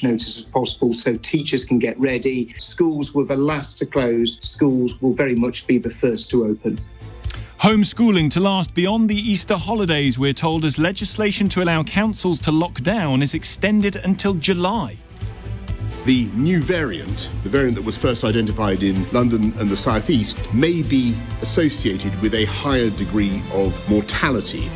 notice as possible so teachers can get ready. Schools were the last to close. Schools will very much be the first to open. Homeschooling to last beyond the Easter holidays, we're told, as legislation to allow councils to lock down is extended until July. The new variant, the variant that was first identified in London and the South East, may be associated with a higher degree of mortality.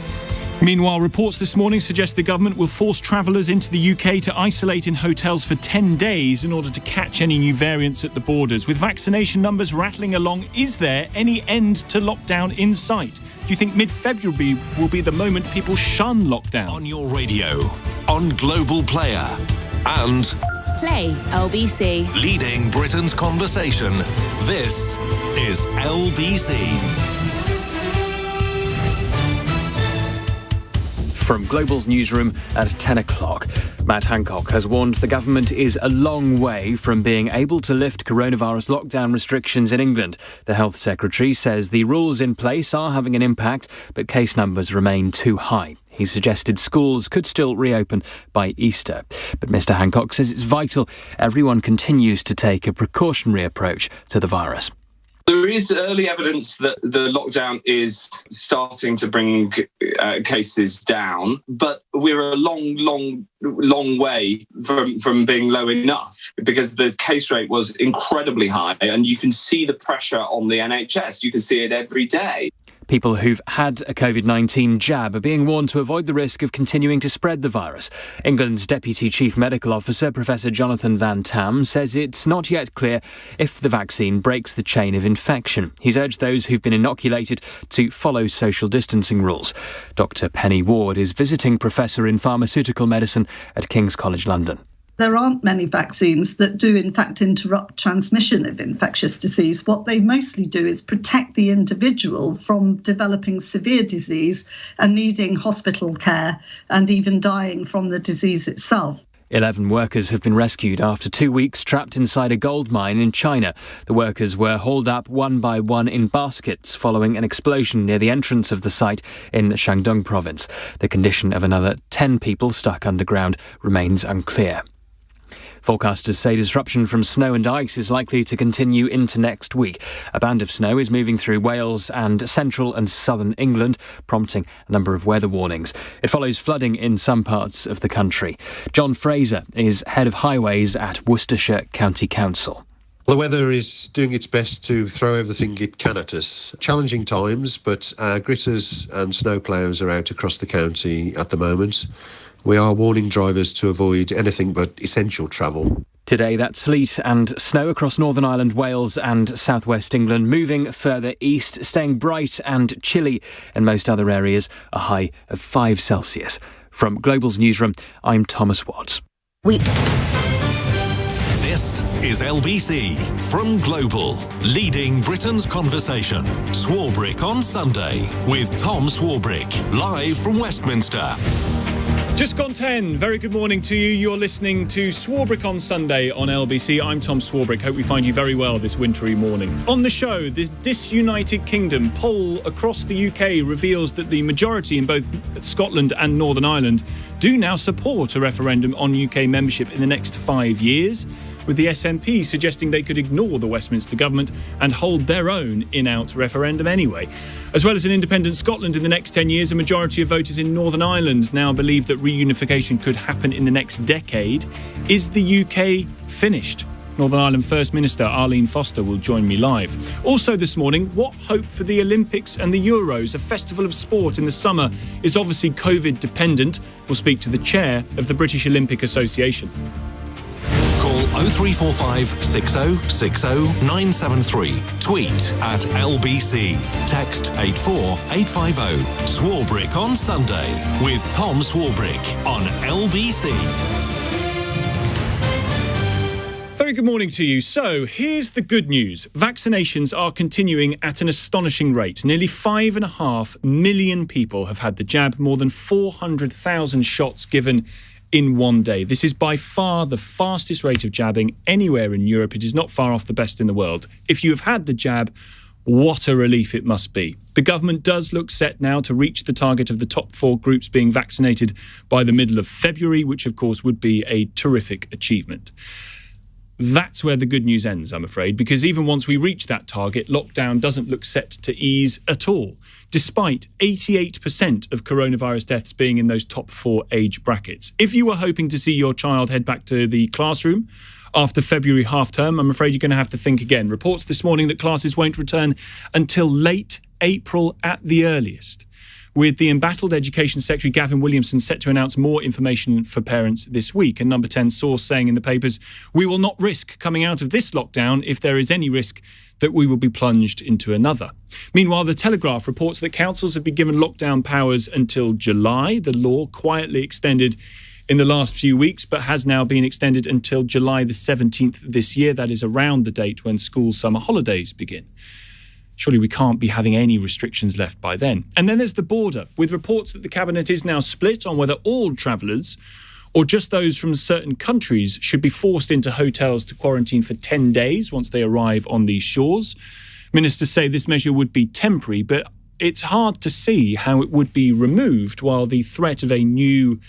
Meanwhile, reports this morning suggest the government will force travellers into the UK to isolate in hotels for 10 days in order to catch any new variants at the borders. With vaccination numbers rattling along, is there any end to lockdown in sight? Do you think mid-February will be the moment people shun lockdown? On your radio, on Global Player, and Play LBC. Leading Britain's conversation. This is LBC. From Global's newsroom at 10 o'clock, Matt Hancock has warned the government is a long way from being able to lift coronavirus lockdown restrictions in England. The Health Secretary says the rules in place are having an impact, but case numbers remain too high. He suggested schools could still reopen by Easter. But Mr Hancock says it's vital everyone continues to take a precautionary approach to the virus. There is early evidence that the lockdown is starting to bring cases down, but we're a long way from being low enough, because the case rate was incredibly high, and you can see the pressure on the NHS. You can see it every day. People who've had a COVID-19 jab are being warned to avoid the risk of continuing to spread the virus. England's Deputy Chief Medical Officer, Professor Jonathan Van Tam, says it's not yet clear if the vaccine breaks the chain of infection. He's urged those who've been inoculated to follow social distancing rules. Dr Penny Ward is visiting Professor in Pharmaceutical Medicine at King's College London. There aren't many vaccines that do, in fact, interrupt transmission of infectious disease. What they mostly do is protect the individual from developing severe disease and needing hospital care and even dying from the disease itself. 11 workers have been rescued after 2 weeks trapped inside a gold mine in China. The workers were hauled up one by one in baskets following an explosion near the entrance of the site in Shandong province. The condition of another 10 people stuck underground remains unclear. Forecasters say disruption from snow and ice is likely to continue into next week. A band of snow is moving through Wales and central and southern England, prompting a number of weather warnings. It follows flooding in some parts of the country. John Fraser is head of highways at Worcestershire County Council. The weather is doing its best to throw everything it can at us. Challenging times, but our gritters and snowplows are out across the county at the moment. We are warning drivers to avoid anything but essential travel. Today, that's sleet and snow across Northern Ireland, Wales and southwest England, moving further east, staying bright and chilly in most other areas, a high of 5 Celsius. From Global's newsroom, I'm Thomas Watts. This is LBC from Global, leading Britain's conversation. Swarbrick on Sunday with Tom Swarbrick, live from Westminster. Just gone 10. Very good morning to you. You're listening to Swarbrick on Sunday on LBC. I'm Tom Swarbrick. Hope we find you very well this wintry morning. On the show, the Disunited Kingdom poll across the UK reveals that the majority in both Scotland and Northern Ireland do now support a referendum on UK membership in the next 5 years, with the SNP suggesting they could ignore the Westminster government and hold their own in-out referendum anyway. As well as in independent Scotland in the next 10 years, a majority of voters in Northern Ireland now believe that reunification could happen in the next decade. Is the UK finished? Northern Ireland First Minister Arlene will join me live. Also this morning, what hope for the Olympics and the Euros? A festival of sport in the summer is obviously COVID dependent. We'll speak to the chair of the British Olympic Association. Call 0345 6060 973. Tweet at LBC. Text 84850. Swarbrick on Sunday with Tom Swarbrick on LBC. Very good morning to you. So, here's the good news. Vaccinations are continuing at an astonishing rate. Nearly 5.5 million people have had the jab, more than 400,000 shots given in one day. This is by far the fastest rate of jabbing anywhere in Europe. It is not far off the best in the world. If you have had the jab, What a relief it must be. The government does look set now to reach the target of the top 4 groups being vaccinated by the middle of February, which of course would be a terrific achievement. That's where the good news ends, I'm afraid, because even once we reach that target, lockdown doesn't look set to ease at all, despite 88% of coronavirus deaths being in those top 4 age brackets. If you were hoping to see your child head back to the classroom after February half-term, I'm afraid you're going to have to think again. Reports this morning that classes won't return until late April at the earliest, with the embattled Education Secretary Gavin Williamson set to announce more information for parents this week. And Number 10 source saying in the papers, we will not risk coming out of this lockdown if there is any risk that we will be plunged into another. Meanwhile, The Telegraph reports that councils have been given lockdown powers until July. The law quietly extended in the last few weeks, but has now been extended until July the 17th this year. That is around the date when school summer holidays begin. Surely we can't be having any restrictions left by then. And then there's the border, with reports that the Cabinet is now split on whether all travellers or just those from certain countries should be forced into hotels to quarantine for 10 days once they arrive on these shores. Ministers say this measure would be temporary, but it's hard to see how it would be removed while the threat of a new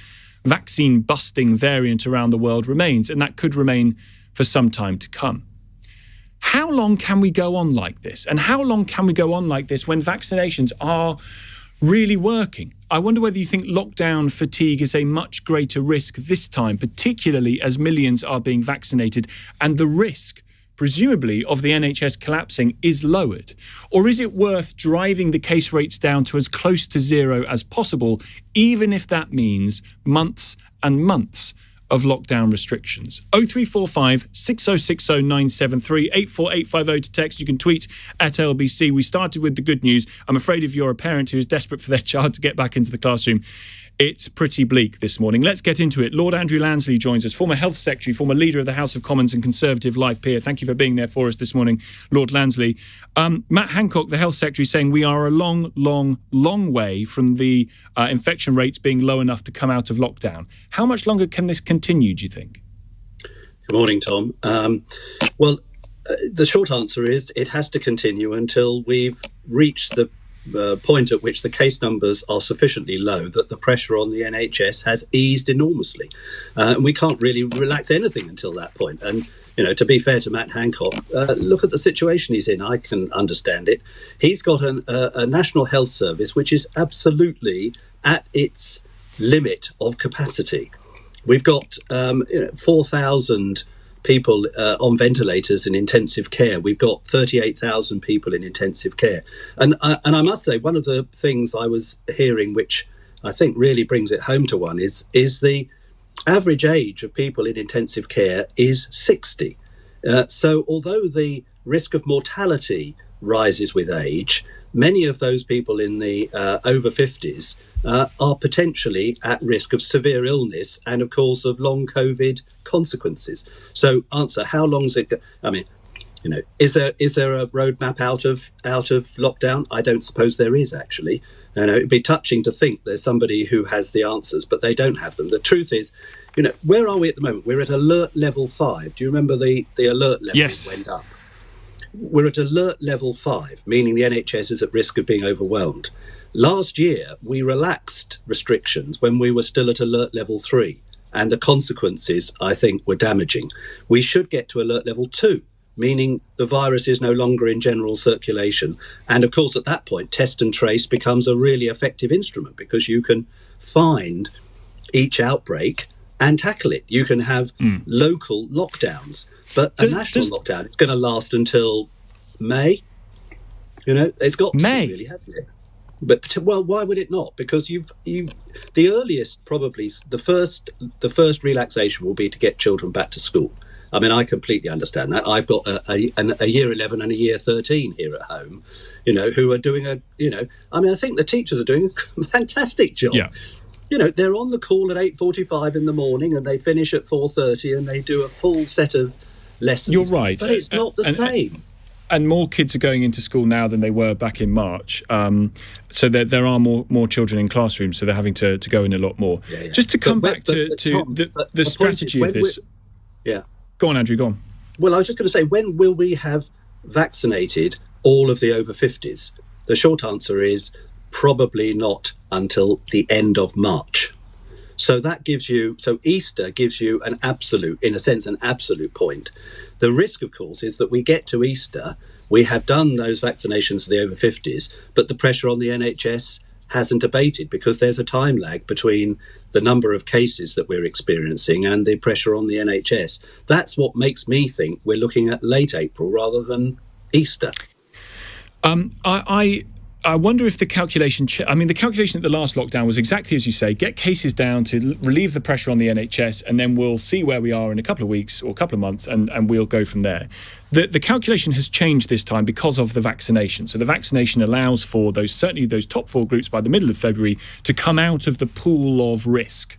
vaccine-busting variant around the world remains, and that could remain for some time to come. How long can we go on like this? And how long can we go on like this when vaccinations are really working? I wonder whether you think lockdown fatigue is a much greater risk this time, particularly as millions are being vaccinated and the risk, presumably, of the NHS collapsing is lowered? Or is it worth driving the case rates down to as close to zero as possible, even if that means months and months of lockdown restrictions? 0345 6060 973 84850 to text. You can tweet at LBC. We started with the good news. I'm afraid if you're a parent who is desperate for their child to get back into the classroom, it's pretty bleak this morning. Let's get into it. Lord Andrew Lansley joins us, former Health Secretary, former Leader of the House of Commons and Conservative Life peer. Thank you for being there for us this morning, Lord Lansley. Matt Hancock, the Health Secretary, saying we are a long way from the infection rates being low enough to come out of lockdown. How much longer can this continue, do you think? Good morning, Tom. The short answer is it has to continue until we've reached the point at which the case numbers are sufficiently low that the pressure on the NHS has eased enormously. And we can't really relax anything until that point. And, you know, to be fair to Matt Hancock, look at the situation he's in. I can understand it. He's got a National Health Service which is absolutely at its limit of capacity. We've got 4,000 people on ventilators in intensive care. We've got 38,000 people in intensive care. And I must say, one of the things I was hearing, which I think really brings it home to one, is the average age of people in intensive care is 60. So although the risk of mortality rises with age, many of those people in the over 50s are potentially at risk of severe illness and, of course, of long COVID consequences. So, answer: how long is it? I mean, you know, is there a roadmap out of lockdown? I don't suppose there is, actually. You know, it'd be touching to think there's somebody who has the answers, but they don't have them. The truth is, you know, where are we at the moment? We're at alert level 5. Do you remember the alert level went up? We're at alert level 5, meaning the NHS is at risk of being overwhelmed. Last year, we relaxed restrictions when we were still at alert level 3, and the consequences, I think, were damaging. We should get to alert level 2, meaning the virus is no longer in general circulation. And of course, at that point, test and trace becomes a really effective instrument because you can find each outbreak and tackle it. You can have local lockdowns, but a national lockdown is going to last until May. You know, it's got to really, hasn't it? But well, why would it not? Because the earliest, probably the first relaxation will be to get children back to school. I mean, I completely understand that. I've got a year 11 and a year 13 here at home, you know, who are doing I think the teachers are doing a fantastic job. Yeah. You know, they're on the call at 8:45 in the morning and they finish at 4:30 and they do a full set of lessons. You're right. But it's not the same. And more kids are going into school now than they were back in March. So there are more children in classrooms, so they're having to go in a lot more. Yeah. Just to come back to the strategy of this. Yeah. Go on, Andrew, go on. Well, I was just going to say, when will we have vaccinated all of the over 50s? The short answer is probably not until the end of March. So Easter gives you an absolute point. The risk, of course, is that we get to Easter, we have done those vaccinations for the over 50s, but the pressure on the NHS hasn't abated because there's a time lag between the number of cases that we're experiencing and the pressure on the NHS. That's what makes me think we're looking at late April rather than Easter. I wonder if the calculation... the calculation at the last lockdown was exactly as you say, get cases down to relieve the pressure on the NHS, and then we'll see where we are in a couple of weeks or a couple of months, and we'll go from there. The calculation has changed this time because of the vaccination. So the vaccination allows for certainly those top 4 groups by the middle of February to come out of the pool of risk.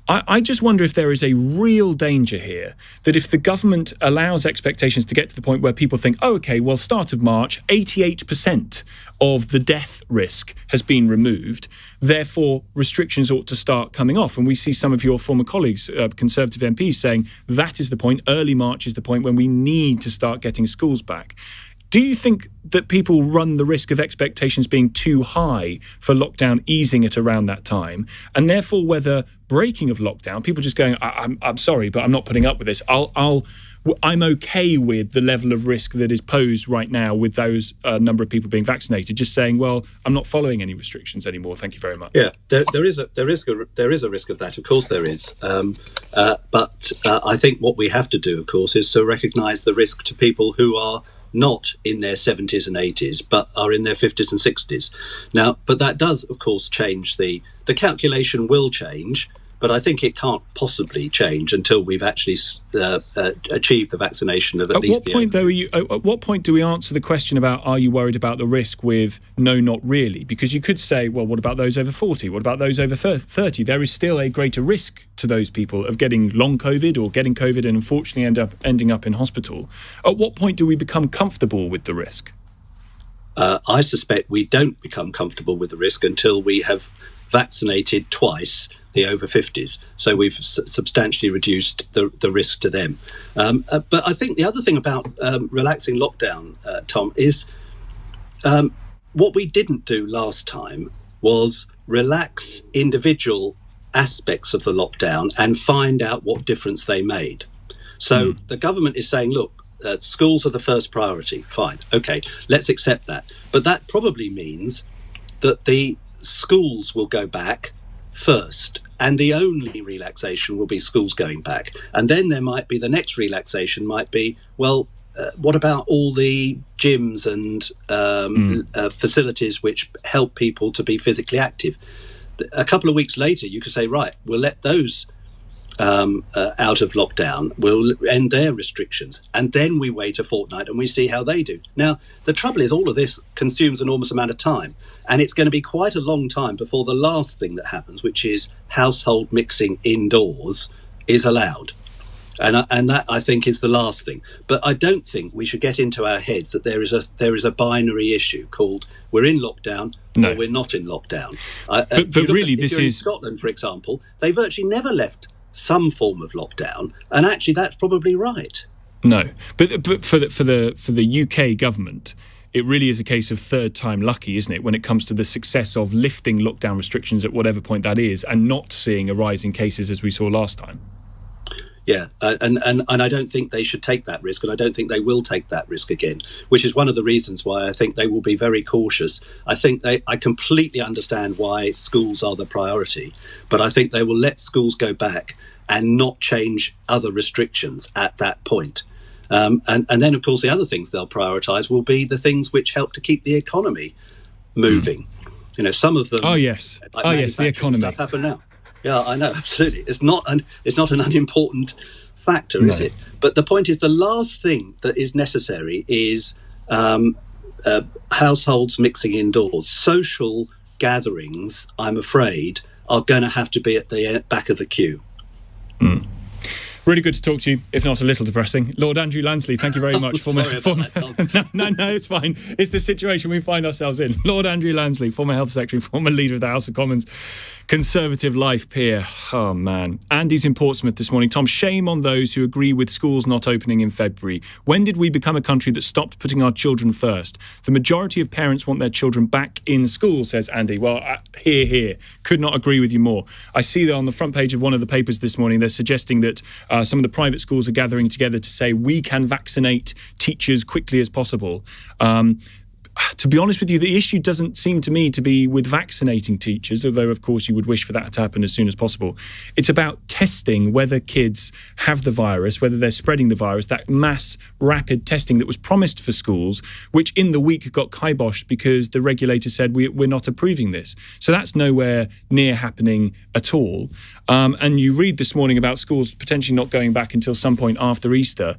I just wonder if there is a real danger here that if the government allows expectations to get to the point where people think, start of March, 88% of the death risk has been removed, therefore restrictions ought to start coming off. And we see some of your former colleagues, Conservative MPs, saying that is the point, early March is the point when we need to start getting schools back. Do you think that people run the risk of expectations being too high for lockdown easing at around that time? And therefore, whether breaking of lockdown, people just going, I'm sorry, but I'm not putting up with this. I'm okay with the level of risk that is posed right now with those number of people being vaccinated, just saying, well, I'm not following any restrictions anymore. Thank you very much. Yeah, there is a risk of that. Of course there is. But I think what we have to do, of course, is to recognise the risk to people who are not in their 70s and 80s, but are in their 50s and 60s. Now, but that does, of course, change the calculation will change, but I think it can't possibly change until we've actually achieved the vaccination of at least the... At what point do we answer the question about, are you worried about the risk with no, not really? Because you could say, well, what about those over 40? What about those over 30? There is still a greater risk to those people of getting long COVID or getting COVID and unfortunately ending up in hospital. At what point do we become comfortable with the risk? I suspect we don't become comfortable with the risk until we have vaccinated twice the over 50s. So we've substantially reduced the risk to them. But I think the other thing about relaxing lockdown, Tom, is what we didn't do last time was relax individual aspects of the lockdown and find out what difference they made. So the government is saying, look, schools are the first priority. Fine. OK, let's accept that. But that probably means that the schools will go back first, and the only relaxation will be schools going back. And then there might be the next relaxation might be, well, what about all the gyms and facilities which help people to be physically active? A couple of weeks later, you could say, right, we'll let those out of lockdown, we'll end their restrictions, and then we wait a fortnight and we see how they do. Now, the trouble is all of this consumes an enormous amount of time, and it's going to be quite a long time before the last thing that happens, which is household mixing indoors, is allowed. And that, I think, is the last thing. But I don't think we should get into our heads that there is a binary issue called we're in lockdown or we're not in lockdown. But really, this is... in Scotland, for example, they virtually never left some form of lockdown, and actually that's probably right. No, but for the UK government, it really is a case of third time lucky, isn't it, when it comes to the success of lifting lockdown restrictions at whatever point that is, and not seeing a rise in cases as we saw last time. Yeah, and I don't think they should take that risk, and I don't think they will take that risk again, which is one of the reasons why I think they will be very cautious. I completely understand why schools are the priority, but I think they will let schools go back and not change other restrictions at that point. And then, of course, the other things they'll prioritise will be the things which help to keep the economy moving. You know, some of them... Oh, yes. The economy. Stuff happen now. Yeah, I know, absolutely. It's not an unimportant factor, is it? But the point is, the last thing that is necessary is households mixing indoors. Social gatherings, I'm afraid, are going to have to be at the back of the queue. Really good to talk to you, if not a little depressing. Lord Andrew Lansley, thank you very much. No, it's fine. It's the situation we find ourselves in. Lord Andrew Lansley, former Health Secretary, former Leader of the House of Commons, Conservative life peer. Oh, man. Andy's in Portsmouth this morning. Tom, shame on those who agree with schools not opening in February. When did we become a country that stopped putting our children first? The majority of parents want their children back in school, says Andy. Well, here. Could not agree with you more. I see that on the front page of one of the papers this morning, they're suggesting that some of the private schools are gathering together to say we can vaccinate teachers quickly as possible. To be honest with you, the issue doesn't seem to me to be with vaccinating teachers, although, of course, you would wish for that to happen as soon as possible. It's about testing whether kids have the virus, whether they're spreading the virus, that mass rapid testing that was promised for schools, which in the week got kiboshed because the regulator said we're not approving this. So that's nowhere near happening at all. And you read this morning about schools potentially not going back until some point after Easter.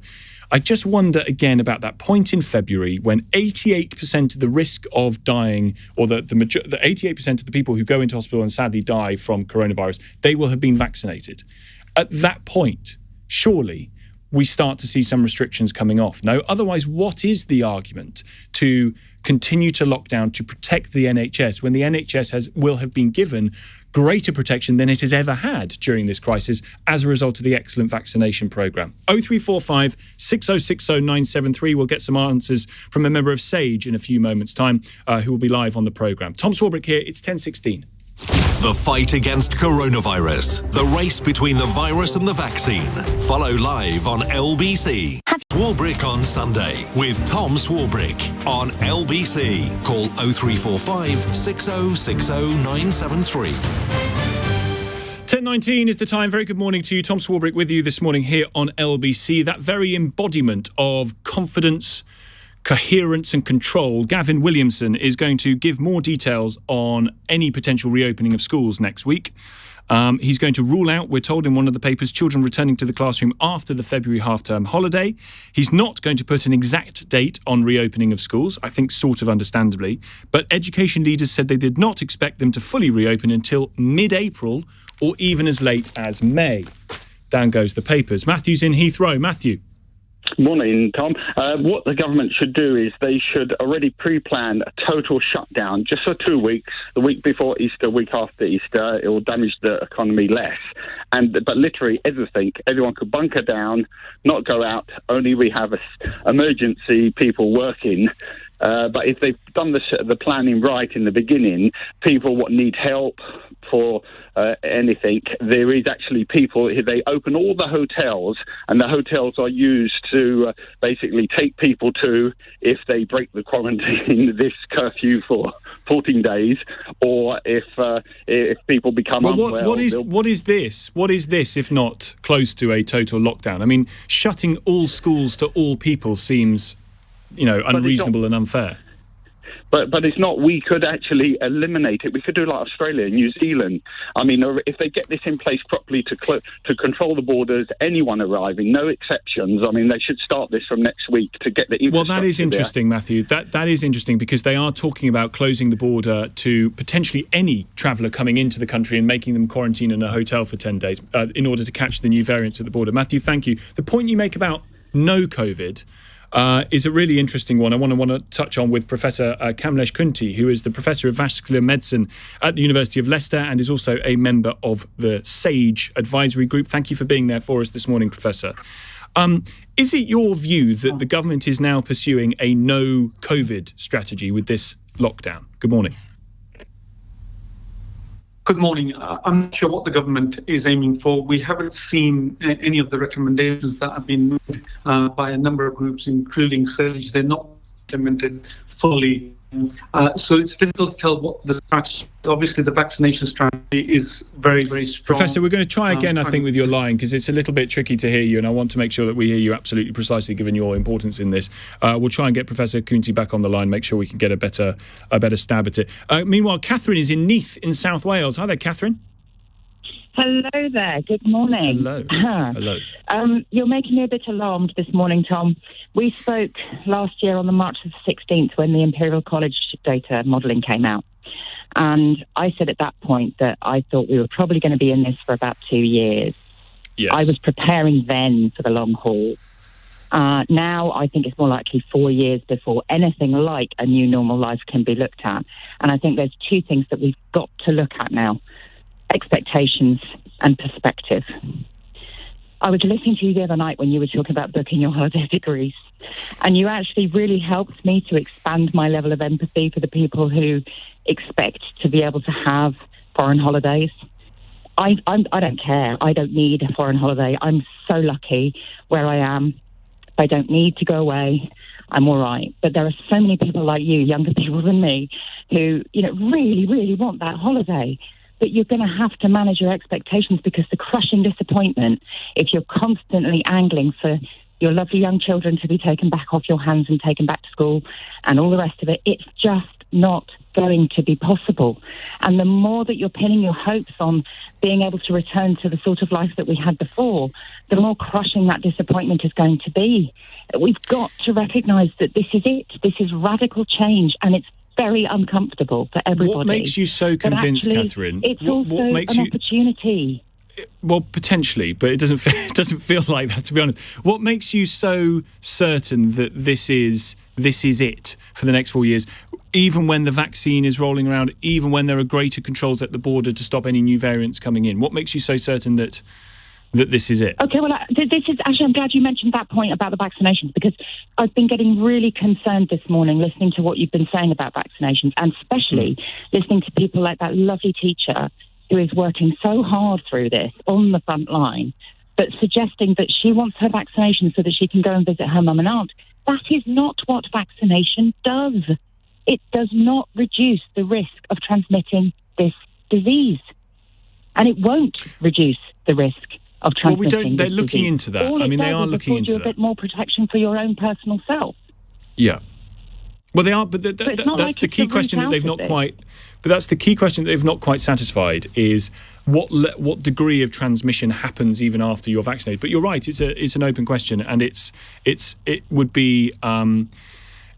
I just wonder again about that point in February when 88% of the risk of dying, or the 88% of the people who go into hospital and sadly die from coronavirus, they will have been vaccinated. At that point, surely we start to see some restrictions coming off. No, otherwise, what is the argument to continue to lock down to protect the NHS when the NHS will have been given greater protection than it has ever had during this crisis as a result of the excellent vaccination programme? 0345 6060 973. We'll get some answers from a member of SAGE in a few moments' time, who will be live on the programme. Tom Swarbrick here. It's 10:16. The fight against coronavirus. The race between the virus and the vaccine. Follow live on LBC. Swarbrick on Sunday with Tom Swarbrick on LBC. Call 0345 6060 973. 10:19 is the time. Very good morning to you. Tom Swarbrick with you this morning here on LBC. That very embodiment of confidence, coherence and control. Gavin Williamson is going to give more details on any potential reopening of schools next week. He's going to rule out, we're told in one of the papers, children returning to the classroom after the February half-term holiday. He's not going to put an exact date on reopening of schools, I think sort of understandably. But education leaders said they did not expect them to fully reopen until mid-April or even as late as May. Down goes the papers. Matthew's in Heathrow. Matthew. Morning, Tom. What the government should do is they should already pre-plan a total shutdown just for 2 weeks, the week before Easter, week after Easter. It will damage the economy less. But literally everything, everyone could bunker down, not go out, only we have emergency people working. But if they've done the planning right in the beginning, people what need help for anything, there is actually people, they open all the hotels, and the hotels are used to basically take people to, if they break the quarantine, this curfew for 14 days, or if people become unwell. What is this? What is this if not close to a total lockdown? I mean, shutting all schools to all people seems, unreasonable and unfair. But it's not. We could actually eliminate it. We could do like Australia, New Zealand. I mean, if they get this in place properly to control the borders, anyone arriving, no exceptions. I mean, they should start this from next week to get the infrastructure. Well, that is interesting, Matthew. That is interesting because they are talking about closing the border to potentially any traveller coming into the country and making them quarantine in a hotel for 10 days in order to catch the new variants at the border. Matthew, thank you. The point you make about no COVID is a really interesting one. I want to touch on with Professor Kamlesh Khunti, who is the Professor of Vascular Medicine at the University of Leicester and is also a member of the SAGE advisory group. Thank you for being there for us this morning, Professor. Is it your view that the government is now pursuing a no COVID strategy with this lockdown? Good morning. Good morning. I'm not sure what the government is aiming for. We haven't seen any of the recommendations that have been made by a number of groups, including SAGE. They're not implemented fully. So it's difficult to tell what the strategy. Obviously, the vaccination strategy is very, very strong. Professor, we're going to try again, I think, with your line, because it's a little bit tricky to hear you, and I want to make sure that we hear you absolutely precisely, given your importance in this. We'll try and get Professor Khunti back on the line, make sure we can get a better stab at it. Meanwhile, Catherine is in Neath in South Wales. Hi there, Catherine. Hello there. Good morning. Hello. Hello. You're making me a bit alarmed this morning, Tom. We spoke last year on the March the 16th when the Imperial College data modelling came out. And I said at that point that I thought we were probably going to be in this for about 2 years. Yes. I was preparing then for the long haul. Now I think it's more likely 4 years before anything like a new normal life can be looked at. And I think there's two things that we've got to look at now: expectations and perspective. I was listening to you the other night when you were talking about booking your holiday to Greece, and you actually really helped me to expand my level of empathy for the people who expect to be able to have foreign holidays. I don't care. I don't need a foreign holiday. I'm so lucky where I am. I don't need to go away. I'm all right. But there are so many people like you, younger people than me, who, really, really want that holiday. But you're going to have to manage your expectations, because the crushing disappointment, if you're constantly angling for your lovely young children to be taken back off your hands and taken back to school and all the rest of it, it's just not going to be possible. And the more that you're pinning your hopes on being able to return to the sort of life that we had before, the more crushing that disappointment is going to be. We've got to recognise that this is it. This is radical change, and it's very uncomfortable for everybody. What makes you so convinced, Catherine? It's also an opportunity. Well, potentially, but it doesn't feel like that, to be honest. What makes you so certain that this is it for the next 4 years, even when the vaccine is rolling around, even when there are greater controls at the border to stop any new variants coming in? What makes you so certain that this is it? Okay, well, this is actually, I'm glad you mentioned that point about the vaccinations, because I've been getting really concerned this morning listening to what you've been saying about vaccinations, and especially listening to people like that lovely teacher who is working so hard through this on the front line, but suggesting that she wants her vaccination so that she can go and visit her mum and aunt. That is not what vaccination does. It does not reduce the risk of transmitting this disease. And it won't reduce the risk of transmitting they're looking into that. All they are looking into that. a bit more protection for your own personal self. Yeah. Well, they are, but that's the key question that they've not quite. But that's the key question that they've not quite satisfied, is what degree of transmission happens even after you're vaccinated. But you're right; it's an open question, and it would be.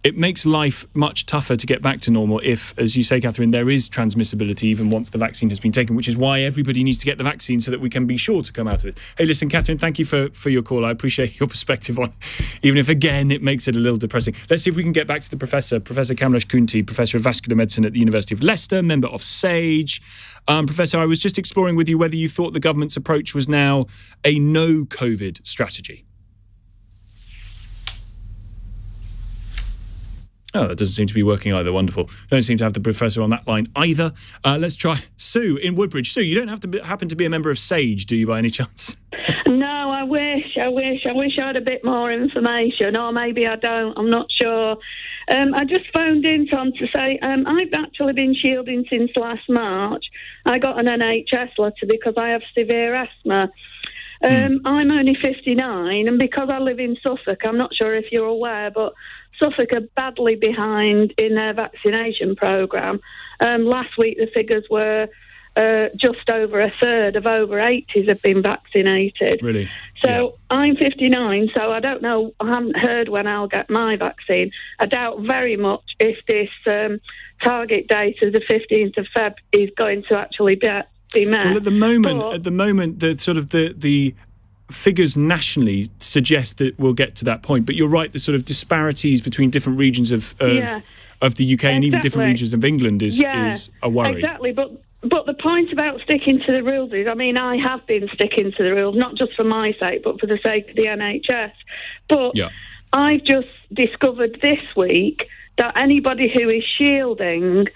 It makes life much tougher to get back to normal if, as you say, Catherine, there is transmissibility even once the vaccine has been taken, which is why everybody needs to get the vaccine so that we can be sure to come out of it. Hey, listen, Catherine, thank you for your call. I appreciate your perspective on, even if, again, it makes it a little depressing. Let's see if we can get back to the Professor Kamlesh Khunti, Professor of Vascular Medicine at the University of Leicester, member of SAGE. Professor, I was just exploring with you whether you thought the government's approach was now a no-COVID strategy. Oh, that doesn't seem to be working either. Wonderful. Don't seem to have the Professor on that line either. Let's try Sue in Woodbridge. Sue, you don't have to happen to be a member of SAGE, do you, by any chance? No, I wish I had a bit more information, or maybe I don't. I'm not sure. I just phoned in, Tom, to say I've actually been shielding since last March. I got an NHS letter because I have severe asthma. I'm only 59, and because I live in Suffolk, I'm not sure if you're aware, but Suffolk are badly behind in their vaccination programme. Last week, the figures were just over a third of over 80s have been vaccinated. Really? So I'm 59, so I don't know. I haven't heard when I'll get my vaccine. I doubt very much if this target date of the 15th of Feb is going to actually be met. Well, at the moment, the sort of the figures nationally suggest that we'll get to that point. But you're right, the sort of disparities between different regions of the UK and even different regions of England is a worry. Exactly, but the point about sticking to the rules is, I mean, I have been sticking to the rules, not just for my sake, but for the sake of the NHS. But I've just discovered this week that anybody who is shielding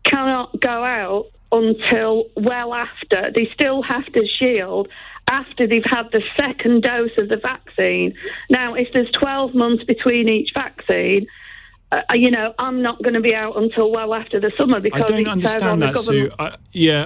cannot go out until well after. They still have to shield after they've had the second dose of the vaccine. Now, if there's 12 months between each vaccine, I'm not going to be out until well after the summer because I don't understand that, Sue.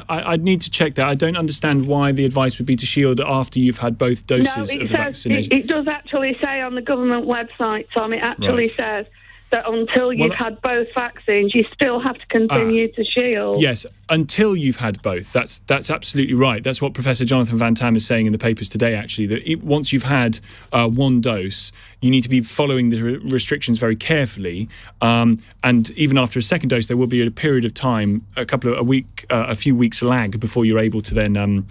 I'd need to check that. I don't understand why the advice would be to shield after you've had both doses of the vaccination. It does actually say on the government website, Tom, it actually says that until you've had both vaccines, you still have to continue to shield. Yes, until you've had both. That's absolutely right. That's what Professor Jonathan Van Tam is saying in the papers today, actually, that once you've had one dose, you need to be following the restrictions very carefully. And even after a second dose, there will be a period of time, a few weeks lag before you're able to then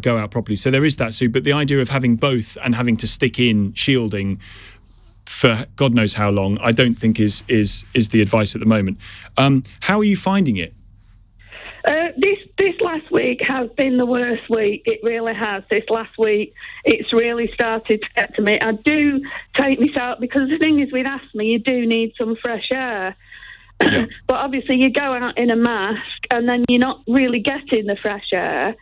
go out properly. So there is that, Sue. But the idea of having both and having to stick in shielding for God knows how long, I don't think is the advice at the moment. How are you finding it? This last week has been the worst week. It really has. This last week, it's really started to get to me. I do take myself out, because the thing is with asthma, you do need some fresh air. Yeah. But obviously you go out in a mask and then you're not really getting the fresh air.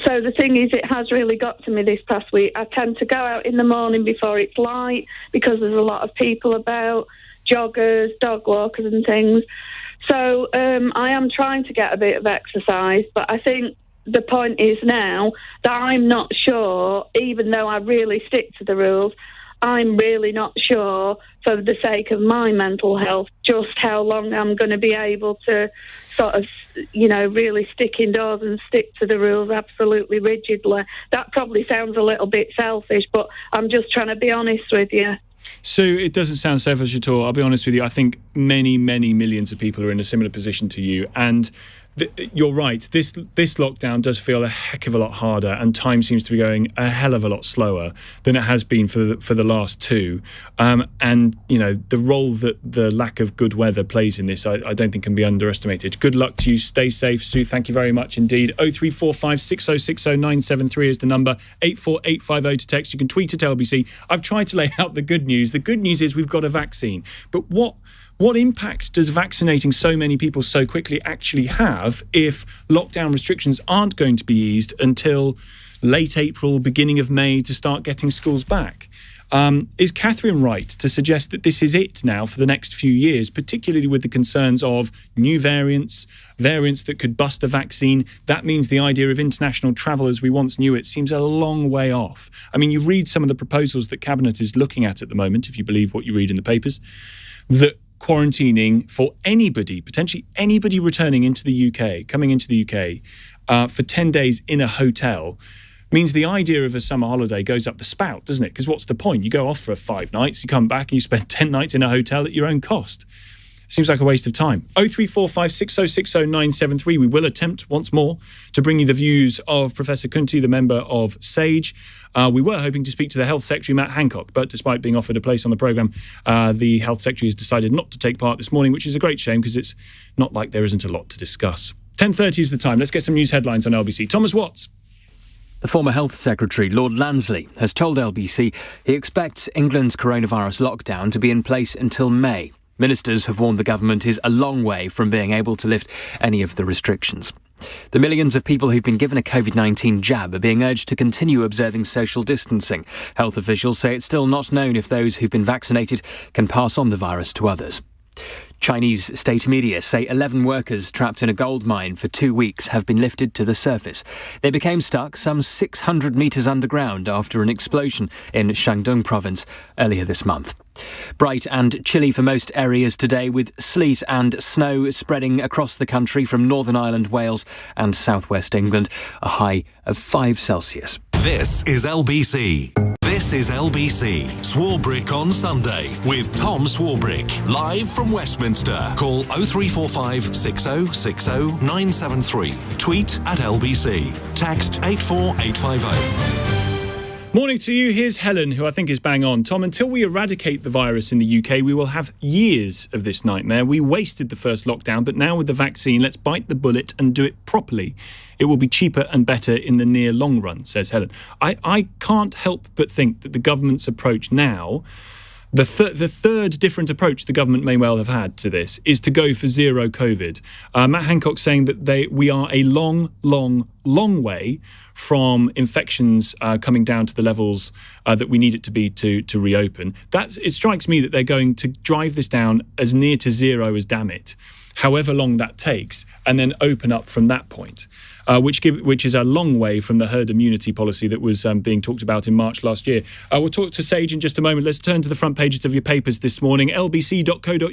So the thing is, it has really got to me this past week. I tend to go out in the morning before it's light because there's a lot of people about, joggers, dog walkers and things. So I am trying to get a bit of exercise, but I think the point is now that I'm not sure, even though I really stick to the rules, I'm really not sure, for the sake of my mental health, just how long I'm going to be able to sort of, really stick indoors and stick to the rules absolutely rigidly. That probably sounds a little bit selfish, but I'm just trying to be honest with you. Sue, it doesn't sound selfish at all. I'll be honest with you. I think many, many millions of people are in a similar position to you. And you're right. This lockdown does feel a heck of a lot harder, and time seems to be going a hell of a lot slower than it has been for the last two. And the role that the lack of good weather plays in this, I don't think can be underestimated. Good luck to you. Stay safe, Sue. Thank you very much indeed. 0345 6060 973 is the number. 84850 to text. You can tweet at LBC. I've tried to lay out the good news. The good news is we've got a vaccine, but what impact does vaccinating so many people so quickly actually have if lockdown restrictions aren't going to be eased until late April, beginning of May to start getting schools back? Is Catherine right to suggest that this is it now for the next few years, particularly with the concerns of new variants that could bust a vaccine? That means the idea of international travel as we once knew it seems a long way off. I mean, you read some of the proposals that Cabinet is looking at the moment, if you believe what you read in the papers, that quarantining for anybody, potentially anybody returning into the UK, coming into the UK for 10 days in a hotel, means the idea of a summer holiday goes up the spout, doesn't it? Because what's the point? You go off for 5 nights, you come back and you spend 10 nights in a hotel at your own cost. Seems like a waste of time. 0345 6060 973. We will attempt once more to bring you the views of Professor Khunti, the member of SAGE. We were hoping to speak to the Health Secretary, Matt Hancock, but despite being offered a place on the programme, the Health Secretary has decided not to take part this morning, which is a great shame because it's not like there isn't a lot to discuss. 10:30 is the time. Let's get some news headlines on LBC. Thomas Watts. The former Health Secretary, Lord Lansley, has told LBC he expects England's coronavirus lockdown to be in place until May. Ministers have warned the government is a long way from being able to lift any of the restrictions. The millions of people who've been given a COVID-19 jab are being urged to continue observing social distancing. Health officials say it's still not known if those who've been vaccinated can pass on the virus to others. Chinese state media say 11 workers trapped in a gold mine for 2 weeks have been lifted to the surface. They became stuck some 600 metres underground after an explosion in Shandong province earlier this month. Bright and chilly for most areas today, with sleet and snow spreading across the country from Northern Ireland, Wales and southwest England, a high of 5 Celsius. This is LBC. This is LBC. Swarbrick on Sunday with Tom Swarbrick. Live from Westminster. Call 0345 6060 973. Tweet at LBC. Text 84850. Morning to you. Here's Helen, who I think is bang on. Tom, until we eradicate the virus in the UK, we will have years of this nightmare. We wasted the first lockdown, but now with the vaccine, let's bite the bullet and do it properly. It will be cheaper and better in the near long run, says Helen. I can't help but think that the government's approach now, the third different approach the government may well have had to this, is to go for zero COVID. Matt Hancock saying that we are a long way from infections coming down to the levels that we need it to be to reopen. It strikes me that they're going to drive this down as near to zero as damn it, however long that takes, and then open up from that point. which is a long way from the herd immunity policy that was being talked about in March last year. We'll talk to Sage in just a moment. Let's turn to the front pages of your papers this morning. lbc.co.uk.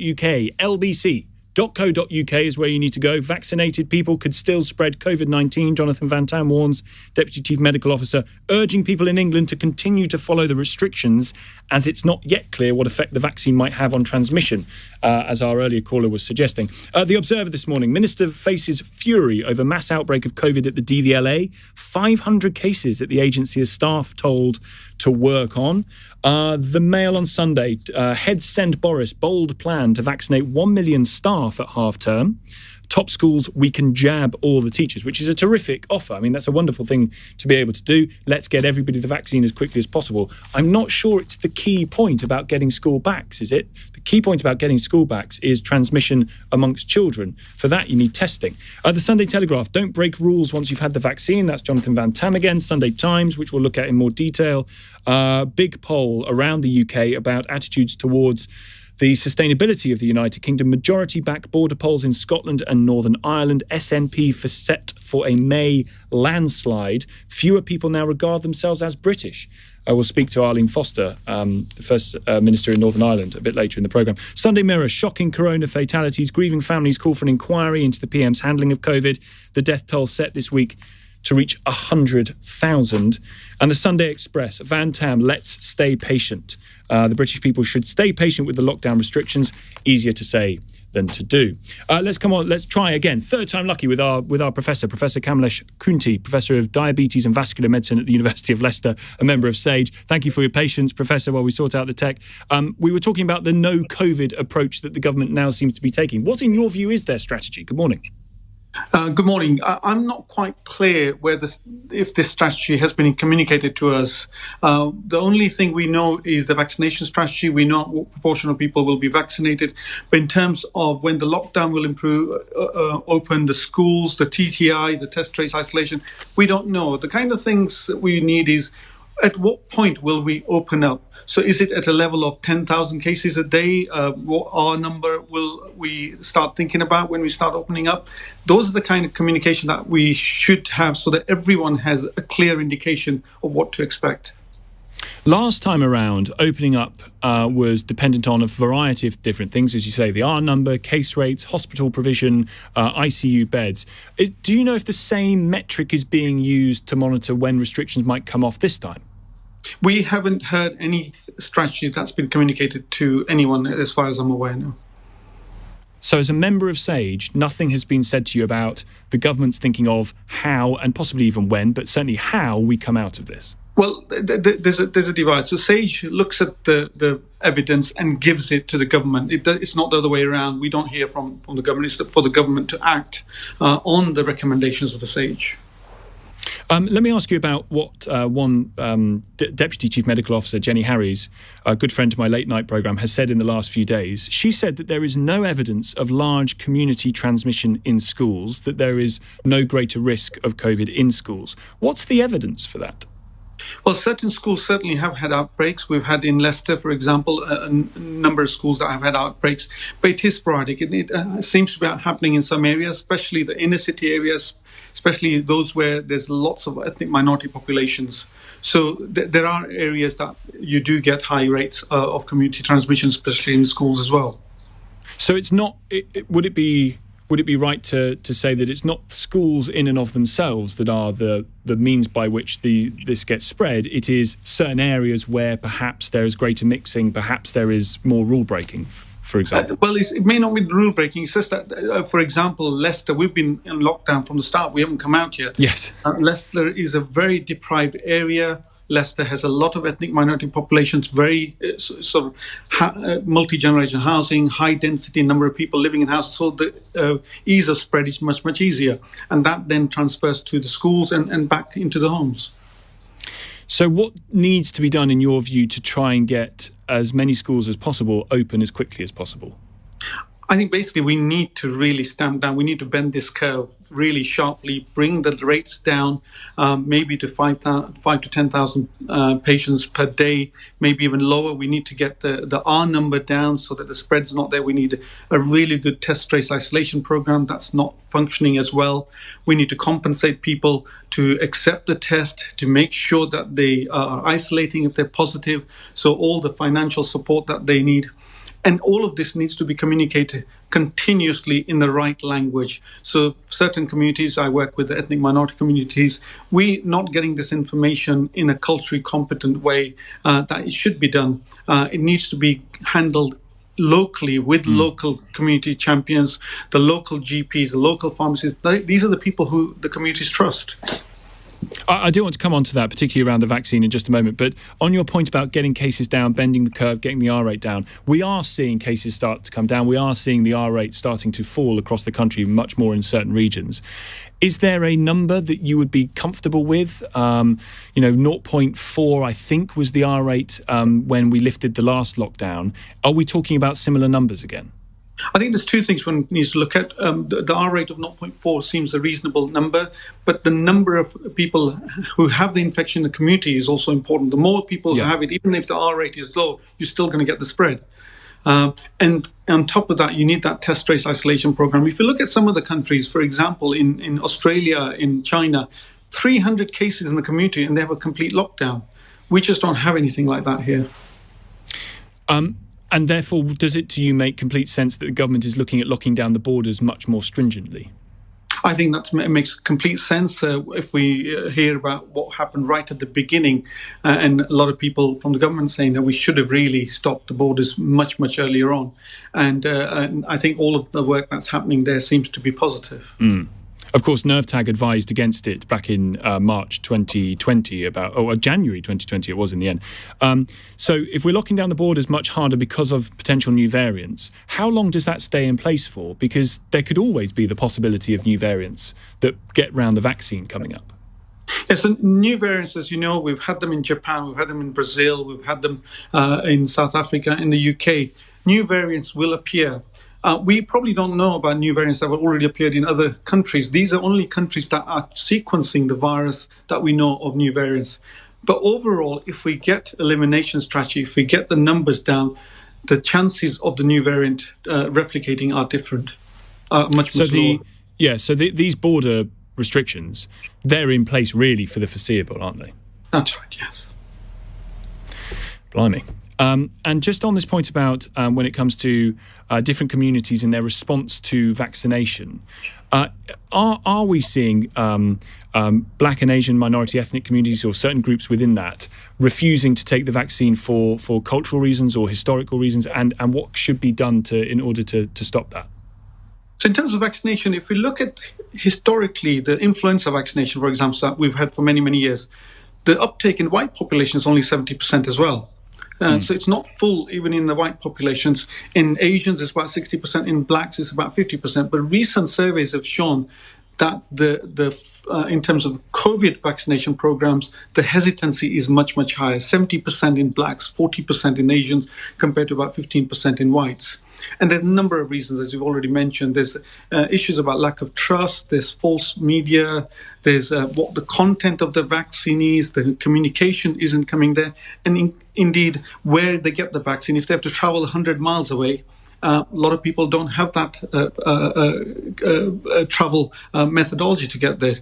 lbc.co.uk is where you need to go. Vaccinated people could still spread COVID-19, Jonathan Van Tam warns. Deputy Chief Medical Officer urging people in England to continue to follow the restrictions as it's not yet clear what effect the vaccine might have on transmission, as our earlier caller was suggesting. The Observer this morning, Minister faces fury over mass outbreak of COVID at the DVLA. 500 cases that the agency has staff told to work on. The Mail on Sunday, Heads send Boris bold plan to vaccinate 1 million staff at half-term. Top schools, we can jab all the teachers, which is a terrific offer. I mean, that's a wonderful thing to be able to do. Let's get everybody the vaccine as quickly as possible. I'm not sure it's the key point about getting school backs, is it? The key point about getting school backs is transmission amongst children. For that, you need testing. The Sunday Telegraph, don't break rules once you've had the vaccine. That's Jonathan Van Tam again. Sunday Times, which we'll look at in more detail. Big poll around the UK about attitudes towards the sustainability of the United Kingdom. Majority back border polls in Scotland and Northern Ireland. SNP set for a May landslide. Fewer people now regard themselves as British. We'll speak to Arlene Foster, the First Minister in Northern Ireland, a bit later in the programme. Sunday Mirror, shocking corona fatalities. Grieving families call for an inquiry into the PM's handling of COVID. The death toll set this week to reach 100,000. And the Sunday Express, Van Tam, let's stay patient. The British people should stay patient with the lockdown restrictions. Easier to say than to do. Let's try again. Third time lucky with our Professor Kamlesh Khunti, Professor of Diabetes and Vascular Medicine at the University of Leicester, a member of SAGE. Thank you for your patience, Professor, while we sort out the tech. We were talking about the no COVID approach that the government now seems to be taking. What, in your view, is their strategy? Good morning. Good morning. I'm not quite clear if this strategy has been communicated to us. The only thing we know is the vaccination strategy. We know what proportion of people will be vaccinated. But in terms of when the lockdown will open the schools, the TTI, the test, trace, isolation, we don't know. The kind of things that we need is, at what point will we open up? So is it at a level of 10,000 cases a day? What our number will we start thinking about when we start opening up? Those are the kind of communication that we should have so that everyone has a clear indication of what to expect. Last time around, opening up was dependent on a variety of different things, as you say, the R number, case rates, hospital provision, ICU beds. Do you know if the same metric is being used to monitor when restrictions might come off this time? We haven't heard any strategy that's been communicated to anyone as far as I'm aware now. So as a member of SAGE, nothing has been said to you about the government's thinking of how, and possibly even when, but certainly how we come out of this? Well, there's a divide. So SAGE looks at the evidence and gives it to the government. It's not the other way around. We don't hear from the government. It's for the government to act on the recommendations of the SAGE. Let me ask you about what Deputy Chief Medical Officer Jenny Harries, a good friend to my late night programme, has said in the last few days. She said that there is no evidence of large community transmission in schools, that there is no greater risk of COVID in schools. What's the evidence for that? Well, certain schools certainly have had outbreaks. We've had in Leicester, for example, a number of schools that have had outbreaks, but it is sporadic. It seems to be happening in some areas, especially the inner city areas, especially those where there's lots of ethnic minority populations. So there are areas that you do get high rates of community transmission, especially in schools as well. So it's not. Would it be right to say that it's not schools in and of themselves that are the means by which this gets spread? It is certain areas where perhaps there is greater mixing, perhaps there is more rule breaking, for example. Well, it may not be rule breaking. It's just that, for example, Leicester, we've been in lockdown from the start. We haven't come out yet. Yes. Leicester is a very deprived area. Leicester has a lot of ethnic minority populations, very multi-generation housing, high density number of people living in houses. So the ease of spread is much, much easier. And that then transfers to the schools and back into the homes. So what needs to be done, in your view, to try and get as many schools as possible open as quickly as possible? I think basically we need to really stamp down. We need to bend this curve really sharply, bring the rates down, maybe to 5 to 10,000 patients per day, maybe even lower. We need to get the R number down so that the spread's not there. We need a really good test, trace, isolation program that's not functioning as well. We need to compensate people to accept the test, to make sure that they are isolating if they're positive. So all the financial support that they need. And all of this needs to be communicated continuously in the right language. So certain communities, I work with the ethnic minority communities, we're not getting this information in a culturally competent way that it should be done. It needs to be handled locally with local community champions, the local GPs, the local pharmacists. These are the people who the communities trust. I do want to come on to that, particularly around the vaccine in just a moment. But on your point about getting cases down, bending the curve, getting the R rate down, we are seeing cases start to come down. We are seeing the R rate starting to fall across the country, much more in certain regions. Is there a number that you would be comfortable with? 0.4, I think, was the R rate when we lifted the last lockdown. Are we talking about similar numbers again? I think there's two things one needs to look at. The R rate of 0.4 seems a reasonable number, but the number of people who have the infection in the community is also important. The more people who have it, even if the R rate is low, you're still going to get the spread. And on top of that, you need that test, trace, isolation program. If you look at some of the countries, for example, in Australia, in China, 300 cases in the community and they have a complete lockdown. We just don't have anything like that here. And therefore, does it to you make complete sense that the government is looking at locking down the borders much more stringently? I think that makes complete sense if we hear about what happened right at the beginning and a lot of people from the government saying that we should have really stopped the borders much, much earlier on. And I think all of the work that's happening there seems to be positive. Of course, NervTag advised against it back in March 2020, January 2020 it was in the end. So if we're locking down the borders much harder because of potential new variants, how long does that stay in place for? Because there could always be the possibility of new variants that get round the vaccine coming up. Yes, and new variants, as you know, we've had them in Japan, we've had them in Brazil, we've had them in South Africa, in the UK. New variants will appear. We probably don't know about new variants that have already appeared in other countries. These are only countries that are sequencing the virus that we know of new variants. But overall, if we get elimination strategy, if we get the numbers down, the chances of the new variant replicating are different, much lower. So these border restrictions, they're in place really for the foreseeable, aren't they? That's right, yes. Blimey. And just on this point about when it comes to different communities and their response to vaccination, are we seeing Black and Asian minority ethnic communities or certain groups within that refusing to take the vaccine for cultural reasons or historical reasons? And what should be done in order to stop that? So in terms of vaccination, if we look at historically the influenza vaccination, for example, that we've had for many, many years, the uptake in white population is only 70% as well. So it's not full even in the white populations. In Asians, it's about 60%. In blacks, it's about 50%. But recent surveys have shown that in terms of COVID vaccination programs, the hesitancy is much, much higher. 70% in blacks, 40% in Asians, compared to about 15% in whites. And there's a number of reasons, as you've already mentioned. There's issues about lack of trust, there's false media, there's what the content of the vaccine is, the communication isn't coming there. And indeed, where they get the vaccine, if they have to travel 100 miles away, a lot of people don't have that travel methodology to get there.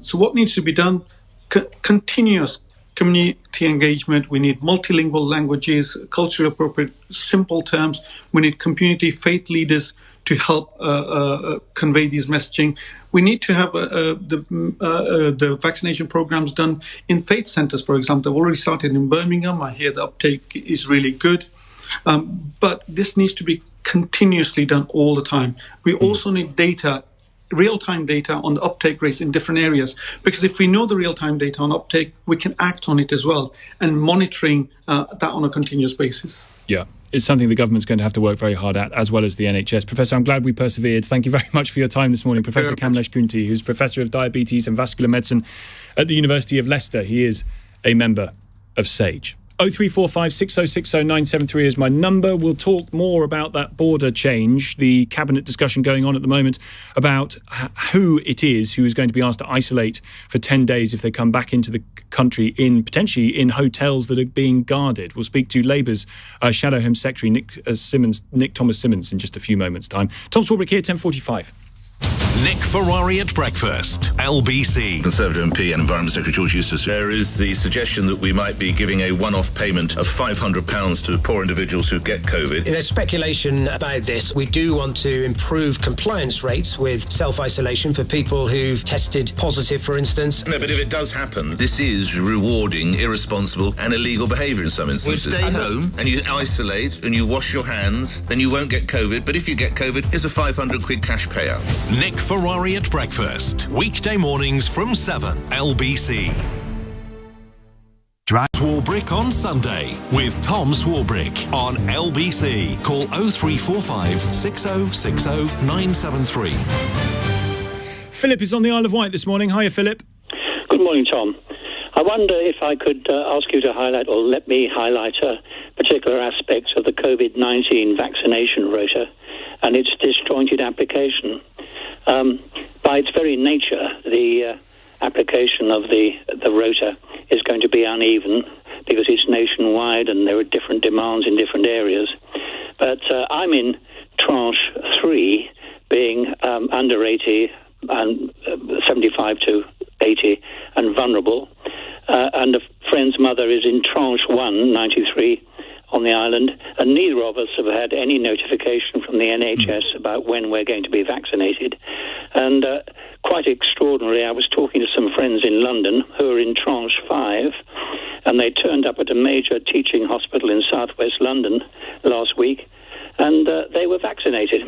So what needs to be done? Continuous community engagement. We need multilingual languages, culturally appropriate, simple terms. We need community faith leaders to help convey these messaging. We need to have the vaccination programs done in faith centres, for example. They've already started in Birmingham. I hear the uptake is really good. But this needs to be continuously done all the time. We also need data, real-time data on the uptake rates in different areas, because if we know the real-time data on uptake, we can act on it as well, and monitoring that on a continuous basis. Yeah, it's something the government's going to have to work very hard at, as well as the NHS. Professor, I'm glad we persevered. Thank you very much for your time this morning. Professor Kamlesh Khunti, who's Professor of Diabetes and Vascular Medicine at the University of Leicester. He is a member of SAGE. 0345 6060 973 is my number. We'll talk more about that border change, the cabinet discussion going on at the moment about who it is who is going to be asked to isolate for 10 days if they come back into the country potentially in hotels that are being guarded. We'll speak to Labour's Shadow Home Secretary Nick Thomas Simmons in just a few moments' time. Tom Swarbrick here, 10:45. Nick Ferrari at breakfast, LBC. Conservative MP and Environment Secretary George Eustace. There is the suggestion that we might be giving a one-off payment of £500 to poor individuals who get COVID. There's speculation about this. We do want to improve compliance rates with self-isolation for people who've tested positive, for instance. No, but if it does happen, this is rewarding irresponsible and illegal behaviour in some instances. You stay home and you isolate and you wash your hands, then you won't get COVID. But if you get COVID, here's a £500 cash payout. Nick Ferrari at breakfast, weekday mornings from 7, LBC. Swarbrick on Sunday with Tom Swarbrick on LBC. Call 0345 6060 973. Philip is on the Isle of Wight this morning. Hiya, Philip. Good morning, Tom. I wonder if I could ask you to highlight, or let me highlight, particular aspects of the COVID-19 vaccination rota and its disjointed application. By its very nature, the application of the rota is going to be uneven because it's nationwide and there are different demands in different areas. But I'm in tranche 3, being under 80 and 75 to 80 and vulnerable. And a friend's mother is in tranche 1, 93, on the island, and neither of us have had any notification from the NHS about when we're going to be vaccinated. And quite extraordinary, I was talking to some friends in London who are in tranche 5, and they turned up at a major teaching hospital in southwest London last week, and they were vaccinated.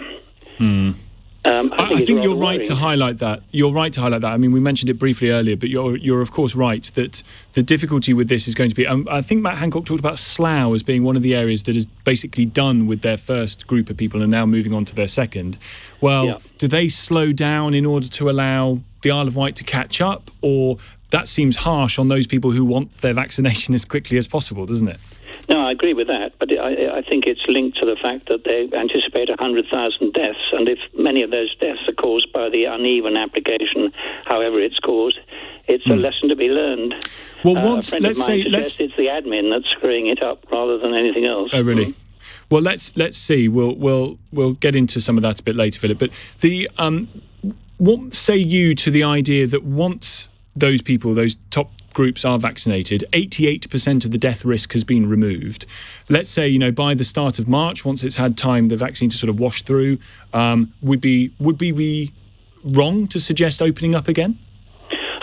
I think you're right to highlight that. You're right to highlight that. I mean, we mentioned it briefly earlier, but you're of course right that the difficulty with this is going to be. I think Matt Hancock talked about Slough as being one of the areas that is basically done with their first group of people and now moving on to their second. Well, do they slow down in order to allow the Isle of Wight to catch up, or that seems harsh on those people who want their vaccination as quickly as possible, doesn't it? No, I agree with that, but I think it's linked to the fact that they anticipate 100,000 deaths, and if many of those deaths are caused by the uneven application, however it's caused, it's a lesson to be learned. Well, once let's say it's the admin that's screwing it up rather than anything else. Oh, really? Well, let's see. We'll get into some of that a bit later, Philip. But what say you to the idea that once those people, those top groups are vaccinated, 88% of the death risk has been removed. Let's say, by the start of March, once it's had time, the vaccine to sort of wash through, would we be wrong to suggest opening up again?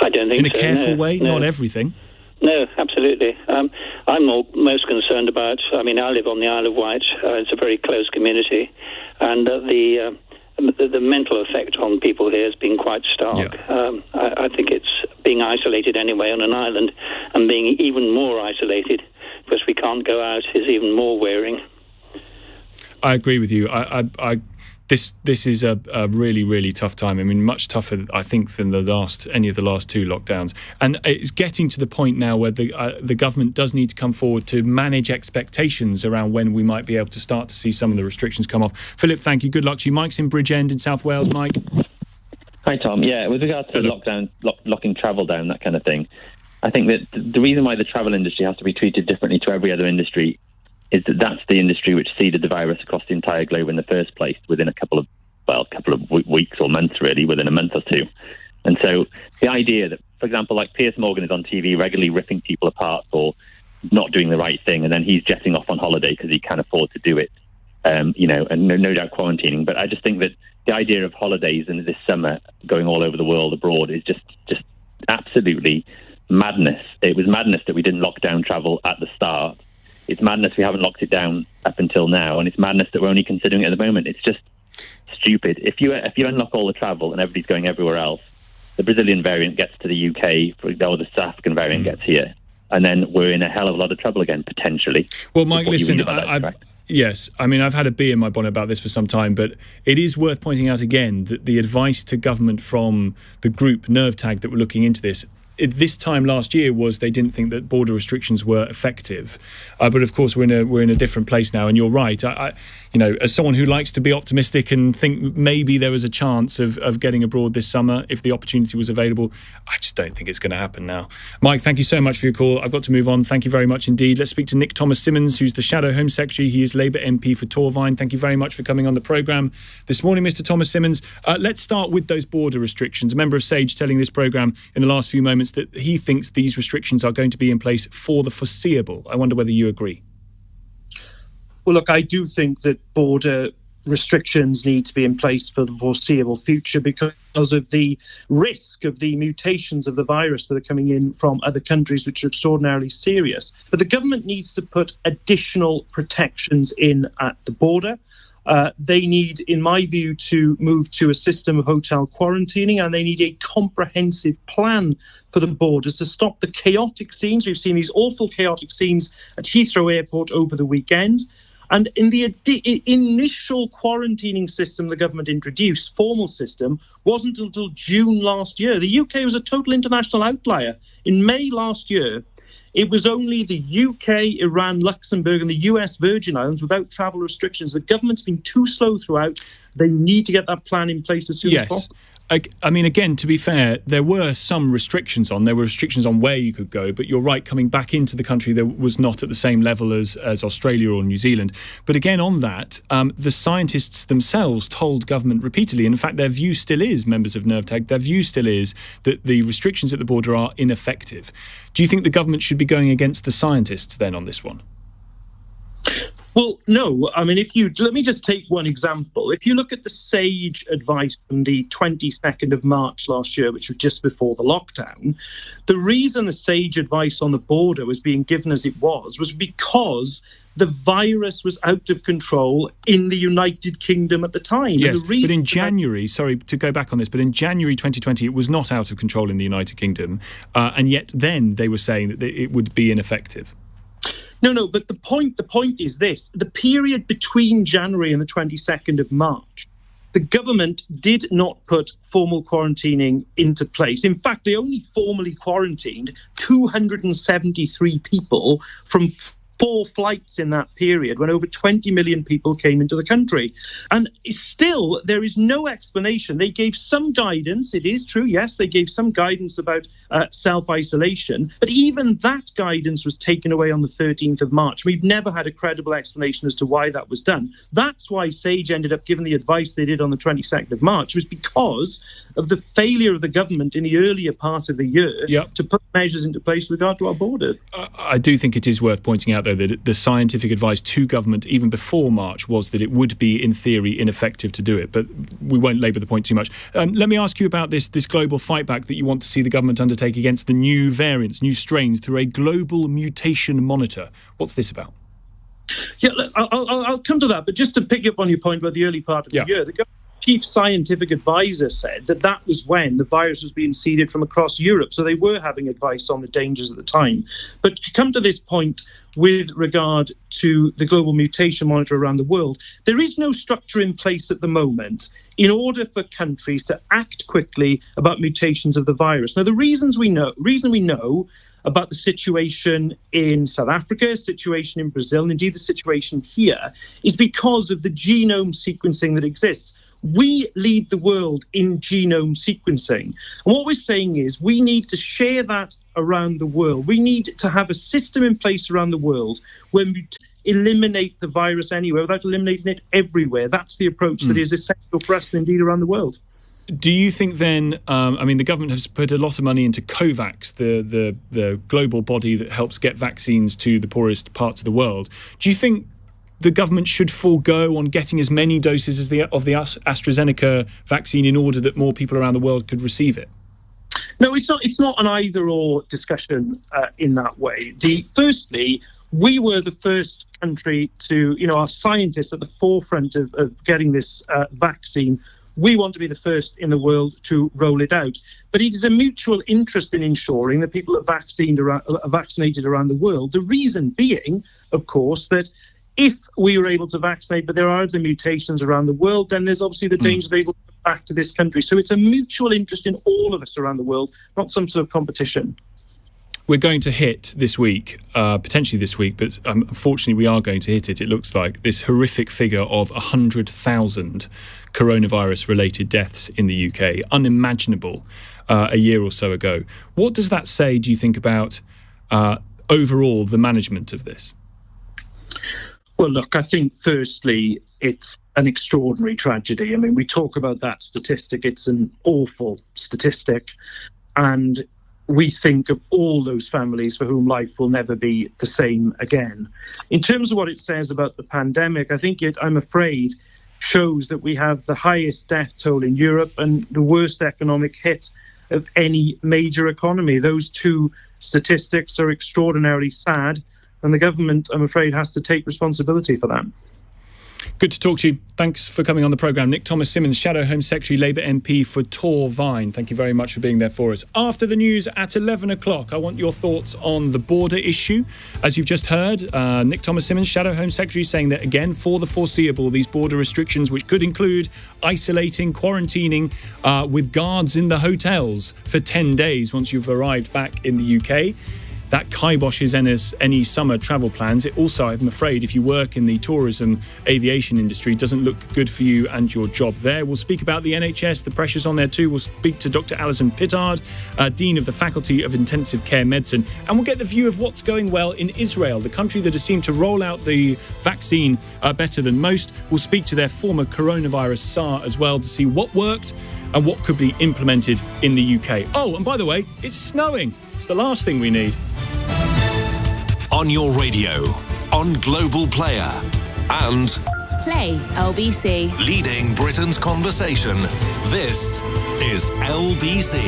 I don't think so. In a careful way, no. Not everything. No, absolutely. I'm most concerned about, I live on the Isle of Wight. It's a very close community, and the mental effect on people here has been quite stark. Yeah. I think it's being isolated anyway on an island, and being even more isolated because we can't go out is even more wearing. I agree with you. This is a really, really tough time. I mean, much tougher, I think, than any of the last two lockdowns. And it's getting to the point now where the government does need to come forward to manage expectations around when we might be able to start to see some of the restrictions come off. Philip, thank you. Good luck to you. Mike's in Bridgend in South Wales. Mike? Hi, Tom. Yeah, with regards to lockdown, locking travel down, that kind of thing, I think that the reason why the travel industry has to be treated differently to every other industry is that that's the industry which seeded the virus across the entire globe in the first place within a couple of weeks or months, really, within a month or two. And so the idea that, for example, like Piers Morgan is on TV regularly ripping people apart for not doing the right thing, and then he's jetting off on holiday because he can't afford to do it, and no doubt quarantining. But I just think that the idea of holidays and this summer going all over the world abroad is just absolutely madness. It was madness that we didn't lock down travel at the start. It's madness we haven't locked it down up until now, and it's madness that we're only considering it at the moment. It's just stupid. If you unlock all the travel and everybody's going everywhere else, the Brazilian variant gets to the UK, or the South African variant gets here, and then we're in a hell of a lot of trouble again, potentially. Well, Mike, listen, yes, I mean, I've had a bee in my bonnet about this for some time, but it is worth pointing out again that the advice to government from the group NerveTag that were looking into this this time last year was they didn't think that border restrictions were effective. But of course, we're in a different place now. And you're right. I as someone who likes to be optimistic and think maybe there was a chance of getting abroad this summer if the opportunity was available, I just don't think it's going to happen now. Mike, thank you so much for your call. I've got to move on. Thank you very much indeed. Let's speak to Nick Thomas Simmons, who's the Shadow Home Secretary. He is Labour MP for Torvine. Thank you very much for coming on the programme this morning, Mr. Thomas Simmons. Let's start with those border restrictions. A member of SAGE telling this programme in the last few moments that he thinks these restrictions are going to be in place for the foreseeable. I wonder whether you agree. Well, look, I do think that border restrictions need to be in place for the foreseeable future because of the risk of the mutations of the virus that are coming in from other countries, which are extraordinarily serious. But the government needs to put additional protections in at the border. They need, in my view, to move to a system of hotel quarantining, and they need a comprehensive plan for the borders to stop the chaotic scenes. We've seen these awful chaotic scenes at Heathrow Airport over the weekend. And in the initial quarantining system the government introduced, formal system, wasn't until June last year. The UK was a total international outlier. In May last year, it was only the UK, Iran, Luxembourg and the US Virgin Islands without travel restrictions. The government's been too slow throughout. They need to get that plan in place as soon as possible. I mean, again, to be fair, there were some restrictions on. There were restrictions on where you could go, but you're right, coming back into the country, there was not at the same level as Australia or New Zealand. But again, on that, the scientists themselves told government repeatedly, and in fact, their view still is, members of NERVTAG, their view still is that the restrictions at the border are ineffective. Do you think the government should be going against the scientists then on this one? Well, no. I mean, let me just take one example. If you look at the SAGE advice from the 22nd of March last year, which was just before the lockdown, the reason the SAGE advice on the border was being given as it was because the virus was out of control in the United Kingdom at the time. Yes, but in January, sorry to go back on this, but in January 2020, it was not out of control in the United Kingdom, and yet then they were saying that it would be ineffective. No, but the point is this. The period between January and the 22nd of March, the government did not put formal quarantining into place. In fact, they only formally quarantined 273 people from 4 flights in that period when over 20 million people came into the country. And still, there is no explanation. They gave some guidance. It is true, yes, they gave some guidance about self-isolation. But even that guidance was taken away on the 13th of March. We've never had a credible explanation as to why that was done. That's why SAGE ended up giving the advice they did on the 22nd of March. It was because of the failure of the government in the earlier part of the year to put measures into place with regard to our borders. I do think it is worth pointing out, though, that the scientific advice to government, even before March, was that it would be, in theory, ineffective to do it. But we won't labour the point too much. Let me ask you about this global fight back that you want to see the government undertake against the new variants, new strains, through a global mutation monitor. What's this about? Yeah, I'll come to that. But just to pick up on your point about the early part of the year, the chief scientific advisor said that was when the virus was being seeded from across Europe. So they were having advice on the dangers at the time. But to come to this point with regard to the global mutation monitor around the world, there is no structure in place at the moment in order for countries to act quickly about mutations of the virus. Now, the reason we know about the situation in South Africa, situation in Brazil, and indeed the situation here, is because of the genome sequencing that exists. We lead the world in genome sequencing. And what we're saying is we need to share that around the world. We need to have a system in place around the world where we eliminate the virus anywhere without eliminating it everywhere. That's the approach that is essential for us and indeed around the world. Do you think then, the government has put a lot of money into COVAX, the global body that helps get vaccines to the poorest parts of the world. Do you think the government should forego on getting as many doses as of the AstraZeneca vaccine in order that more people around the world could receive it? No, it's not an either-or discussion in that way. Firstly, we were the first country to, our scientists at the forefront of getting this vaccine. We want to be the first in the world to roll it out. But it is a mutual interest in ensuring that people are vaccinated around the world. The reason being, of course, that if we were able to vaccinate, but there are other mutations around the world, then there's obviously the danger they will come back to this country. So it's a mutual interest in all of us around the world, not some sort of competition. We're going to hit this week, potentially this week, but unfortunately we are going to hit it, it looks like, this horrific figure of 100,000 coronavirus-related deaths in the UK. Unimaginable a year or so ago. What does that say, do you think, about overall the management of this? Well, look, I think firstly, it's an extraordinary tragedy. I mean, we talk about that statistic. It's an awful statistic. And we think of all those families for whom life will never be the same again. In terms of what it says about the pandemic, I think it, I'm afraid, shows that we have the highest death toll in Europe and the worst economic hit of any major economy. Those two statistics are extraordinarily sad, and the government, I'm afraid, has to take responsibility for that. Good to talk to you. Thanks for coming on the programme. Nick Thomas Simmons, Shadow Home Secretary, Labour MP for Torvine. Thank you very much for being there for us. After the news at 11 o'clock, I want your thoughts on the border issue. As you've just heard, Nick Thomas Simmons, Shadow Home Secretary, saying that, again, for the foreseeable, these border restrictions, which could include isolating, quarantining with guards in the hotels for 10 days once you've arrived back in the UK. That kiboshes any summer travel plans. It also, I'm afraid, if you work in the tourism aviation industry, doesn't look good for you and your job there. We'll speak about the NHS, the pressures on there too. We'll speak to Dr. Alison Pittard, Dean of the Faculty of Intensive Care Medicine, and we'll get the view of what's going well in Israel, the country that has seemed to roll out the vaccine better than most. We'll speak to their former coronavirus SAR as well to see what worked and what could be implemented in the UK. Oh, and by the way, it's snowing. It's the last thing we need. On your radio, on Global Player, and Play LBC. Leading Britain's conversation. This is LBC.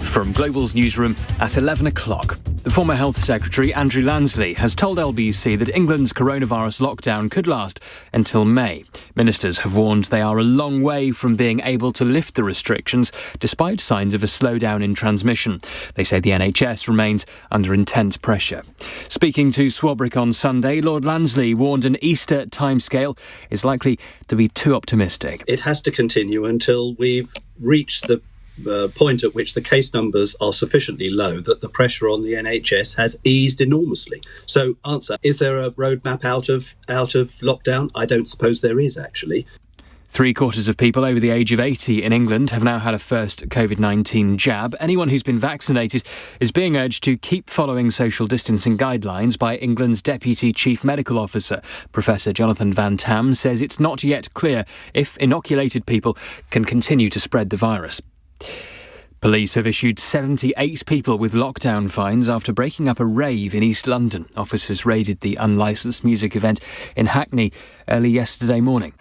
From Global's newsroom at 11 o'clock. The former Health Secretary, Lord Lansley, has told LBC that England's coronavirus lockdown could last until May. Ministers have warned they are a long way from being able to lift the restrictions, despite signs of a slowdown in transmission. They say the NHS remains under intense pressure. Speaking to Swarbrick on Sunday, Lord Lansley warned an Easter timescale is likely to be too optimistic. It has to continue until we've reached the point at which the case numbers are sufficiently low that the pressure on the NHS has eased enormously. So, answer, is there a roadmap out of lockdown? I don't suppose there is, actually. 3/4 of people over the age of 80 in England have now had a first COVID-19 jab. Anyone who's been vaccinated is being urged to keep following social distancing guidelines by England's Deputy Chief Medical Officer. Professor Jonathan Van Tam says it's not yet clear if inoculated people can continue to spread the virus. Police have issued 78 people with lockdown fines after breaking up a rave in East London. Officers raided the unlicensed music event in Hackney early yesterday morning.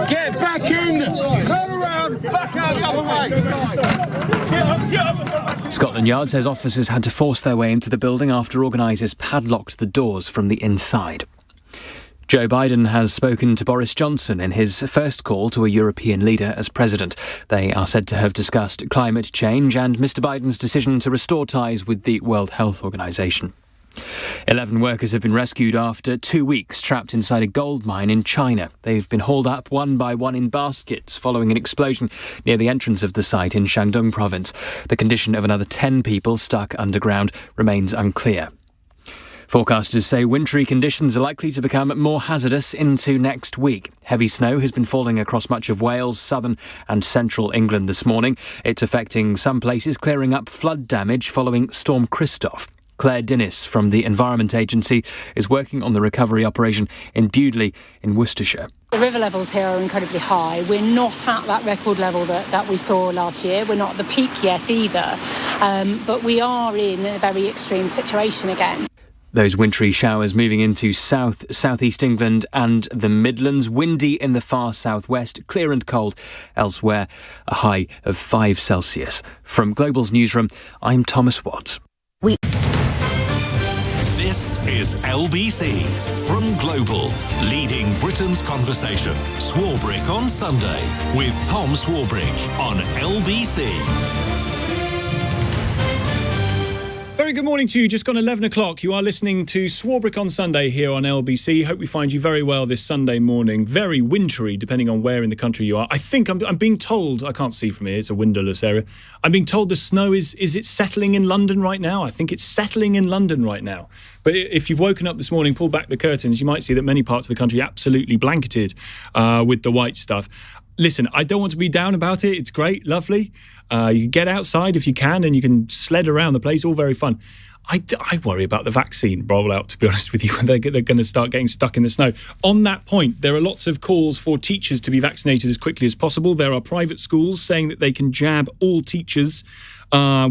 Get back in! Turn around! Back out the other way! Scotland Yard says officers had to force their way into the building after organisers padlocked the doors from the inside. Joe Biden has spoken to Boris Johnson in his first call to a European leader as president. They are said to have discussed climate change and Mr. Biden's decision to restore ties with the World Health Organization. 11 workers have been rescued after 2 weeks trapped inside a gold mine in China. They've been hauled up one by one in baskets following an explosion near the entrance of the site in Shandong province. The condition of another 10 people stuck underground remains unclear. Forecasters say wintry conditions are likely to become more hazardous into next week. Heavy snow has been falling across much of Wales, southern and central England this morning. It's affecting some places, clearing up flood damage following Storm Christoph. Claire Dinnis from the Environment Agency is working on the recovery operation in Bewdley in Worcestershire. The river levels here are incredibly high. We're not at that record level that we saw last year. We're not at the peak yet either, but we are in a very extreme situation again. Those wintry showers moving into southeast England and the Midlands. Windy in the far southwest, clear and cold elsewhere, a high of 5 Celsius. From Global's newsroom, I'm Thomas Watts. This is LBC from Global, leading Britain's conversation. Swarbrick on Sunday with Tom Swarbrick on LBC. Very good morning to you. Just gone 11 o'clock. You are listening to Swarbrick on Sunday here on LBC. Hope we find you very well this Sunday morning. Very wintry, depending on where in the country you are. I think I'm being told, I can't see from here, it's a windowless area. I'm being told the snow is it settling in London right now? I think it's settling in London right now. But if you've woken up this morning, pulled back the curtains, you might see that many parts of the country are absolutely blanketed with the white stuff. Listen, I don't want to be down about it. It's great, lovely. You can get outside if you can, and you can sled around the place, all very fun. I worry about the vaccine rollout, to be honest with you, when they're going to start getting stuck in the snow. On that point, there are lots of calls for teachers to be vaccinated as quickly as possible. There are private schools saying that they can jab all teachers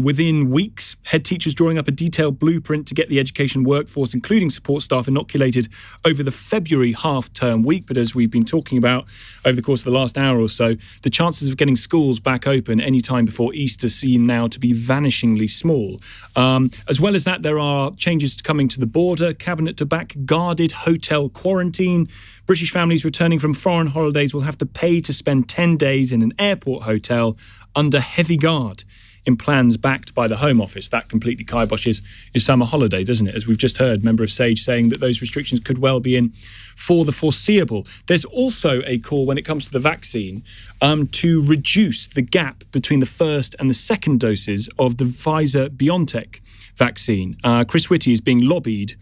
within weeks. Head teachers drawing up a detailed blueprint to get the education workforce, including support staff, inoculated over the February half-term week. But as we've been talking about over the course of the last hour or so, the chances of getting schools back open any time before Easter seem now to be vanishingly small. As well as that, there are changes coming to the border, cabinet to back guarded hotel quarantine. British families returning from foreign holidays will have to pay to spend 10 days in an airport hotel under heavy guard in plans backed by the Home Office. That completely kiboshes your summer holiday, doesn't it? As we've just heard, member of SAGE saying that those restrictions could well be in for the foreseeable. There's also a call when it comes to the vaccine to reduce the gap between the first and the second doses of the Pfizer-BioNTech vaccine. Chris Whitty is being lobbied.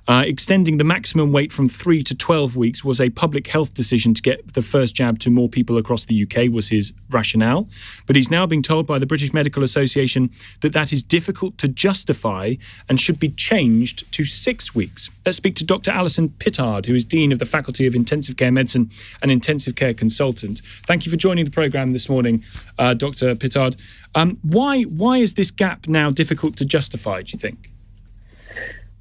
Extending the maximum wait from 3 to 12 weeks was a public health decision to get the first jab to more people across the UK, was his rationale. But he's now being told by the British Medical Association that that is difficult to justify and should be changed to 6 weeks. Let's speak to Dr. Alison Pittard, who is Dean of the Faculty of Intensive Care Medicine and Intensive Care Consultant. Thank you for joining the programme this morning, Dr. Pittard. Why is this gap now difficult to justify, do you think?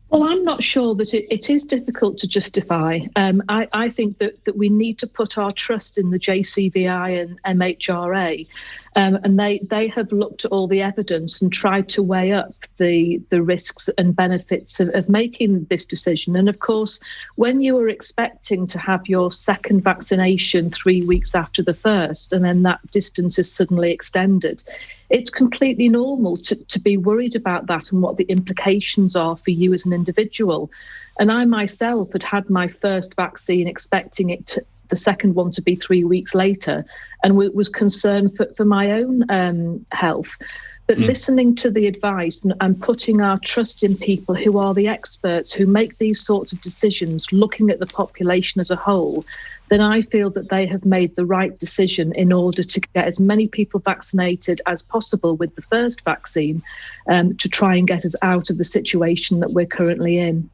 Well, I'm not sure that it is difficult to justify. I think that we need to put our trust in the JCVI and MHRA. And they have looked at all the evidence and tried to weigh up the risks and benefits of making this decision. And of course, when you are expecting to have your second vaccination 3 weeks after the first, and then that distance is suddenly extended, it's completely normal to be worried about that and what the implications are for you as an individual. And I myself had my first vaccine expecting the second one to be 3 weeks later, and was concerned for my own health. But listening to the advice and putting our trust in people who are the experts, who make these sorts of decisions, looking at the population as a whole, then I feel that they have made the right decision in order to get as many people vaccinated as possible with the first vaccine, to try and get us out of the situation that we're currently in.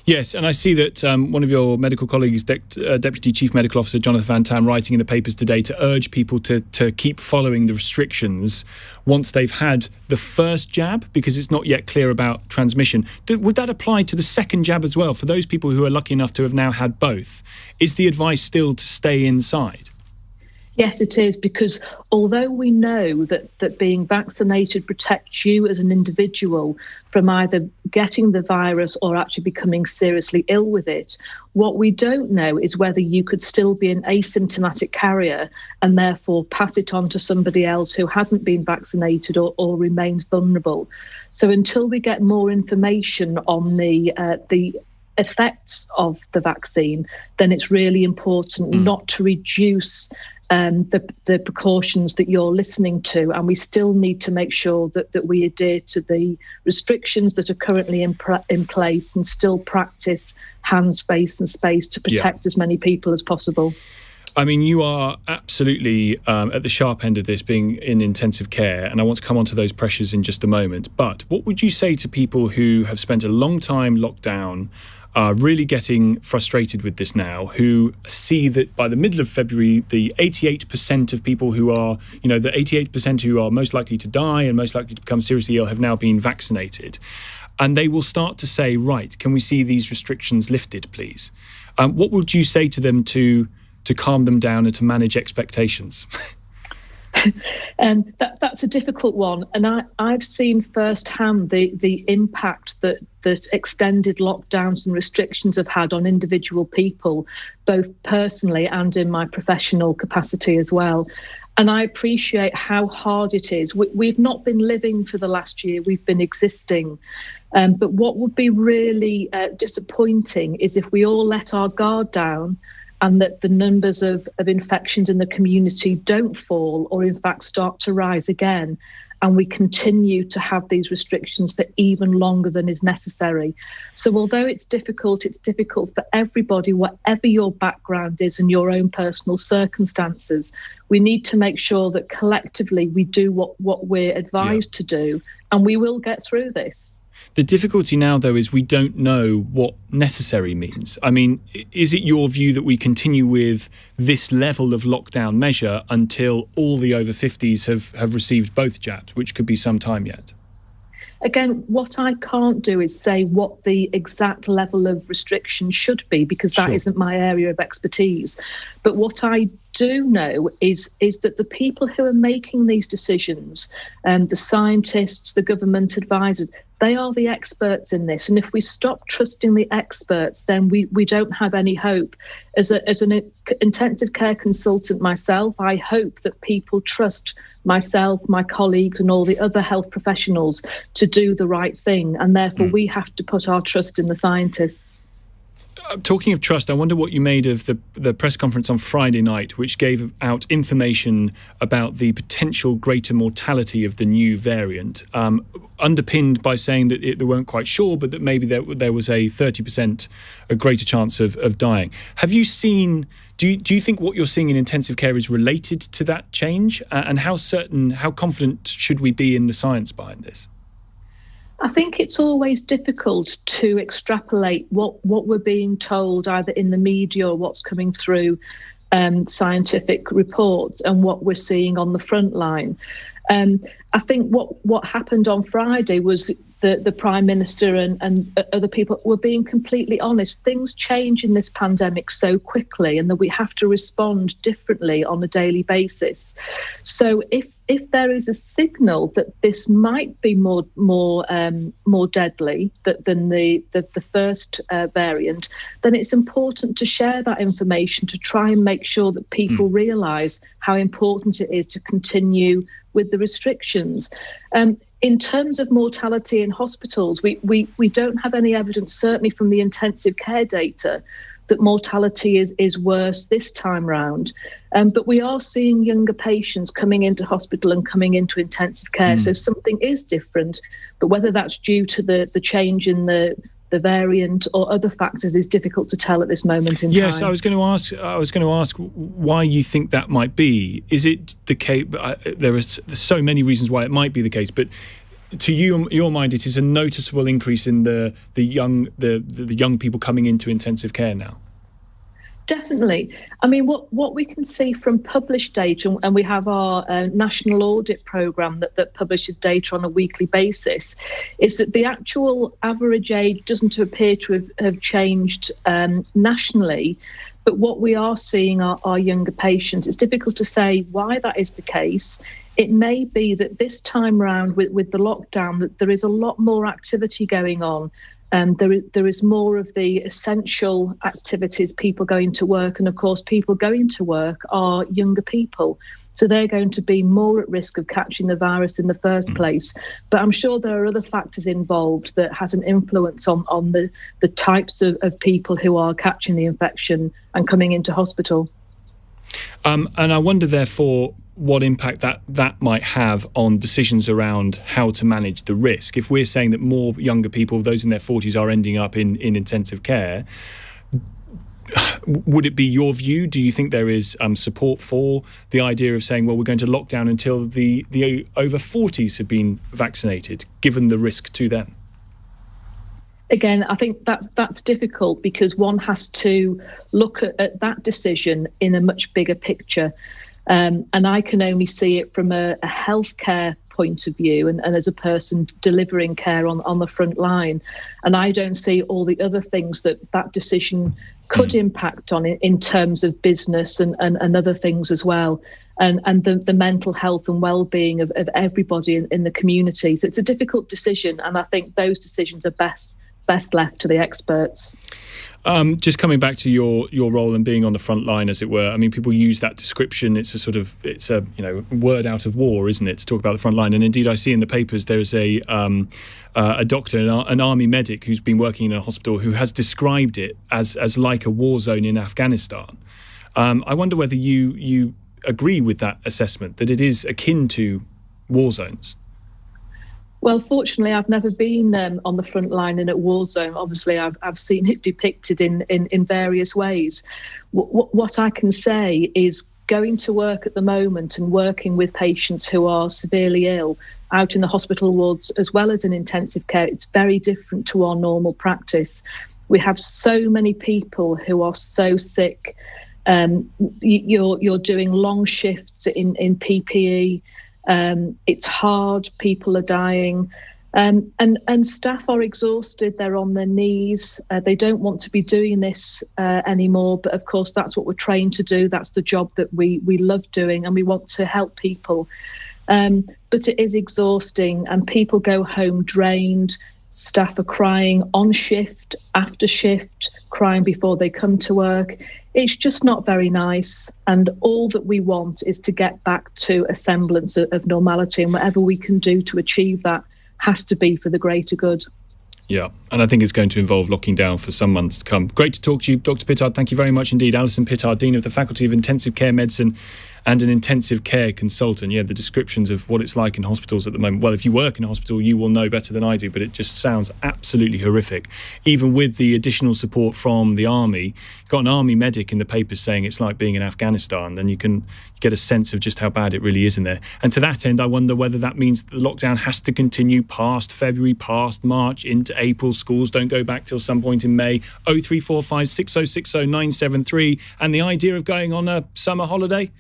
Yes, and I see that one of your medical colleagues, Deputy Chief Medical Officer Jonathan Van Tam, writing in the papers today to urge people to keep following the restrictions once they've had the first jab, because it's not yet clear about transmission. Would that apply to the second jab as well? For those people who are lucky enough to have now had both, is the advice still to stay inside? Yes, it is, because although we know that being vaccinated protects you as an individual from either getting the virus or actually becoming seriously ill with it, what we don't know is whether you could still be an asymptomatic carrier and therefore pass it on to somebody else who hasn't been vaccinated or remains vulnerable. So until we get more information on the effects of the vaccine, then it's really important not to reduce the precautions that you're listening to, and we still need to make sure that we adhere to the restrictions that are currently in place and still practice hands, face and space to protect as many people as possible. I mean, you are absolutely at the sharp end of this, being in intensive care, and I want to come on to those pressures in just a moment. But what would you say to people who have spent a long time locked down, really getting frustrated with this now, who see that by the middle of February, the 88% of people who are, the 88% who are most likely to die and most likely to become seriously ill have now been vaccinated. And they will start to say, right, can we see these restrictions lifted, please? What would you say to them to calm them down and to manage expectations? That's a difficult one, and I've seen firsthand the impact that extended lockdowns and restrictions have had on individual people, both personally and in my professional capacity as well. And I appreciate how hard it is. We've not been living for the last year, we've been existing. But what would be really disappointing is if we all let our guard down and that the numbers of infections in the community don't fall or in fact start to rise again, and we continue to have these restrictions for even longer than is necessary. So although it's difficult for everybody, whatever your background is and your own personal circumstances. We need to make sure that collectively we do what we're advised to do, and we will get through this. The difficulty now, though, is we don't know what necessary means. I mean, is it your view that we continue with this level of lockdown measure until all the over 50s have received both jabs, which could be some time yet? Again, what I can't do is say what the exact level of restriction should be, because that isn't my area of expertise. But what I do know is that the people who are making these decisions, the scientists, the government advisors, they are the experts in this. And if we stop trusting the experts, then we don't have any hope. As an intensive care consultant myself, I hope that people trust myself, my colleagues and all the other health professionals to do the right thing. And therefore, we have to put our trust in the scientists. Talking of trust, I wonder what you made of the press conference on Friday night, which gave out information about the potential greater mortality of the new variant, underpinned by saying that they weren't quite sure, but that maybe there was a 30% greater chance of dying. Have you seen... Do you think what you're seeing in intensive care is related to that change? And how confident should we be in the science behind this? I think it's always difficult to extrapolate what we're being told either in the media or what's coming through scientific reports and what we're seeing on the front line. I think what happened on Friday was the Prime Minister and other people were being completely honest. Things change in this pandemic so quickly, and that we have to respond differently on a daily basis. So if there is a signal that this might be more deadly than the first variant, then it's important to share that information to try and make sure that people realise how important it is to continue with the restrictions. In terms of mortality in hospitals, we don't have any evidence, certainly from the intensive care data, that mortality is worse this time round. But we are seeing younger patients coming into hospital and coming into intensive care. So something is different, but whether that's due to the change in the variant or other factors is difficult to tell at this moment in time. Yes, I was going to ask why you think that might be. Is it the case? There's so many reasons why it might be the case, but to your mind, it is a noticeable increase in the young people coming into intensive care now. Definitely. I mean, what we can see from published data, and we have our national audit programme that publishes data on a weekly basis, is that the actual average age doesn't appear to have changed nationally. But what we are seeing are younger patients. It's difficult to say why that is the case. It may be that this time round with the lockdown, that there is a lot more activity going on. There is more of the essential activities, people going to work. And of course, people going to work are younger people. So they're going to be more at risk of catching the virus in the first place. But I'm sure there are other factors involved that has an influence on the types of people who are catching the infection and coming into hospital. And I wonder, therefore, what impact that might have on decisions around how to manage the risk. If we're saying that more younger people, those in their 40s, are ending up in intensive care, would it be your view? Do you think there is support for the idea of saying, well, we're going to lock down until the over 40s have been vaccinated, given the risk to them? Again, I think that's difficult because one has to look at that decision in a much bigger picture. And I can only see it from a healthcare point of view and as a person delivering care on the front line. And I don't see all the other things that decision could impact on it in terms of business and other things as well. And the mental health and well-being of everybody in the community. So it's a difficult decision. And I think those decisions are best left to the experts. Just coming back to your role and being on the front line, as it were. I mean, people use that description. It's a word out of war, isn't it, to talk about the front line? And indeed, I see in the papers there is a doctor, an army medic who's been working in a hospital, who has described it as like a war zone in Afghanistan. I wonder whether you agree with that assessment, that it is akin to war zones. Well, fortunately, I've never been on the front line in a war zone. Obviously, I've seen it depicted in various ways. What I can say is going to work at the moment and working with patients who are severely ill out in the hospital wards as well as in intensive care, it's very different to our normal practice. We have so many people who are so sick. You're doing long shifts in PPE. It's hard. People are dying, and staff are exhausted. They're on their knees. They don't want to be doing this anymore. But of course, that's what we're trained to do. That's the job that we love doing, and we want to help people. But it is exhausting, and people go home drained. Staff are crying on shift, after shift, crying before they come to work. It's just not very nice. And all that we want is to get back to a semblance of normality. And whatever we can do to achieve that has to be for the greater good. Yeah, and I think it's going to involve locking down for some months to come. Great to talk to you, Dr. Pittard. Thank you very much indeed. Alison Pittard, Dean of the Faculty of Intensive Care Medicine and an intensive care consultant. Yeah, the descriptions of what it's like in hospitals at the moment. Well, if you work in a hospital, you will know better than I do, but it just sounds absolutely horrific. Even with the additional support from the army, you've got an army medic in the papers saying it's like being in Afghanistan, then you can get a sense of just how bad it really is in there. And to that end, I wonder whether that means that the lockdown has to continue past February, past March, into April. Schools don't go back till some point in May. 0345 6060 973. And the idea of going on a summer holiday?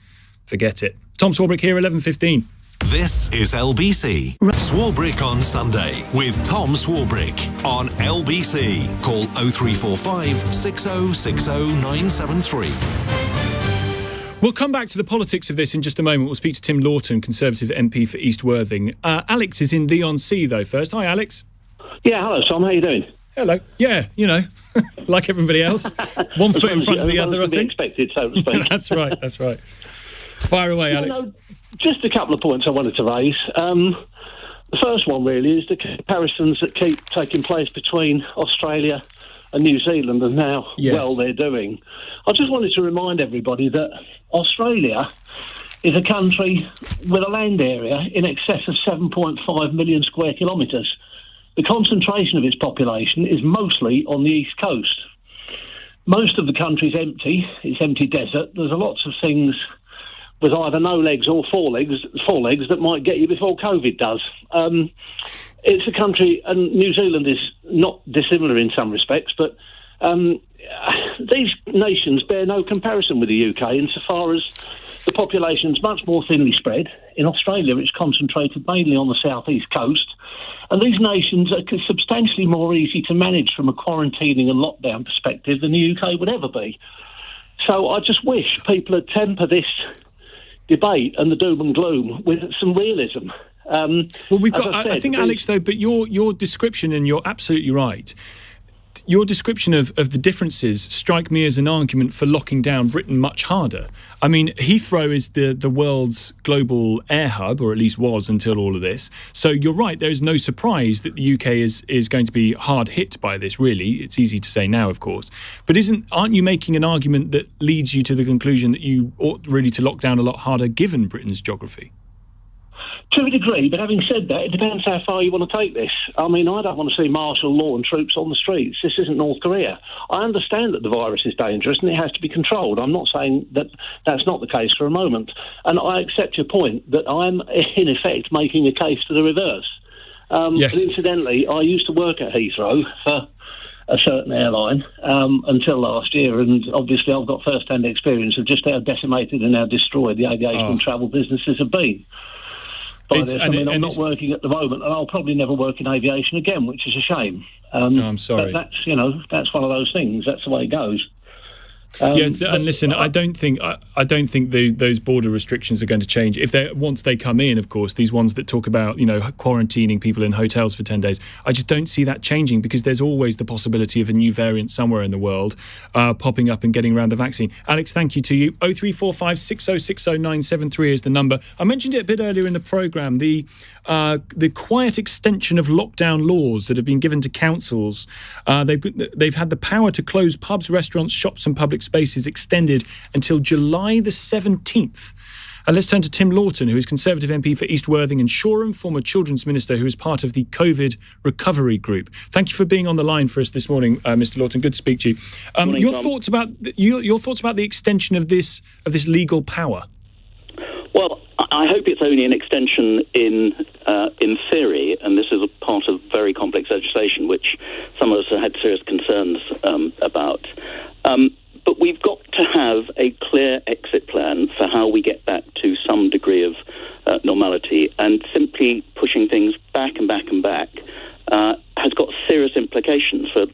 Forget it. Tom Swarbrick here, 11:15. This is LBC. Swarbrick on Sunday with Tom Swarbrick on LBC. Call 0345 6060 973. We'll come back to the politics of this in just a moment. We'll speak to Tim Lorton, Conservative MP for East Worthing. Alex is in Leigh-on-Sea, though, first. Hi, Alex. Yeah, hello, Tom. How are you doing? Hello. Yeah, like everybody else. One foot in front of the other, I think. Expected, so to speak. That's right. Fire away, Alex. Just a couple of points I wanted to raise. The first one, really, is the comparisons that keep taking place between Australia and New Zealand and how well they're doing. I just wanted to remind everybody that Australia is a country with a land area in excess of 7.5 million square kilometres. The concentration of its population is mostly on the east coast. Most of the country's empty. It's empty desert. There's lots of things with either no legs or four legs that might get you before COVID does. It's a country, and New Zealand is not dissimilar in some respects, but these nations bear no comparison with the UK insofar as the population's much more thinly spread. In Australia, it's concentrated mainly on the southeast coast, and these nations are substantially more easy to manage from a quarantining and lockdown perspective than the UK would ever be. So I just wish people would temper this debate and the doom and gloom with some realism. Well, we've got. I think, Alex, though, but your description, and you're absolutely right. Your description of the differences strike me as an argument for locking down Britain much harder. I mean, Heathrow is the world's global air hub, or at least was until all of this. So you're right, there is no surprise that the UK is going to be hard hit by this, really. It's easy to say now, of course. But aren't you making an argument that leads you to the conclusion that you ought really to lock down a lot harder given Britain's geography? To a degree, but having said that, it depends how far you want to take this. I mean, I don't want to see martial law and troops on the streets. This isn't North Korea. I understand that the virus is dangerous and it has to be controlled. I'm not saying that that's not the case for a moment. And I accept your point that I'm, in effect, making a case for the reverse. Yes. But incidentally, I used to work at Heathrow for a certain airline until last year, and obviously I've got first-hand experience of just how decimated and how destroyed the aviation and travel businesses have been. I'm not working at the moment, and I'll probably never work in aviation again, which is a shame. I'm sorry. But that's one of those things. That's the way it goes. Yes, and listen, I don't think those border restrictions are going to change. Once they come in, of course, these ones that talk about quarantining people in hotels for 10 days, I just don't see that changing, because there's always the possibility of a new variant somewhere in the world popping up and getting around the vaccine. Alex, thank you to you. 0345 6060 973 is the number. I mentioned it a bit earlier in the programme. The quiet extension of lockdown laws that have been given to councils. They've had the power to close pubs, restaurants, shops and public spaces extended until July the 17th. Let's turn to Tim Lorton, who is Conservative MP for East Worthing and Shoreham, former Children's Minister, who is part of the COVID recovery group. Thank you for being on the line for us this morning, Mr. Lorton. Good to speak to you. Morning, your Tom. thoughts about the extension of this legal power? Well, I hope it's only an extension in theory, and this is a part of very complex legislation, which some of us have had serious concerns about. But we've got to have a clear exit plan for how we get back to some degree of normality, and simply pushing things back and back and back has got serious implications for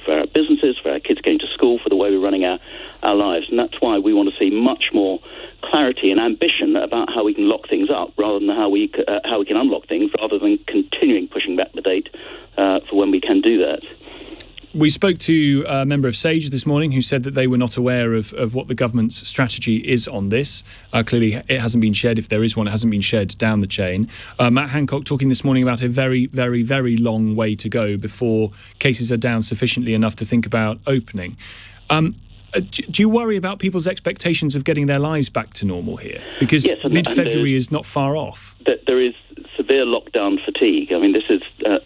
our businesses, for our kids going to school, for the way we're running our lives. And that's why we want to see much more clarity and ambition about how we can lock things up, rather than how we can unlock things, rather than continuing pushing back the date for when we can do that. We spoke to a member of SAGE this morning who said that they were not aware of what the government's strategy is on this. Clearly, it hasn't been shared. If there is one, it hasn't been shared down the chain. Matt Hancock talking this morning about a very, very, very long way to go before cases are down sufficiently enough to think about opening. Do you worry about people's expectations of getting their lives back to normal here? Because yes, mid-February is not far off. There is severe lockdown fatigue. I mean, this has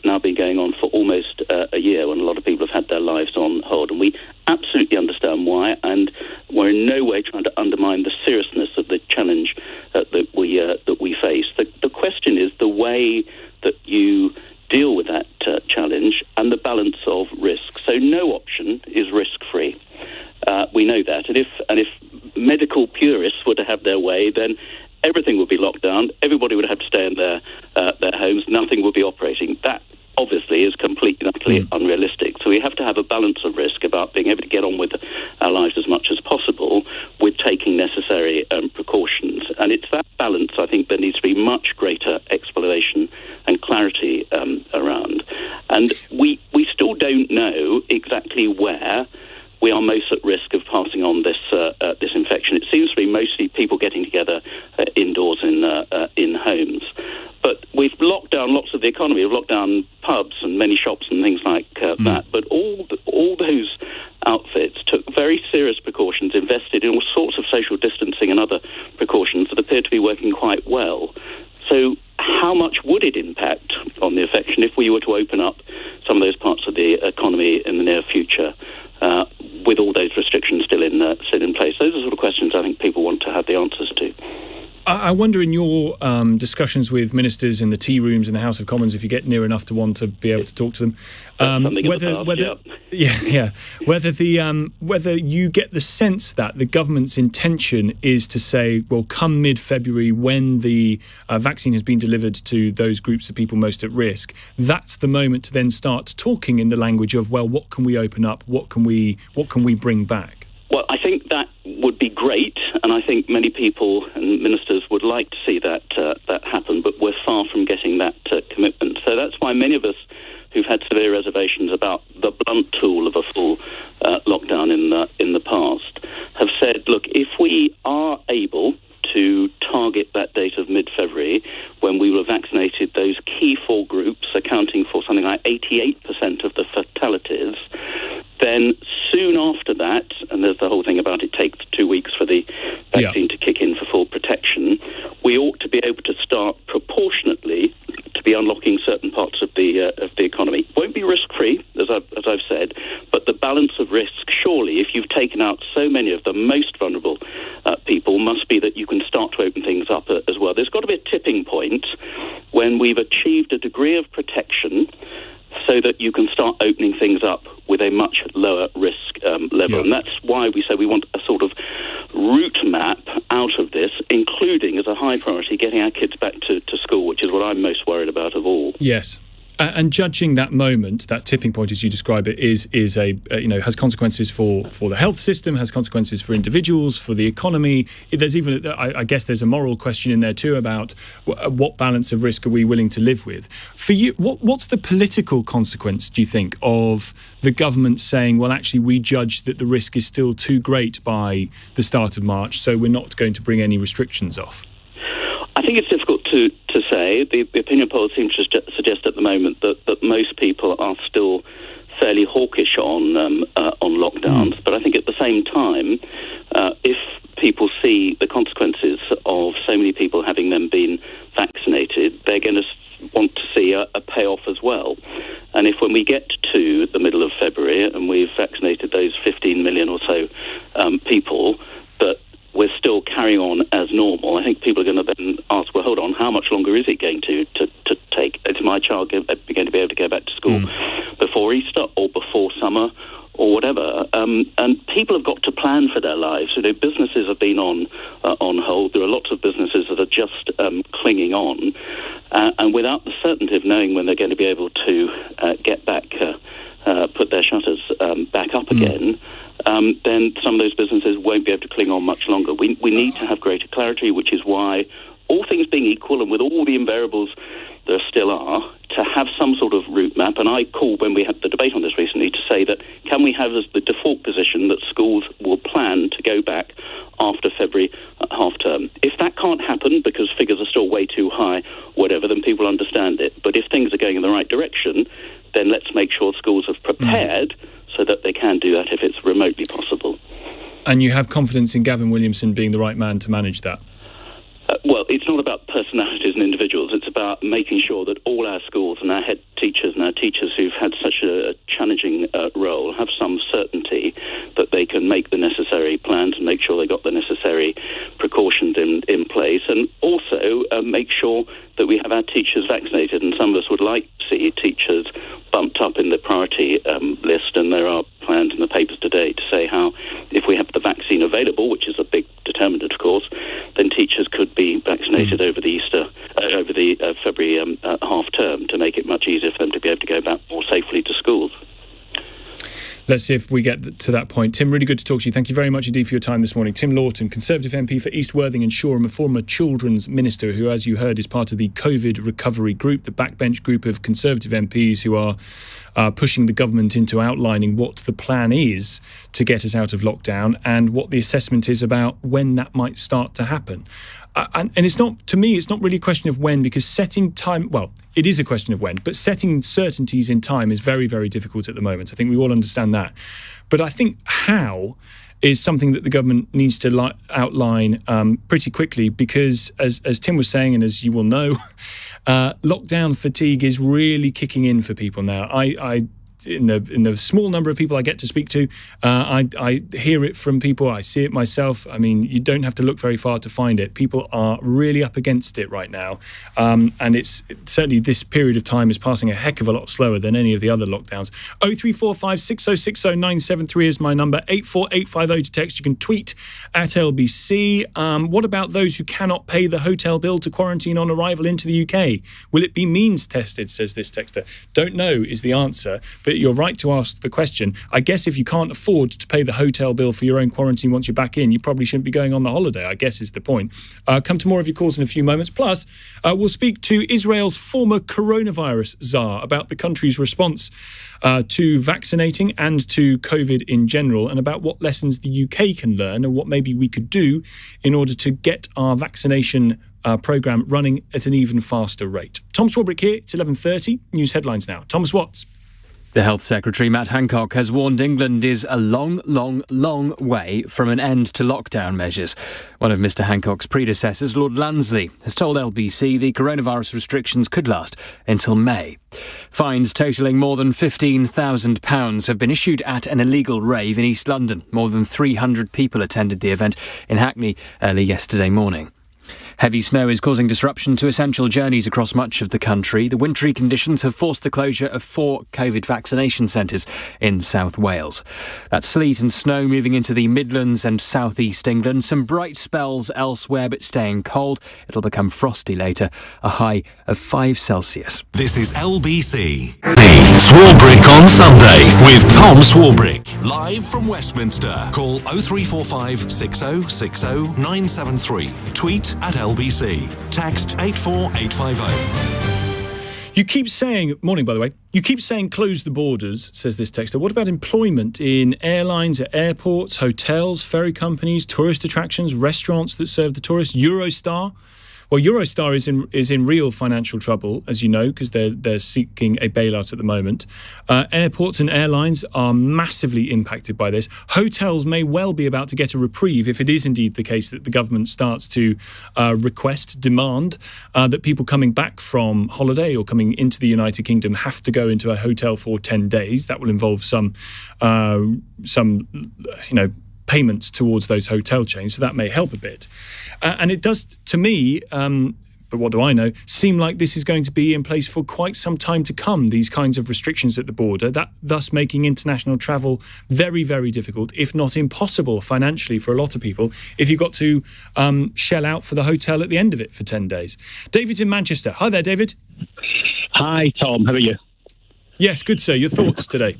now been going on for almost a year, when a lot of people have had their lives on hold, and we absolutely understand why, and we're in no way trying to undermine the seriousness of the challenge that we face. The question is the way that you deal with that challenge and the balance of risk. So no option is risk-free. We know that, and if medical purists were to have their way, then everything would be locked down. Everybody would have to stay in their homes. Nothing would be operating. That obviously is completely and utterly unrealistic. So we have to have a balance of risk about being able to get on with our lives as much as possible, with taking necessary precautions. And it's that balance, I think, there needs to be much greater explanation and clarity around. And we still don't know exactly where we are most at risk of passing on this infection. It seems to be mostly people getting together indoors in homes. But we've locked down lots of the economy. We've locked down pubs and many shops and things like that. But all those outfits took very serious precautions, invested in all sorts of social distancing and other precautions that appear to be working quite well. So how much would it impact on the infection if we were to open up some of those parts of the economy in the near future, with all those restrictions still in place? Those are sort of questions I think people want to have the answers to. I wonder, in your discussions with ministers in the tea rooms in the House of Commons, if you get near enough to want to be able to talk to them, whether you get the sense that the government's intention is to say, well, come mid-February, when the vaccine has been delivered to those groups of people most at risk, that's the moment to then start talking in the language of, well, what can we open up? What can we bring back? Well, I think that would be great, and I think many people and ministers would like to see that happen, but we're far from getting that commitment. So that's why many of us who've had severe reservations about the blunt tool of a full lockdown in the past have said, look, if we are able to target that date of mid-February, when we will have vaccinated those key four groups, accounting for something like 88% of the fatalities, then soon after that, and there's the whole thing about it takes 2 weeks for the vaccine to kick in for full protection, we ought to be able to start proportionately to be unlocking certain parts of the economy. It won't be risk-free, as I've said, but the balance of risk, surely, if you've taken out so many of the most vulnerable people, must be that you can start to open things up as well. There's got to be a tipping point when we've achieved a degree of protection so that you can start opening things up with a much lower risk level. Yeah. And that's why we say we want a sort of route map out of this, including, as a high priority, getting our kids back to school, which is what I'm most worried about of all. Yes. And judging that moment, that tipping point, as you describe it, is has consequences for the health system, has consequences for individuals, for the economy. There's even, I guess, there's a moral question in there too about what balance of risk are we willing to live with. For you, what's the political consequence, do you think, of the government saying, well, actually, we judge that the risk is still too great by the start of March, so we're not going to bring any restrictions off? I think it's difficult to say. The opinion polls seem to suggest at the moment that most people are still fairly hawkish on lockdowns. But I think at the same time, if people see the consequences of so many people having them been vaccinated, they're going to want to see a payoff as well. And if when we get to the middle of February and we've vaccinated those 15 million or so people, but we're still carrying on as normal, I think people are going to then ask, well, hold on, how much longer is it going to take? Is my child going to be able to go back to school before Easter or before summer or whatever? And people have got to plan for their lives. You know, businesses have been on hold. There are lots of businesses that are just clinging on. And without the certainty of knowing when they're going to be able to get back, put their shutters back up again, then some of those businesses won't be able to cling on much longer. We need to have greater clarity, which is why, all things being equal and with all the invariables there still are, to have some sort of route map. And I called, when we had the debate on this recently, to say that can we have as the default position that schools will plan to go back after February half term. If that can't happen because figures are still way too high, whatever, then people understand it. But if things are going in the right direction, then let's make sure schools have prepared so that they can do that if it's remotely possible. And you have confidence in Gavin Williamson being the right man to manage that? Well, it's not about personalities and individuals. It's about making sure that all our schools and our head teachers and our teachers who've had such a challenging role have some certainty that they can make the necessary plans and make sure they got the necessary precautions in place, and also make sure that we have our teachers vaccinated. And some of us would like to see teachers bumped up in the priority list, and there are plans in the papers today to say how, if we have the vaccine available, which is a big determinant, of course, then teachers could be vaccinated over the February half term to make it much easier for them to be able to go back more safely to schools. Let's see if we get to that point. Tim, really good to talk to you. Thank you very much indeed for your time this morning. Tim Lorton, Conservative MP for East Worthing and Shoreham, a former children's minister who, as you heard, is part of the COVID recovery group, the backbench group of Conservative MPs who are pushing the government into outlining what the plan is to get us out of lockdown and what the assessment is about when that might start to happen. And it's not, to me, it's not really a question of when, because setting time, well, it is a question of when, but setting certainties in time is very, very difficult at the moment. I think we all understand that. But I think how is something that the government needs to outline pretty quickly, because as Tim was saying, and as you will know, lockdown fatigue is really kicking in for people now. In the small number of people I get to speak to, I hear it from people, I see it myself. I mean, you don't have to look very far to find it. People are really up against it right now. And it's certainly, this period of time is passing a heck of a lot slower than any of the other lockdowns. 0345 6060 973 is my number. 84850 to text. You can tweet at LBC. What about those who cannot pay the hotel bill to quarantine on arrival into the UK? Will it be means tested, says this texter. Don't know is the answer. But you're right to ask the question. I guess if you can't afford to pay the hotel bill for your own quarantine once you're back in, you probably shouldn't be going on the holiday, I guess is the point. Come to more of your calls in a few moments. Plus, we'll speak to Israel's former coronavirus czar about the country's response to vaccinating and to COVID in general, and about what lessons the UK can learn and what maybe we could do in order to get our vaccination programme running at an even faster rate. Tom Swarbrick here. It's 11:30. News headlines now. Thomas Watts. The Health Secretary, Matt Hancock, has warned England is a long, long, long way from an end to lockdown measures. One of Mr Hancock's predecessors, Lord Lansley, has told LBC the coronavirus restrictions could last until May. Fines totalling more than £15,000 have been issued at an illegal rave in East London. More than 300 people attended the event in Hackney early yesterday morning. Heavy snow is causing disruption to essential journeys across much of the country. The wintry conditions have forced the closure of 4 COVID vaccination centres in South Wales. That's sleet and snow moving into the Midlands and South East England. Some bright spells elsewhere, but staying cold. It'll become frosty later, a high of 5 Celsius. This is LBC. Swarbrick on Sunday with Tom Swarbrick. Live from Westminster. Call 0345 6060 973. Tweet at LBC. Text 84850. You keep saying, morning by the way, you keep saying close the borders, says this texter. What about employment in airlines, at airports, hotels, ferry companies, tourist attractions, restaurants that serve the tourists? Eurostar? Well, Eurostar is in real financial trouble, as you know, because they're seeking a bailout at the moment. Airports and airlines are massively impacted by this. Hotels may well be about to get a reprieve if it is indeed the case that the government starts to demand that people coming back from holiday or coming into the United Kingdom have to go into a hotel for 10 days. That will involve some payments towards those hotel chains, so that may help a bit. And it does, to me, but what do I know, seem like this is going to be in place for quite some time to come, these kinds of restrictions at the border, that thus making international travel very, very difficult, if not impossible financially for a lot of people, if you've got to shell out for the hotel at the end of it for 10 days. David's in Manchester. Hi there, David. Hi, Tom. How are you? Yes, good, sir. Your thoughts today?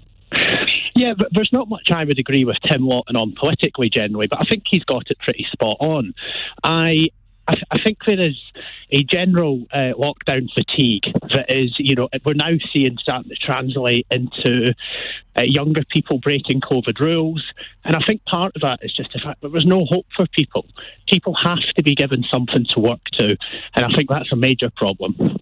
Yeah, but there's not much I would agree with Tim Lorton on politically generally, but I think he's got it pretty spot on. I think there is a general lockdown fatigue that is, we're now seeing starting to translate into younger people breaking COVID rules. And I think part of that is just the fact that there's no hope for people. People have to be given something to work to. And I think that's a major problem.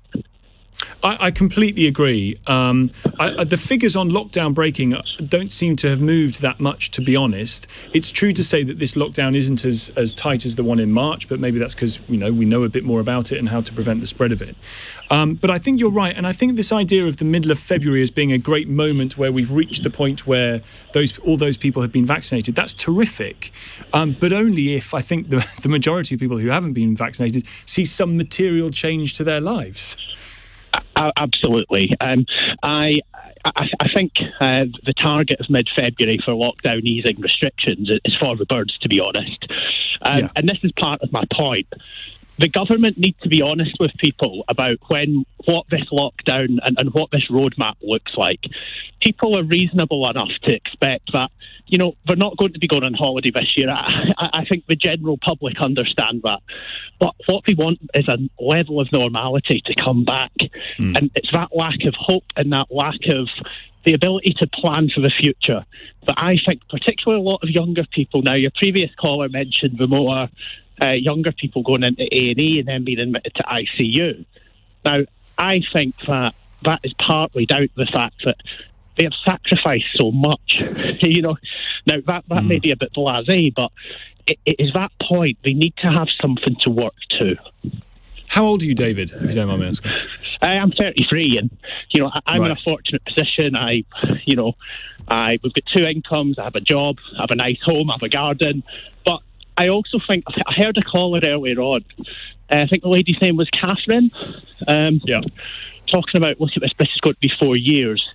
I completely agree. The figures on lockdown breaking don't seem to have moved that much, to be honest. It's true to say that this lockdown isn't as tight as the one in March, but maybe that's because we know a bit more about it and how to prevent the spread of it. But I think you're right, and I think this idea of the middle of February as being a great moment where we've reached the point where all those people have been vaccinated, that's terrific. But only if I think the majority of people who haven't been vaccinated see some material change to their lives. Absolutely. I think the target of mid-February for lockdown easing restrictions is for the birds, to be honest. And this is part of my point. The government needs to be honest with people about what this lockdown and what this roadmap looks like. People are reasonable enough to expect that, they're not going to be going on holiday this year. I think the general public understand that. But what we want is a level of normality to come back. And it's that lack of hope and that lack of the ability to plan for the future. But I think particularly a lot of younger people now, your previous caller mentioned the more younger people going into A&E and then being admitted to ICU. Now, I think that is partly down to the fact that they have sacrificed so much. Now that may be a bit blasé, but it is that point. They need to have something to work to. How old are you, David, if you don't mind me asking? I'm 33, and I'm in a fortunate position. We've got 2 incomes. I have a job. I have a nice home. I have a garden. But I also think I heard a caller earlier on. I think the lady's name was Catherine. Talking about, look at this is going to be 4 years.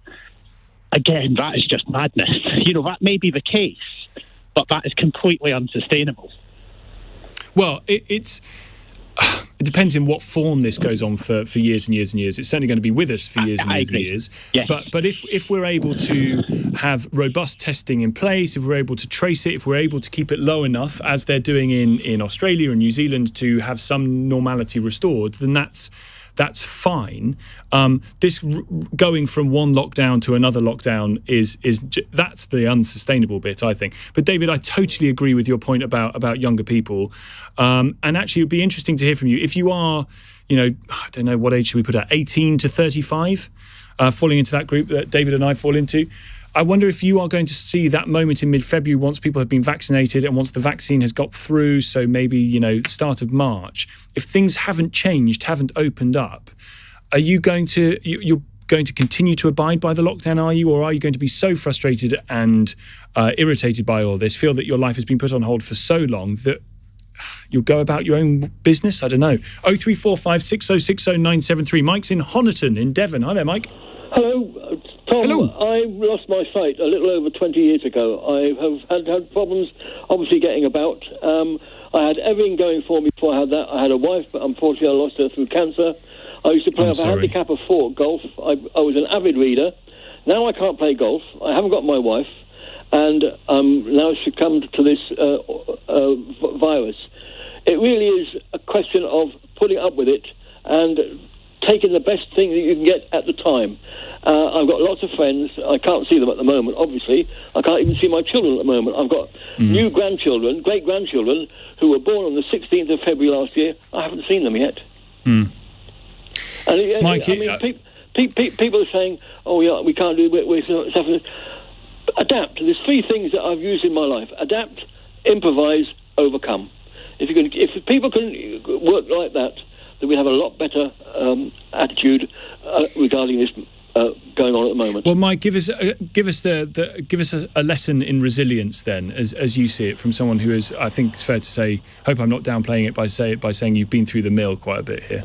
Again, that is just madness. That may be the case, but that is completely unsustainable. Well, it depends in what form this goes on for years and years and years. It's certainly going to be with us for years and years and years. Yes. But if we're able to have robust testing in place, if we're able to trace it, if we're able to keep it low enough, as they're doing in Australia and New Zealand, to have some normality restored, then that's fine. This going from one lockdown to another lockdown that's the unsustainable bit, I think. But David, I totally agree with your point about younger people. And actually, it would be interesting to hear from you if you are, I don't know, what age should we put at, 18 to 35, falling into that group that David and I fall into. I wonder if you are going to see that moment in mid-February once people have been vaccinated and once the vaccine has got through, so maybe, the start of March, if things haven't changed, haven't opened up, are you going to, you're going to continue to abide by the lockdown, are you? Or are you going to be so frustrated and irritated by all this, feel that your life has been put on hold for so long that you'll go about your own business. I don't know. 0345 6060 973. Mike's in Honiton in Devon. Hi there, Mike. Hello, Tom. Hello. I lost my sight a little over 20 years ago. I have had problems, obviously, getting about. I had everything going for me before I had that. I had a wife, but unfortunately I lost her through cancer. I used to play off a handicap of 4 at golf. I was an avid reader. Now I can't play golf. I haven't got my wife. And now succumbed to this virus. It really is a question of putting up with it and taking the best thing that you can get at the time. I've got lots of friends. I can't see them at the moment, obviously. I can't even see my children at the moment. I've got new grandchildren, great-grandchildren, who were born on the 16th of February last year. I haven't seen them yet. And, Mike, people are saying, oh, yeah, we can't do it. We're suffering. Adapt. There's 3 things that I've used in my life. Adapt, improvise, overcome. If people can work like that, then we have a lot better attitude regarding this going on at the moment. Well, Mike, give us a lesson in resilience then, as you see it, from someone who is, I think it's fair to say, hope I'm not downplaying it by saying you've been through the mill quite a bit here.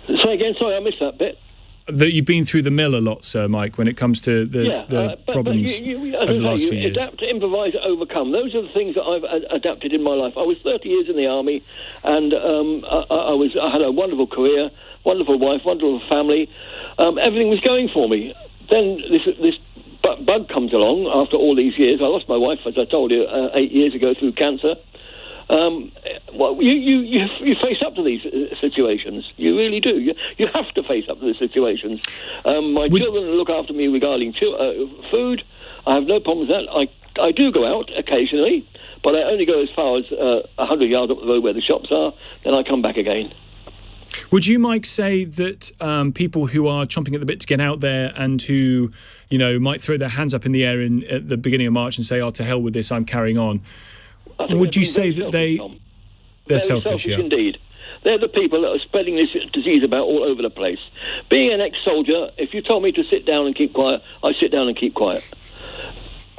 Say again, sorry, I missed that bit. That you've been through the mill a lot, sir, Mike, when it comes to the problems over the last few years. Adapt, improvise, overcome. Those are the things that I've adapted in my life. I was 30 years in the army, and I had a wonderful career, wonderful wife, wonderful family. Everything was going for me. Then this bug comes along after all these years. I lost my wife, as I told you, 8 years ago through cancer. Well, you face up to these situations. You really do. You have to face up to these situations. My children look after me regarding food. I have no problem with that. I do go out occasionally, but I only go as far as 100 yards up the road where the shops are. Then I come back again. Would you, Mike, say that people who are chomping at the bit to get out there and who, might throw their hands up in the air at the beginning of March and say, "Oh, to hell with this, I'm carrying on"? Would you say that they're selfish? Yeah, indeed. They're the people that are spreading this disease about all over the place. Being an ex-soldier, if you told me to sit down and keep quiet, I sit down and keep quiet.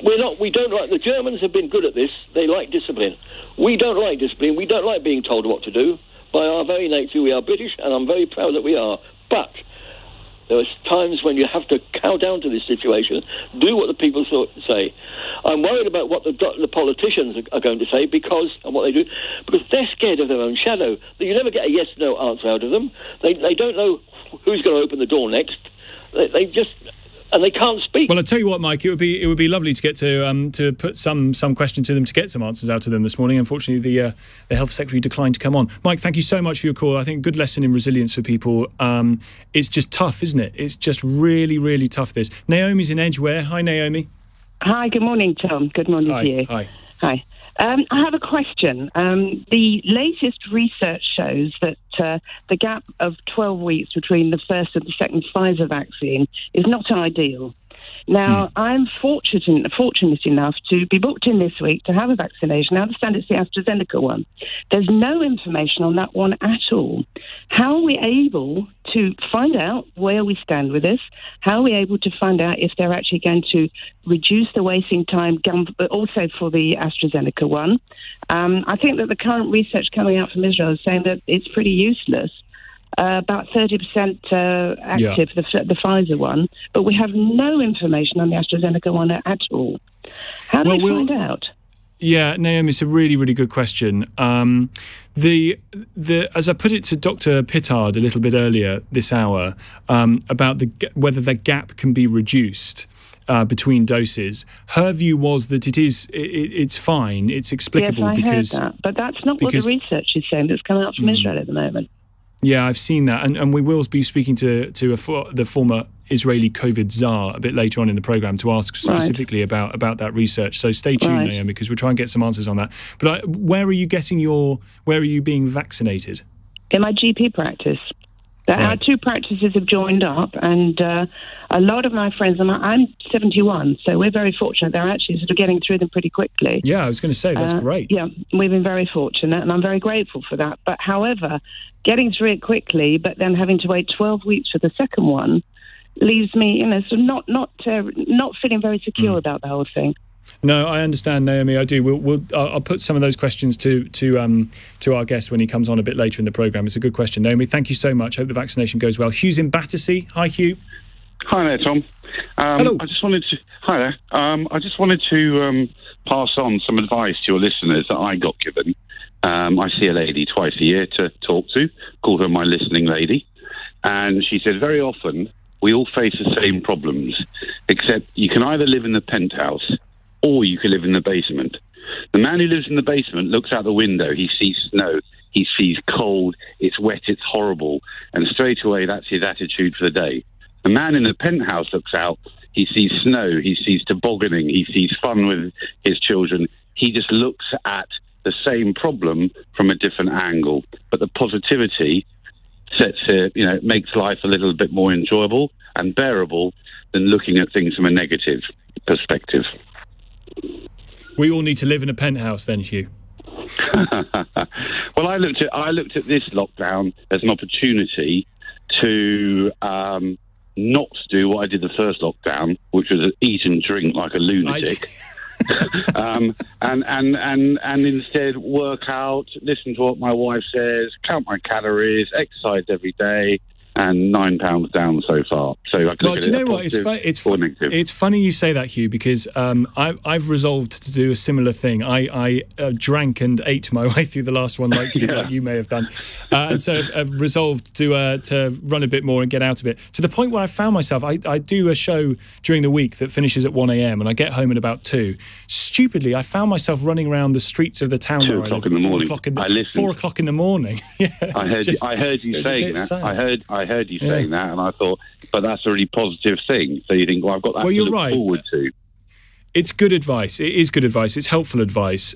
We don't like. The Germans have been good at this. They like discipline. We don't like discipline. We don't like being told what to do. By our very nature, we are British, and I'm very proud that we are. But there are times when you have to cow down to this situation, do what the people say. I'm worried about what the politicians are going to say because they're scared of their own shadow. You never get a yes/no answer out of them. They don't know who's going to open the door next. And they can't speak. Well, I'll tell you what, Mike, it would be lovely to get to put some question to them, to get some answers out of them this morning. Unfortunately, the Health Secretary declined to come on. Mike, thank you so much for your call. I think good lesson in resilience for people. It's just tough, isn't it? It's just really, really tough, this. Naomi's in Edgware. Hi, Naomi. Hi, good morning, Tom. Good morning to you. Hi. I have a question. The latest research shows that the gap of 12 weeks between the first and the second Pfizer vaccine is not ideal. Now, I'm fortunate enough to be booked in this week to have a vaccination. I understand it's the AstraZeneca one. There's no information on that one at all. How are we able to find out where we stand with this? How are we able to find out if they're actually going to reduce the waiting time, also for the AstraZeneca one? I think that the current research coming out from Israel is saying that it's pretty useless. About 30% active, the Pfizer one, but we have no information on the AstraZeneca one at all. How do we find out? Yeah, Naomi, it's a really, really good question. As I put it to Dr. Pittard a little bit earlier this hour about whether the gap can be reduced between doses, her view was that it's fine, it's explicable. Yes, I heard that, but that's not what the research is saying that's coming out from Israel at the moment. Yeah, I've seen that, and we will be speaking to the former Israeli COVID czar a bit later on in the programme to ask specifically about that research. So stay tuned, Naomi, because we'll try and get some answers on that. But where are you being vaccinated? In my GP practice. Our 2 practices have joined up, and a lot of my friends, I'm 71, so we're very fortunate. They're actually sort of getting through them pretty quickly. Yeah, I was going to say, that's great. Yeah, we've been very fortunate, and I'm very grateful for that. But however, getting through it quickly, but then having to wait 12 weeks for the second one leaves me, sort of not feeling very secure about the whole thing. No, I understand, Naomi. I do. I'll put some of those questions to our guest when he comes on a bit later in the programme. It's a good question, Naomi. Thank you so much. Hope the vaccination goes well. Hugh's in Battersea. Hi, Hugh. Hi there, Tom. Hello. I just wanted to pass on some advice to your listeners that I got given. I see a lady twice a year to talk to, call her my listening lady, and she said very often we all face the same problems, except you can either live in the penthouse or you can live in the basement. The man who lives in the basement looks out the window, he sees snow, he sees cold, it's wet, it's horrible, and straight away that's his attitude for the day. The man in the penthouse looks out, he sees snow, he sees tobogganing, he sees fun with his children. He just looks at the same problem from a different angle. But the positivity makes life a little bit more enjoyable and bearable than looking at things from a negative perspective. We all need to live in a penthouse then, Hugh. Well, I looked at this lockdown as an opportunity to not do what I did the first lockdown, which was eat and drink like a lunatic. And instead work out, listen to what my wife says, count my calories, exercise every day, and 9 pounds down so far. So I can look at it positive. It's funny you say that, Hugh, because I've resolved to do a similar thing. I drank and ate my way through the last one, like you may have done, and so I've resolved to run a bit more and get out a bit, to the point where I found myself. I do a show during the week that finishes at 1 a.m. and I get home at about 2. Stupidly, I found myself running around the streets of the town 2 o'clock in the morning. 4 o'clock in the morning. Yeah, I heard you saying that. I heard you saying that, and I thought, but that's a really positive thing. So you think, well, I've got that to look forward to. It's good advice. It is good advice. It's helpful advice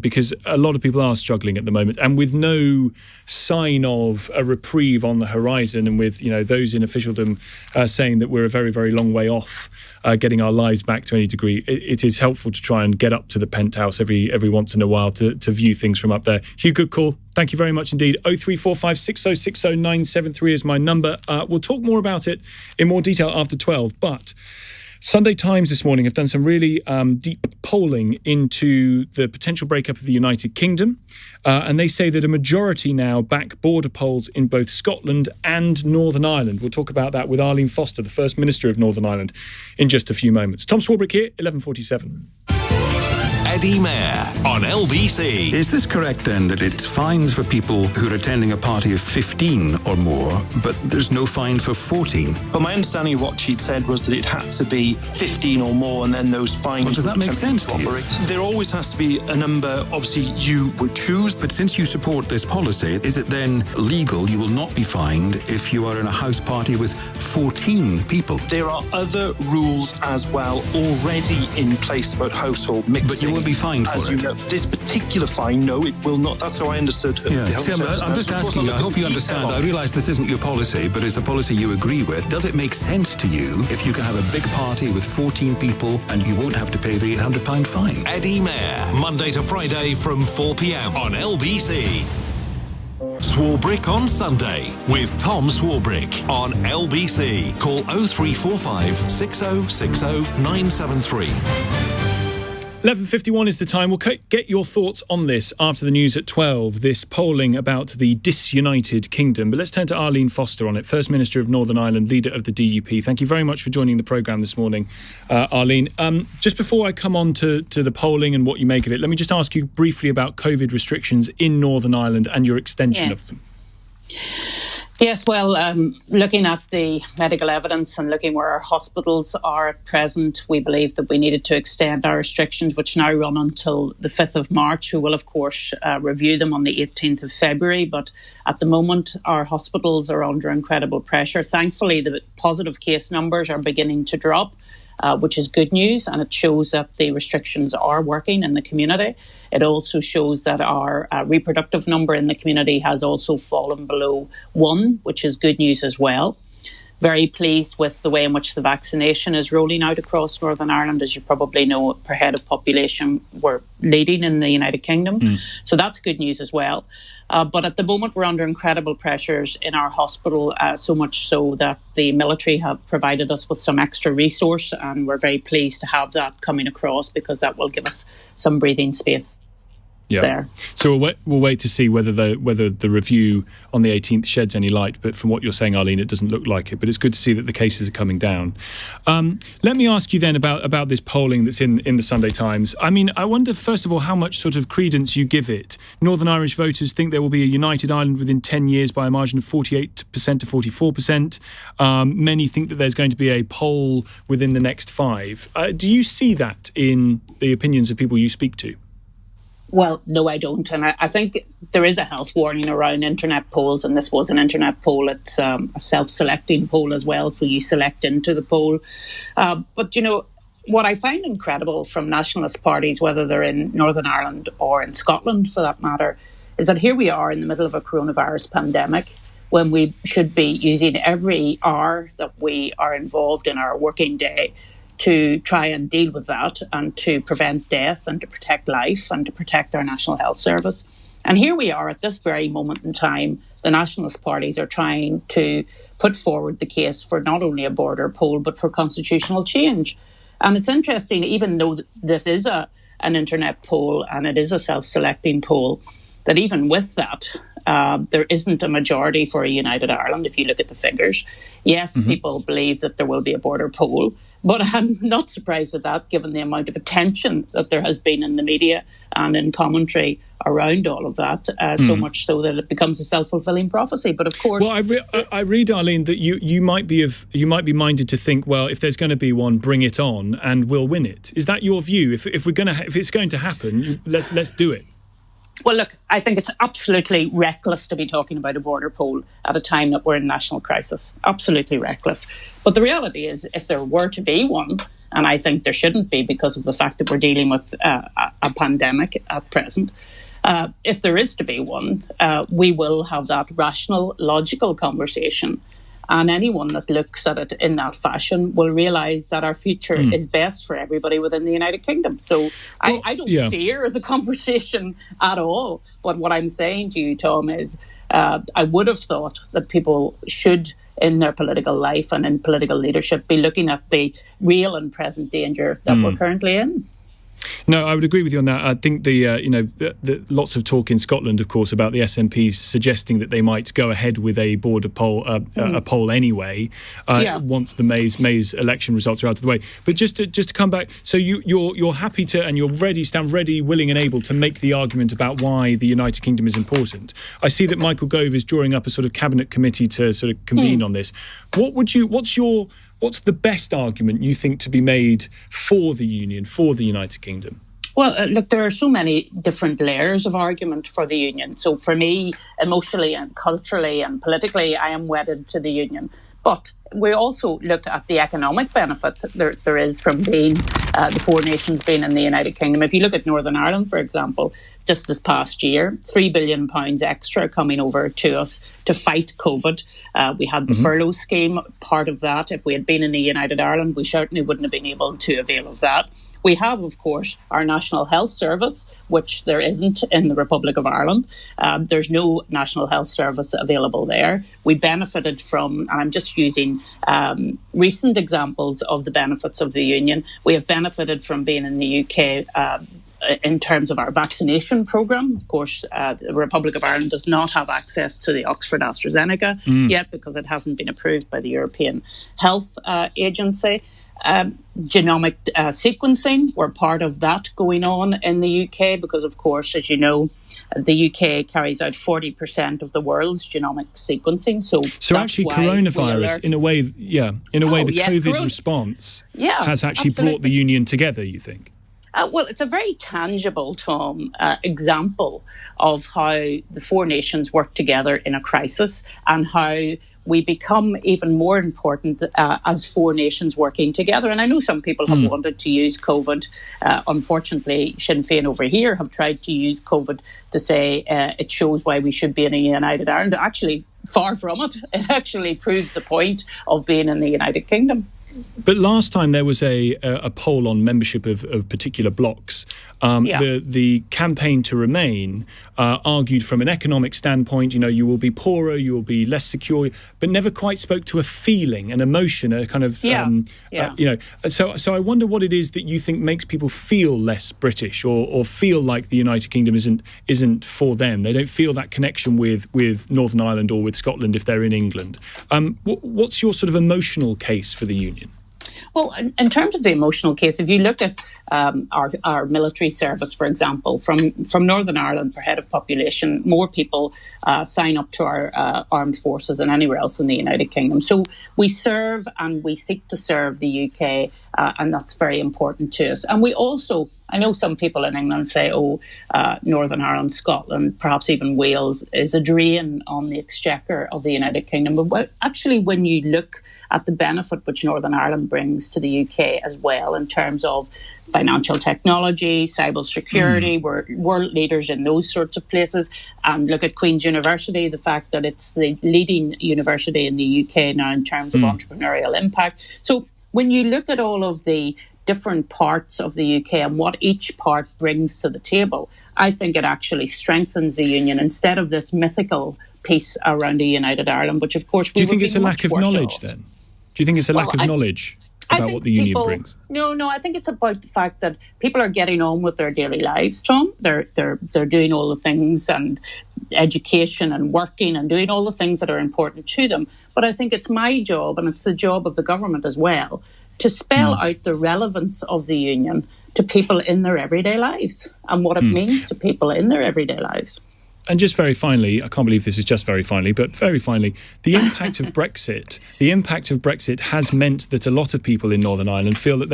because a lot of people are struggling at the moment, and with no sign of a reprieve on the horizon, and with those in officialdom saying that we're a very, very long way off getting our lives back to any degree, it is helpful to try and get up to the penthouse every once in a while to view things from up there. Hugh, good call. Thank you very much indeed. 0345 6060 973 is my number. We'll talk more about it in more detail after 12, but Sunday Times this morning have done some really deep polling into the potential breakup of the United Kingdom, and they say that a majority now back border polls in both Scotland and Northern Ireland. We'll talk about that with Arlene Foster, the First Minister of Northern Ireland, in just a few moments. Tom Swarbrick here, 11:47. Eddie Mair on LBC. Is this correct then that it's fines for people who are attending a party of 15 or more, but there's no fine for 14? But my understanding of what she'd said was that it had to be 15 or more, and then those fines. Well, does that make sense to you? There always has to be a number, obviously, you would choose. But since you support this policy, is it then legal, you will not be fined if you are in a house party with 14 people? There are other rules as well already in place about household mixing. But you will be fined for it. You know, this particular fine, no, it will not. That's how I understood her. Yeah. I'm just asking you, I hope you understand. I realise this isn't your policy, but it's a policy you agree with. Does it make sense to you if you can have a big party with 14 people and you won't have to pay the £800 fine? Eddie Mair, Monday to Friday from 4 p.m. on LBC. Swarbrick on Sunday with Tom Swarbrick on LBC. Call 0345 6060 973. 11:51 is the time. We'll get your thoughts on this after the news at 12, this polling about the disunited kingdom. But let's turn to Arlene Foster on it, First Minister of Northern Ireland, leader of the DUP. Thank you very much for joining the programme this morning, Arlene. Just before I come on to the polling and what you make of it, let me just ask you briefly about COVID restrictions in Northern Ireland and your extension of them. Yes, well, looking at the medical evidence and looking where our hospitals are at present, we believe that we needed to extend our restrictions, which now run until the 5th of March. We will, of course, review them on the 18th of February. But at the moment, our hospitals are under incredible pressure. Thankfully, the positive case numbers are beginning to drop, which is good news. And it shows that the restrictions are working in the community. It also shows that our reproductive number in the community has also fallen below 1, which is good news as well. Very pleased with the way in which the vaccination is rolling out across Northern Ireland. As you probably know, per head of population, we're leading in the United Kingdom. So that's good news as well. But at the moment, we're under incredible pressures in our hospital, so much so that the military have provided us with some extra resource, and we're very pleased to have that coming across because that will give us some breathing space. Yeah. There. So we'll wait to see whether the review on the 18th sheds any light. But from what you're saying, Arlene, it doesn't look like it. But it's good to see that the cases are coming down. Let me ask you then about this polling that's in the Sunday Times. I mean, I wonder, first of all, how much sort of credence you give it. Northern Irish voters think there will be a united Ireland within 10 years by a margin of 48% to 44%. Many think that there's going to be a poll within the next 5. Do you see that in the opinions of people you speak to? Well, no, I don't. And I think there is a health warning around internet polls, and this was an internet poll. It's a self-selecting poll as well, so you select into the poll. But, you know, what I find incredible from nationalist parties, whether they're in Northern Ireland or in Scotland, for that matter, is that here we are in the middle of a coronavirus pandemic when we should be using every hour that we are involved in our working day to try and deal with that and to prevent death and to protect life and to protect our National Health Service. And here we are at this very moment in time, the nationalist parties are trying to put forward the case for not only a border poll, but for constitutional change. And it's interesting, even though this is an internet poll and it is a self-selecting poll, that even with that, there isn't a majority for a united Ireland if you look at the figures. Yes, people believe that there will be a border poll, but I'm not surprised at that, given the amount of attention that there has been in the media and in commentary around all of that, so much so that it becomes a self-fulfilling prophecy. But of course, well, I read, Arlene, that you might be minded to think, well, if there's going to be one, bring it on, and we'll win it. Is that your view? If it's going to happen, let's do it. Well, look, I think it's absolutely reckless to be talking about a border poll at a time that we're in national crisis. Absolutely reckless. But the reality is, if there were to be one, and I think there shouldn't be because of the fact that we're dealing with a pandemic at present, if there is to be one, we will have that rational, logical conversation. And anyone that looks at it in that fashion will realise that our future is best for everybody within the United Kingdom. So I don't fear the conversation at all. But what I'm saying to you, Tom, is I would have thought that people should, in their political life and in political leadership, be looking at the real and present danger that we're currently in. No, I would agree with you on that. I think the lots of talk in Scotland, of course, about the SNPs suggesting that they might go ahead with a border poll, a poll anyway, once the May's election results are out of the way. But just to come back, so you're happy to, and stand ready, willing, and able to make the argument about why the United Kingdom is important. I see that Michael Gove is drawing up a sort of cabinet committee to sort of convene on this. What's the best argument you think to be made for the Union, for the United Kingdom? Well, look, there are so many different layers of argument for the Union. So for me, emotionally and culturally and politically, I am wedded to the Union. But we also look at the economic benefit there is from being the four nations being in the United Kingdom. If you look at Northern Ireland, for example, just this past year, £3 billion extra coming over to us to fight COVID. We had the furlough scheme, part of that. If we had been in the United Ireland, we certainly wouldn't have been able to avail of that. We have, of course, our National Health Service, which there isn't in the Republic of Ireland. There's no National Health Service available there. We benefited from, and I'm just using recent examples of the benefits of the Union. We have benefited from being in the UK in terms of our vaccination programme. Of course, the Republic of Ireland does not have access to the Oxford AstraZeneca yet because it hasn't been approved by the European Health Agency. Genomic sequencing, we're part of that going on in the UK because, of course, as you know, the UK carries out 40% of the world's genomic sequencing. So actually coronavirus, in a way, the COVID response has actually brought the Union together, you think? Well, it's a very tangible, Tom, example of how the four nations work together in a crisis and how we become even more important as four nations working together. And I know some people have wanted to use COVID. Unfortunately, Sinn Féin over here have tried to use COVID to say it shows why we should be in a united Ireland. Actually, far from it. It actually proves the point of being in the United Kingdom. But last time there was a poll on membership of particular blocs. The campaign to remain argued from an economic standpoint, you will be poorer, you will be less secure, but never quite spoke to a feeling, an emotion, a kind of, So I wonder what it is that you think makes people feel less British or feel like the United Kingdom isn't for them. They don't feel that connection with Northern Ireland or with Scotland if they're in England. What's your sort of emotional case for the Union? Well, in terms of the emotional case, if you look at our military service, for example, from Northern Ireland per head of population, more people sign up to our armed forces than anywhere else in the United Kingdom. So we serve and we seek to serve the UK, and that's very important to us. And we also, I know some people in England say, Northern Ireland, Scotland, perhaps even Wales is a drain on the exchequer of the United Kingdom. But actually, when you look at the benefit which Northern Ireland brings to the UK as well, in terms of financial technology, cyber security, we're world leaders in those sorts of places. And look at Queen's University, the fact that it's the leading university in the UK now in terms of entrepreneurial impact. So when you look at all of the different parts of the UK and what each part brings to the table, I think it actually strengthens the union instead of this mythical piece around a united Ireland, which of course do you think it's a lack of knowledge then? Do you think it's a lack of knowledge about what the union brings? No, I think it's about the fact that people are getting on with their daily lives, Tom. They're doing all the things and education and working and doing all the things that are important to them. But I think it's my job, and it's the job of the government as well, to spell out the relevance of the union to people in their everyday lives and what it means to people in their everyday lives. And just very finally, I can't believe this is just very finally, but very finally, the impact of Brexit has meant that a lot of people in Northern Ireland feel that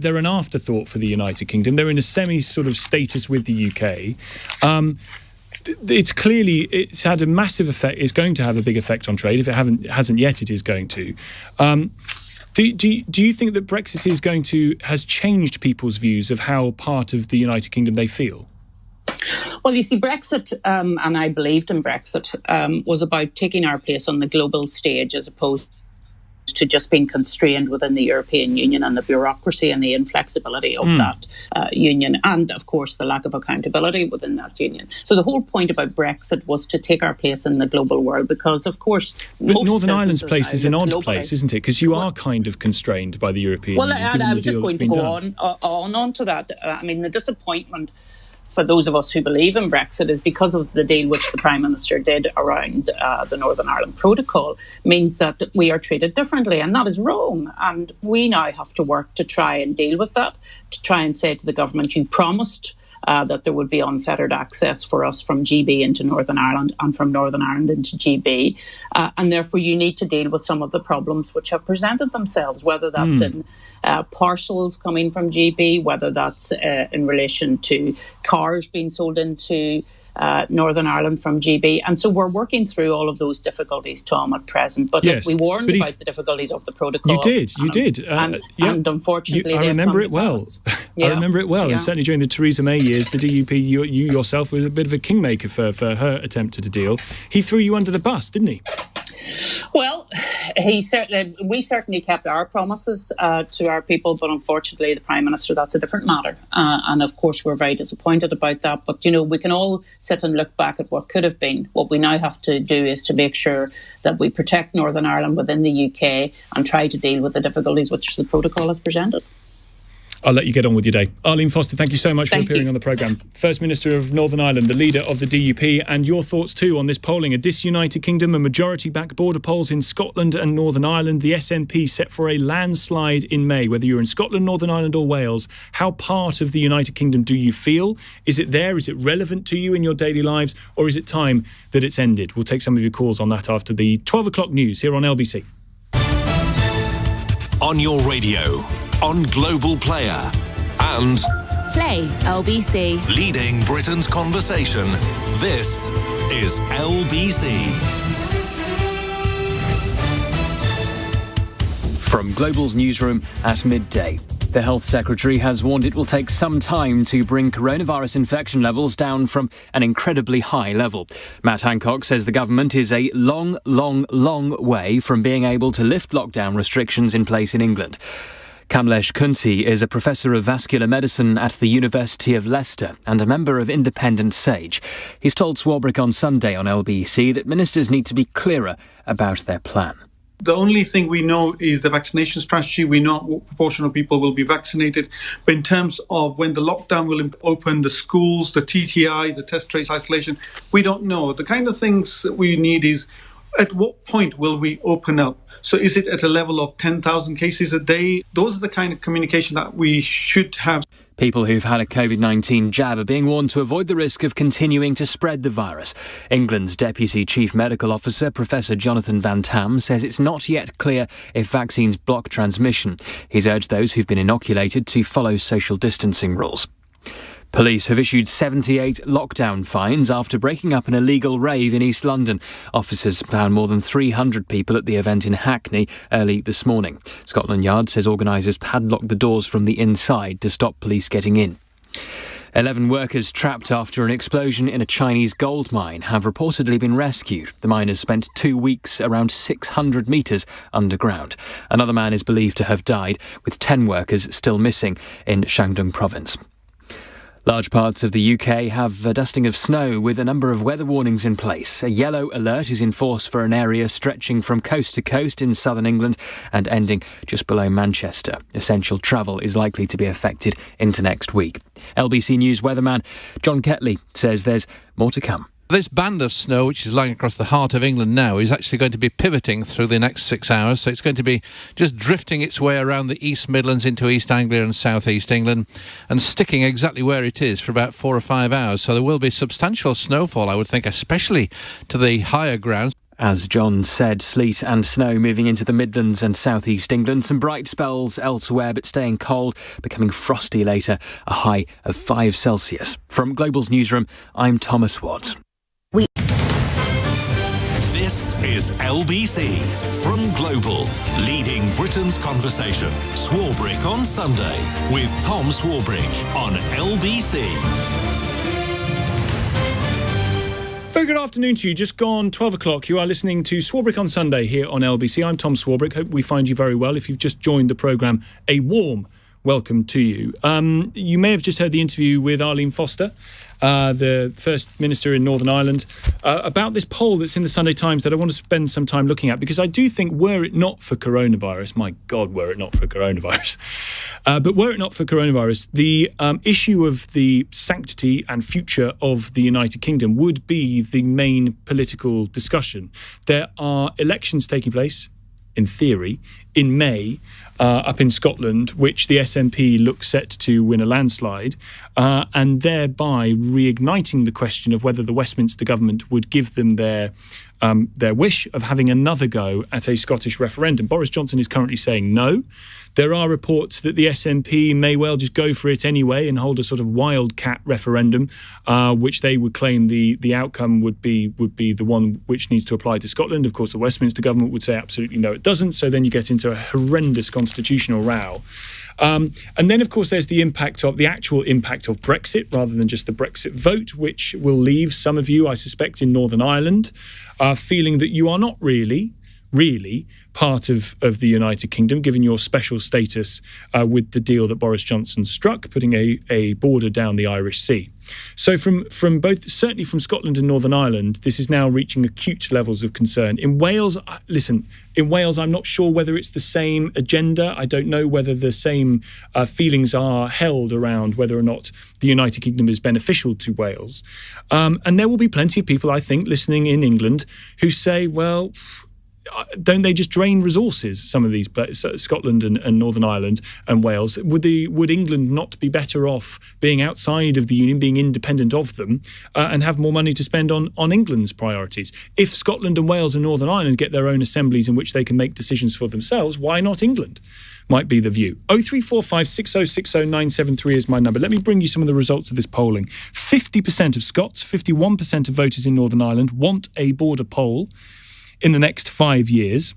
they're an afterthought for the United Kingdom. They're in a semi sort of status with the UK. It's had a massive effect. It's going to have a big effect on trade. If it hasn't yet, it is going to. Do you think that Brexit has changed people's views of how part of the United Kingdom they feel? Well, you see, Brexit, and I believed in Brexit, was about taking our place on the global stage as opposed to just being constrained within the European Union and the bureaucracy and the inflexibility of that union, and, of course, the lack of accountability within that union. So the whole point about Brexit was to take our place in the global world because, of course, but Northern Ireland's place is an odd place, isn't it? Because you are kind of constrained by the European Union. Well, I was just going to go on to that. I mean, the disappointment for those of us who believe in Brexit is because of the deal which the Prime Minister did around the Northern Ireland Protocol means that we are treated differently, and that is wrong. And we now have to work to try and deal with that, to try and say to the government, you promised that there would be unfettered access for us from GB into Northern Ireland and from Northern Ireland into GB. And therefore you need to deal with some of the problems which have presented themselves, whether that's in parcels coming from GB, whether that's in relation to cars being sold into Northern Ireland from GB. And so we're working through all of those difficulties, Tom, at present. But yes, we warned about the difficulties of the protocol. You did. And unfortunately, I remember it well. Yeah. I remember it well. And certainly during the Theresa May years, the DUP, you yourself were a bit of a kingmaker for her attempt at a deal. He threw you under the bus, didn't he? Well, we certainly kept our promises to our people, but unfortunately the Prime Minister, that's a different matter. And of course we're very disappointed about that. But, we can all sit and look back at what could have been. What we now have to do is to make sure that we protect Northern Ireland within the UK and try to deal with the difficulties which the protocol has presented. I'll let you get on with your day. Arlene Foster, thank you so much for appearing on the programme. First Minister of Northern Ireland, the leader of the DUP, and your thoughts too on this polling. A disunited kingdom, a majority-backed border polls in Scotland and Northern Ireland. The SNP set for a landslide in May. Whether you're in Scotland, Northern Ireland or Wales, how part of the United Kingdom do you feel? Is it there? Is it relevant to you in your daily lives? Or is it time that it's ended? We'll take some of your calls on that after the 12 o'clock news here on LBC. On your radio, on Global Player, and Play LBC. Leading Britain's conversation. This is LBC. From Global's newsroom at midday. The Health Secretary has warned it will take some time to bring coronavirus infection levels down from an incredibly high level. Matt Hancock says the government is a long way from being able to lift lockdown restrictions in place in England. Kamlesh Khunti is a professor of vascular medicine at the University of Leicester and a member of Independent SAGE. He's told Swarbrick on Sunday on LBC that ministers need to be clearer about their plan. The only thing we know is the vaccination strategy. We know what proportion of people will be vaccinated. But in terms of when the lockdown will open, the schools, the TTI, the test, trace, isolation, we don't know. The kind of things that we need is, at what point will we open up? So is it at a level of 10,000 cases a day? Those are the kind of communication that we should have. People who've had a COVID-19 jab are being warned to avoid the risk of continuing to spread the virus. England's Deputy Chief Medical Officer, Professor Jonathan Van Tam, says it's not yet clear if vaccines block transmission. He's urged those who've been inoculated to follow social distancing rules. Police have issued 78 lockdown fines after breaking up an illegal rave in East London. Officers found more than 300 people at the event in Hackney early this morning. Scotland Yard says organisers padlocked the doors from the inside to stop police getting in. 11 workers trapped after an explosion in a Chinese gold mine have reportedly been rescued. The miners spent 2 weeks around 600 metres underground. Another man is believed to have died, with 10 workers still missing in Shandong province. Large parts of the UK have a dusting of snow with a number of weather warnings in place. A yellow alert is in force for an area stretching from coast to coast in southern England and ending just below Manchester. Essential travel is likely to be affected into next week. LBC News weatherman John Ketley says there's more to come. This band of snow, which is lying across the heart of England now, is actually going to be pivoting through the next 6 hours. So it's going to be just drifting its way around the East Midlands into East Anglia and South East England and sticking exactly where it is for about 4 or 5 hours. So there will be substantial snowfall, I would think, especially to the higher grounds. As John said, sleet and snow moving into the Midlands and South East England. Some bright spells elsewhere, but staying cold, becoming frosty later, a high of 5 Celsius. From Global's newsroom, I'm Thomas Watts. This is LBC from Global, leading Britain's conversation. Swarbrick on Sunday with Tom Swarbrick on LBC. Very good afternoon to you. Just gone 12 o'clock. You are listening to Swarbrick on Sunday here on LBC. I'm Tom Swarbrick. Hope we find you very well. If you've just joined the programme, a warm welcome to you. You may have just heard the interview with Arlene Foster, the First Minister in Northern Ireland, about this poll that's in the Sunday Times that I want to spend some time looking at, because I do think, were it not for coronavirus, my God, were it not for coronavirus, but were it not for coronavirus, the issue of the sanctity and future of the United Kingdom would be the main political discussion. There are elections taking place, in theory, in May, up in Scotland, which the SNP looks set to win a landslide, and thereby reigniting the question of whether the Westminster government would give them their wish of having another go at a Scottish referendum. Boris Johnson is currently saying no. There are reports that the SNP may well just go for it anyway and hold a sort of wildcat referendum, which they would claim the outcome would be the one which needs to apply to Scotland. Of course, the Westminster government would say absolutely no, it doesn't. So then you get into a horrendous constitutional row. And then, of course, there's the actual impact of Brexit, rather than just the Brexit vote, which will leave some of you, I suspect, in Northern Ireland feeling that you are not really part of the United Kingdom, given your special status with the deal that Boris Johnson struck, putting a border down the Irish Sea. So from both, certainly from Scotland and Northern Ireland, this is now reaching acute levels of concern. In Wales, I'm not sure whether it's the same agenda. I don't know whether the same feelings are held around whether or not the United Kingdom is beneficial to Wales. And there will be plenty of people, I think, listening in England who say, well, don't they just drain resources, some of these places, Scotland and Northern Ireland and Wales? Would England not be better off being outside of the Union, being independent of them, and have more money to spend on England's priorities? If Scotland and Wales and Northern Ireland get their own assemblies in which they can make decisions for themselves, why not England? Might be the view. 0345 6060 973 is my number. Let me bring you some of the results of this polling. 50% of Scots, 51% of voters in Northern Ireland want a border poll in the next 5 years.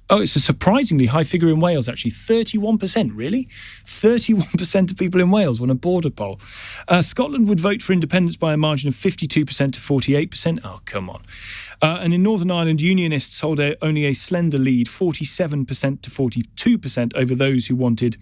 Oh, it's a surprisingly high figure in Wales, actually. 31%, really? 31% of people in Wales want a border poll. Scotland would vote for independence by a margin of 52% to 48%. Oh, come on. And in Northern Ireland, Unionists hold only a slender lead, 47% to 42% over those who wanted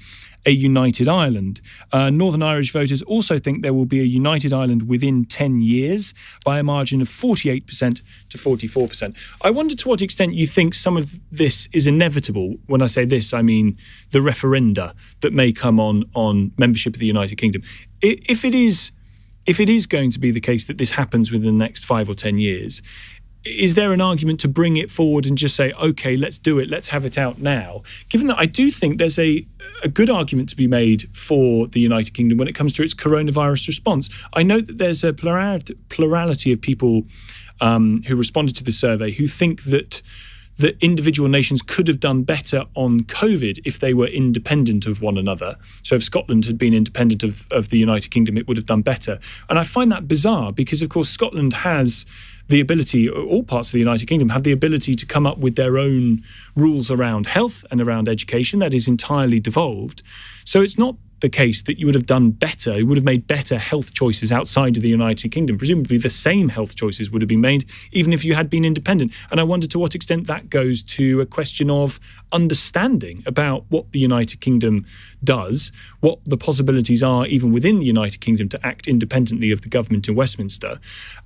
a united Ireland. Northern Irish voters also think there will be a united Ireland within 10 years by a margin of 48% to 44%. I wonder to what extent you think some of this is inevitable. When I say this, I mean the referenda that may come on membership of the United Kingdom. If it is going to be the case that this happens within the next 5 or 10 years, is there an argument to bring it forward and just say, OK, let's do it, let's have it out now? Given that I do think there's a good argument to be made for the United Kingdom when it comes to its coronavirus response. I know that there's a plurality of people who responded to the survey who think that individual nations could have done better on COVID if they were independent of one another. So if Scotland had been independent of the United Kingdom, it would have done better. And I find that bizarre because, of course, Scotland has the ability, all parts of the United Kingdom have the ability to come up with their own rules around health and around education. That is entirely devolved. So it's not the case that you would have done better, you would have made better health choices outside of the United Kingdom. Presumably the same health choices would have been made even if you had been independent. And I wonder to what extent that goes to a question of understanding about what the United Kingdom does, what the possibilities are even within the United Kingdom to act independently of the government in Westminster,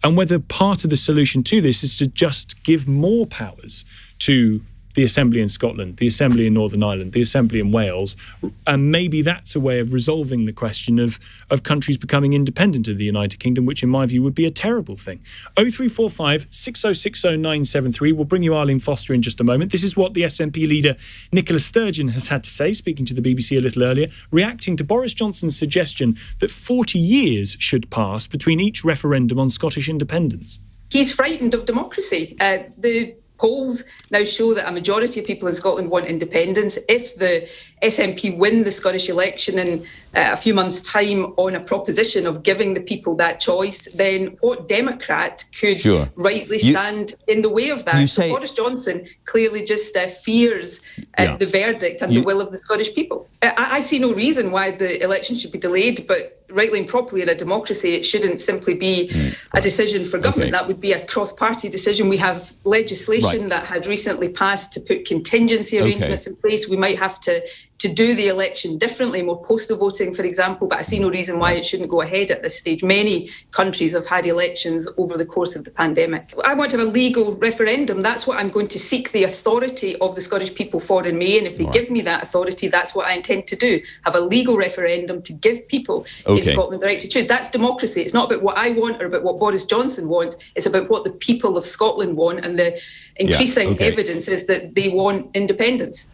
and whether part of the solution to this is to just give more powers to the Assembly in Scotland, the Assembly in Northern Ireland, the Assembly in Wales, and maybe that's a way of resolving the question of countries becoming independent of the United Kingdom, which in my view would be a terrible thing. 0345 6060 973. We'll bring you Arlene Foster in just a moment. This is what the SNP leader Nicola Sturgeon has had to say, speaking to the BBC a little earlier, reacting to Boris Johnson's suggestion that 40 years should pass between each referendum on Scottish independence. He's frightened of democracy. The polls now show that a majority of people in Scotland want independence. If the SNP win the Scottish election in a few months' time on a proposition of giving the people that choice, then what Democrat could rightly stand in the way of that? So Boris Johnson clearly just fears the verdict and the will of the Scottish people. I see no reason why the election should be delayed, but rightly and properly in a democracy, it shouldn't simply be a decision for government. That would be a cross-party decision. We have legislation that had recently passed to put contingency arrangements in place. We might have to do the election differently, more postal voting, for example, but I see no reason why it shouldn't go ahead at this stage. Many countries have had elections over the course of the pandemic. I want to have a legal referendum. That's what I'm going to seek the authority of the Scottish people for in May, and if they give me that authority, that's what I intend to do. Have a legal referendum to give people in Scotland the right to choose. That's democracy. It's not about what I want or about what Boris Johnson wants. It's about what the people of Scotland want, and the increasing evidence is that they want independence.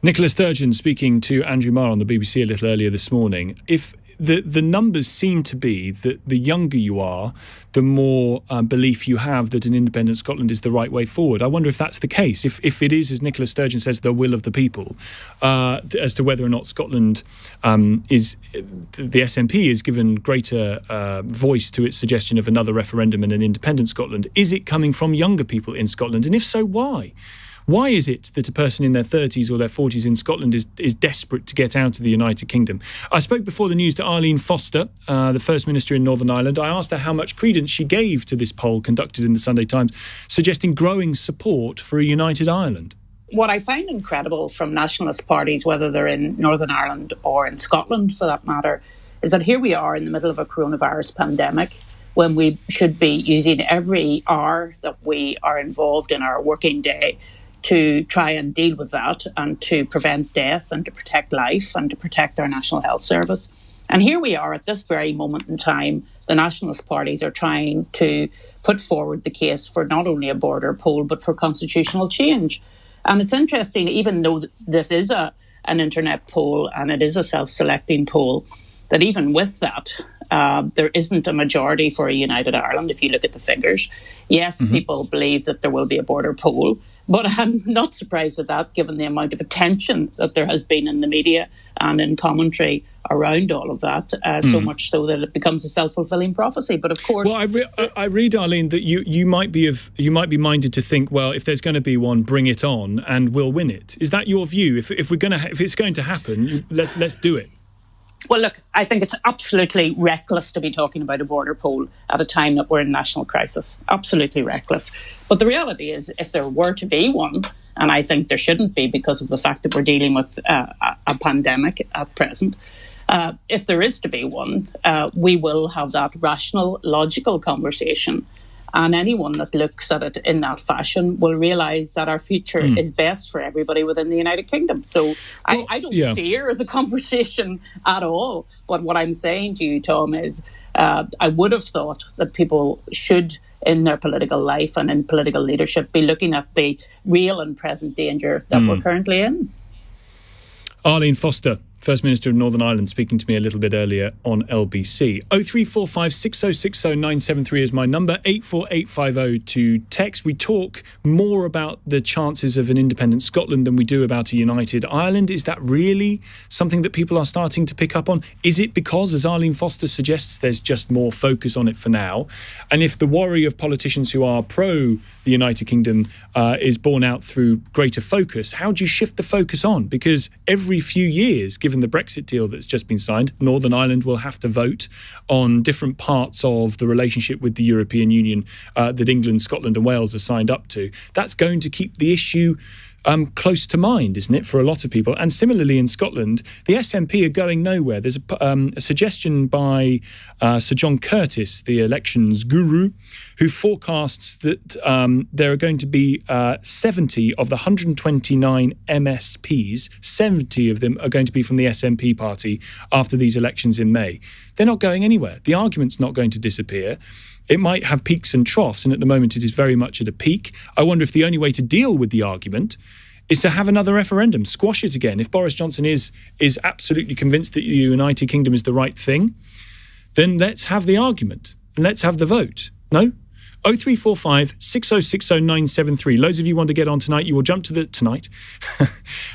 Nicola Sturgeon speaking to Andrew Marr on the BBC a little earlier this morning. If the numbers seem to be that the younger you are, the more belief you have that an independent Scotland is the right way forward. I wonder if that's the case. If it is, as Nicola Sturgeon says, the will of the people, as to whether or not Scotland is, the SNP is given greater voice to its suggestion of another referendum and an independent Scotland. Is it coming from younger people in Scotland? And if so, why? Why is it that a person in their 30s or their 40s in Scotland is desperate to get out of the United Kingdom? I spoke before the news to Arlene Foster, the First Minister in Northern Ireland. I asked her how much credence she gave to this poll conducted in the Sunday Times, suggesting growing support for a united Ireland. What I find incredible from nationalist parties, whether they're in Northern Ireland or in Scotland, for that matter, is that here we are in the middle of a coronavirus pandemic, when we should be using every hour that we are involved in our working day to try and deal with that and to prevent death and to protect life and to protect our National Health Service. And here we are at this very moment in time, the nationalist parties are trying to put forward the case for not only a border poll, but for constitutional change. And it's interesting, even though this is an internet poll and it is a self-selecting poll, that even with that, there isn't a majority for a united Ireland, if you look at the figures. Yes, people believe that there will be a border poll. But I'm not surprised at that, given the amount of attention that there has been in the media and in commentary around all of that, so much so that it becomes a self-fulfilling prophecy. But of course, well, I read, Arlene, that you might be minded to think, well, if there's going to be one, bring it on, and we'll win it. Is that your view? If it's going to happen, let's do it. Well, look, I think it's absolutely reckless to be talking about a border poll at a time that we're in national crisis. Absolutely reckless. But the reality is, if there were to be one, and I think there shouldn't be because of the fact that we're dealing with a pandemic at present, if there is to be one, we will have that rational, logical conversation. And anyone that looks at it in that fashion will realise that our future is best for everybody within the United Kingdom. So I don't fear the conversation at all. But what I'm saying to you, Tom, is I would have thought that people should, in their political life and in political leadership, be looking at the real and present danger that we're currently in. Arlene Foster, First Minister of Northern Ireland, speaking to me a little bit earlier on LBC. 0345 6060 973 is my number, 84850 to text. We talk more about the chances of an independent Scotland than we do about a united Ireland. Is that really something that people are starting to pick up on? Is it because, as Arlene Foster suggests, there's just more focus on it for now? And if the worry of politicians who are pro the United Kingdom is borne out through greater focus, how do you shift the focus on? Because every few years, given the Brexit deal that's just been signed, Northern Ireland will have to vote on different parts of the relationship with the European Union that England, Scotland and Wales are signed up to. That's going to keep the issue close to mind, isn't it, for a lot of people? And similarly in Scotland, the SNP are going nowhere. There's a suggestion by Sir John Curtis, the elections guru, who forecasts that there are going to be 70 of the 129 MSPs, 70 of them are going to be from the SNP party after these elections in May. They're not going anywhere. The argument's not going to disappear. It might have peaks and troughs, and at the moment it is very much at a peak. I wonder if the only way to deal with the argument is to have another referendum, squash it again. If Boris Johnson is absolutely convinced that the United Kingdom is the right thing, then let's have the argument and let's have the vote. No? 0345 6060 973. Loads of you want to get on tonight. You will jump to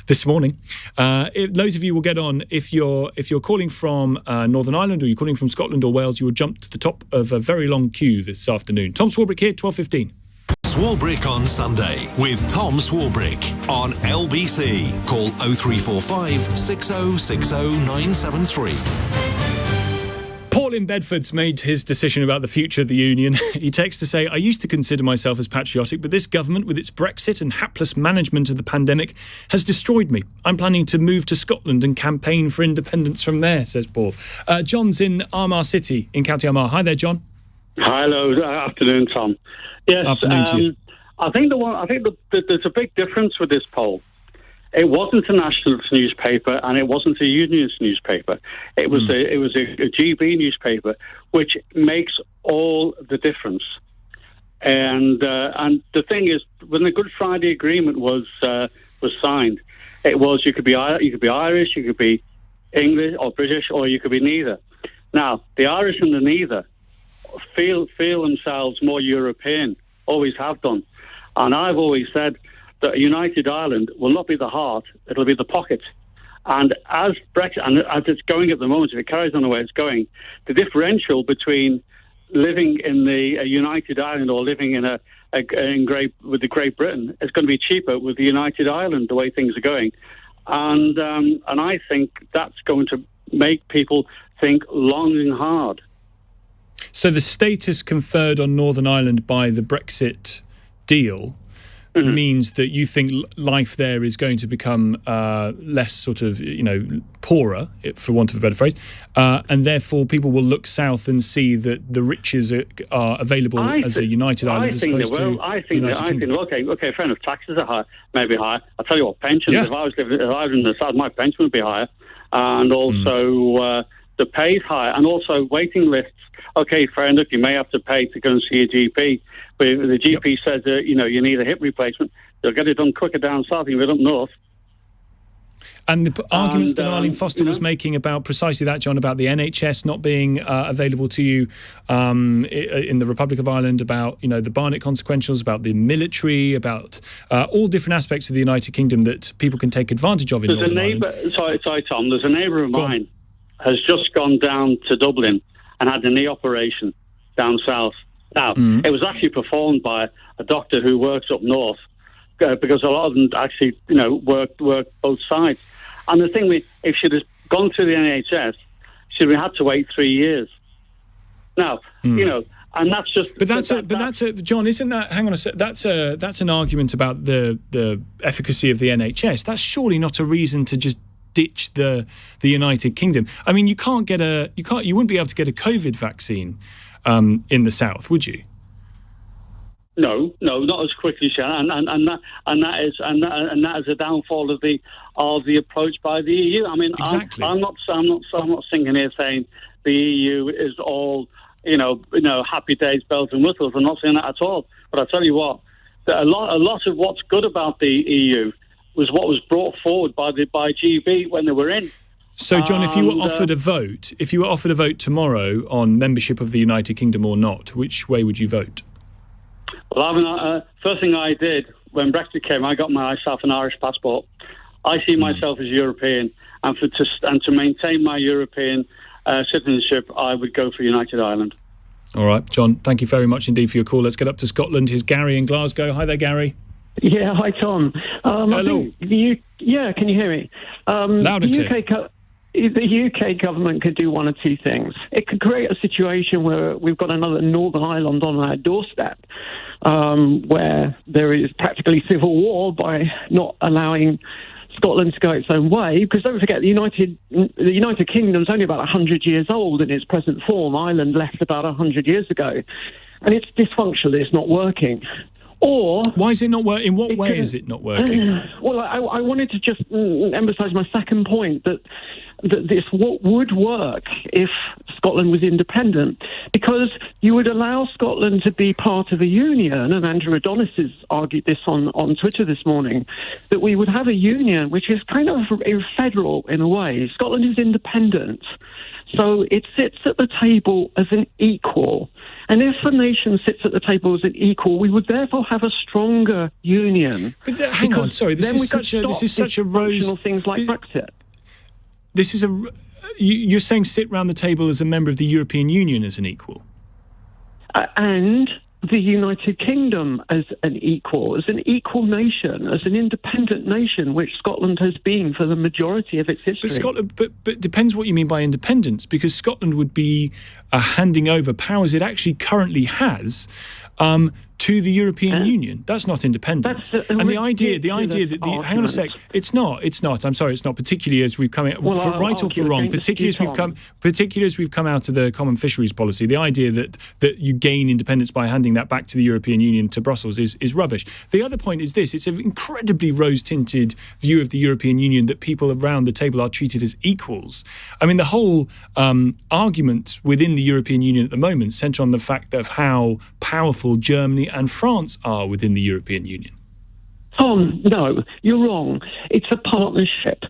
this morning. Loads of you will get on if you're calling from Northern Ireland or you're calling from Scotland or Wales. You will jump to the top of a very long queue this afternoon. Tom Swarbrick here, 12:15. Swarbrick on Sunday with Tom Swarbrick on LBC. Call 0345 6060 973. Paul in Bedford's made his decision about the future of the Union. He texts to say, I used to consider myself as patriotic, but this government, with its Brexit and hapless management of the pandemic, has destroyed me. I'm planning to move to Scotland and campaign for independence from there, says Paul. John's in Armagh City, in County Armagh. Hi there, John. Hello, afternoon, Tom. Yes, afternoon to you. I think there's a big difference with this poll. It wasn't a nationalist newspaper, and it wasn't a unionist newspaper. It was a GB newspaper, which makes all the difference. And the thing is, when the Good Friday Agreement was signed, it was you could be Irish, you could be English or British, or you could be neither. Now, the Irish and the neither feel themselves more European, always have done, and I've always said that a united Ireland will not be the heart, it'll be the pocket. And as Brexit, and as it's going at the moment, if it carries on the way it's going, the differential between living in a united Ireland or living with the Great Britain is going to be cheaper with the united Ireland, the way things are going. And I think that's going to make people think long and hard. So the status conferred on Northern Ireland by the Brexit deal means that you think life there is going to become less sort of, poorer, for want of a better phrase, and therefore people will look south and see that the riches are available as a united Ireland as opposed to United Kingdom. Okay, fair enough. Taxes are high, maybe higher. I'll tell you what, pensions. Yeah. If I was in the south, my pension would be higher, and also the pay is higher, and also waiting lists. Okay, fair enough, you may have to pay to go and see a GP, but if the GP says you need a hip replacement, they'll get it done quicker down south than up north. And the arguments that Arlene Foster was making about precisely that, John, about the NHS not being available to you in the Republic of Ireland, about the Barnett consequentials, about the military, about all different aspects of the United Kingdom that people can take advantage of in Northern Ireland. Sorry, Tom. There's a neighbour of mine has just gone down to Dublin and had a knee operation down south. Now, it was actually performed by a doctor who works up north, because a lot of them actually, work both sides. And the thing, if she'd have gone through the NHS, she'd have had to wait 3 years. Now, and that's just. But that's John. Isn't that? Hang on a sec. That's an argument about the efficacy of the NHS. That's surely not a reason to just ditch the United Kingdom. I mean, you wouldn't be able to get a COVID vaccine in the south, would you? No, not as quickly, Sharon, and that is a downfall of the approach by the EU. I mean, exactly. I'm not sitting here saying the EU is all happy days, bells and whistles. I'm not saying that at all. But I tell you what, that a lot of what's good about the EU was what was brought forward by GB when they were in. So, John, if you were offered a vote tomorrow on membership of the United Kingdom or not, which way would you vote? Well, first thing I did when Brexit came, I got myself an Irish passport. I see myself as European, and to maintain my European citizenship, I would go for United Ireland. All right, John, thank you very much indeed for your call. Let's get up to Scotland. Here's Gary in Glasgow. Hi there, Gary. Yeah, hi, Tom. Hello. Can you hear me? Loud and clear. The UK government could do one of two things. It could create a situation where we've got another Northern Ireland on our doorstep, where there is practically civil war by not allowing Scotland to go its own way. Because don't forget, the United Kingdom is only about 100 years old in its present form. Ireland left about 100 years ago. And it's dysfunctional. It's not working. Or why is it not working? In what way is it not working? Well, I wanted to just emphasise my second point, that this would work if Scotland was independent, because you would allow Scotland to be part of a union, and Andrew Adonis has argued this on Twitter this morning, that we would have a union which is kind of federal in a way. Scotland is independent, so it sits at the table as an equal. And if a nation sits at the table as an equal, we would therefore have a stronger union. But hang on, sorry, this is such a rose. Things like Brexit. You're saying sit round the table as a member of the European Union as an equal, and the United Kingdom as an equal nation, as an independent nation, which Scotland has been for the majority of its history. But depends what you mean by independence, because Scotland would be handing over powers it actually currently has to the European Union. That's not independent. And the idea that hang on a sec, it's not. I'm sorry, it's not, particularly as we've come out, for right or for wrong, particularly as we've come out of the common fisheries policy. The idea that you gain independence by handing that back to the European Union, to Brussels, is rubbish. The other point is this: it's an incredibly rose-tinted view of the European Union that people around the table are treated as equals. I mean, the whole argument within the European Union at the moment centres on the fact of how powerful Germany and France are within the European Union. Tom, no, you're wrong. It's a partnership.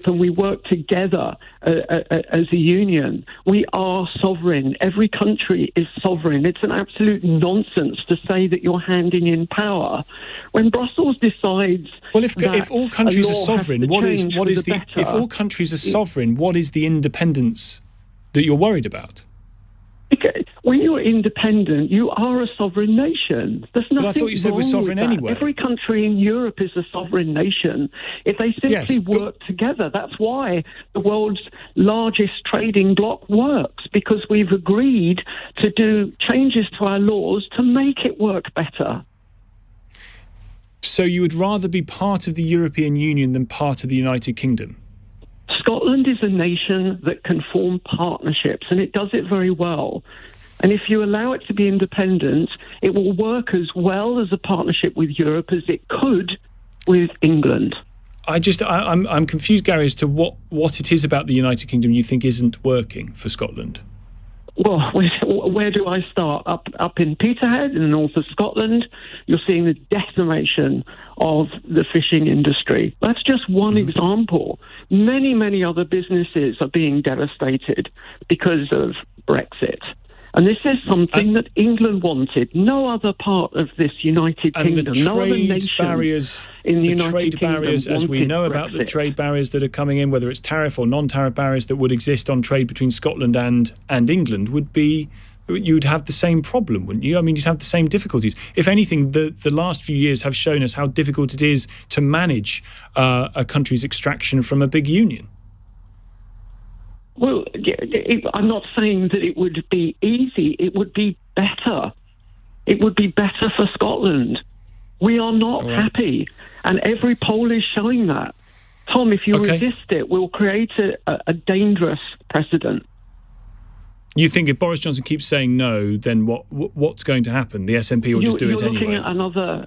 And we work together as a union. We are sovereign. Every country is sovereign. It's an absolute nonsense to say that you're handing in power. When Brussels decides, well, if all countries are sovereign, if all countries are sovereign, what is the independence that you're worried about? When you're independent, you are a sovereign nation. There's nothing wrong with that. But I thought you said we're sovereign anyway. Every country in Europe is a sovereign nation. If they simply work together, that's why the world's largest trading bloc works, because we've agreed to do changes to our laws to make it work better. So you would rather be part of the European Union than part of the United Kingdom? Scotland is a nation that can form partnerships, and it does it very well. And if you allow it to be independent, it will work as well as a partnership with Europe as it could with England. I'm confused, Gary, as to what it is about the United Kingdom you think isn't working for Scotland. Well, where do I start? Up in Peterhead, in the north of Scotland, you're seeing the decimation of the fishing industry. That's just one example. Many, many other businesses are being devastated because of Brexit. And this is something that England wanted. No other part of this United Kingdom, no other nation barriers, in the United trade Kingdom barriers, as we know about Brexit. the trade barriers that are coming in, whether it's tariff or non-tariff barriers that would exist on trade between Scotland and England, would be, you'd have the same problem, wouldn't you? I mean, you'd have the same difficulties. If anything, the last few years have shown us how difficult it is to manage a country's extraction from a big union. Well, I'm not saying that it would be easy. It would be better. It would be better for Scotland. We are not happy, and every poll is showing that. Tom, if you resist it, we'll create a dangerous precedent. You think if Boris Johnson keeps saying no, then what's going to happen? The SNP will just do it anyway. You're looking at another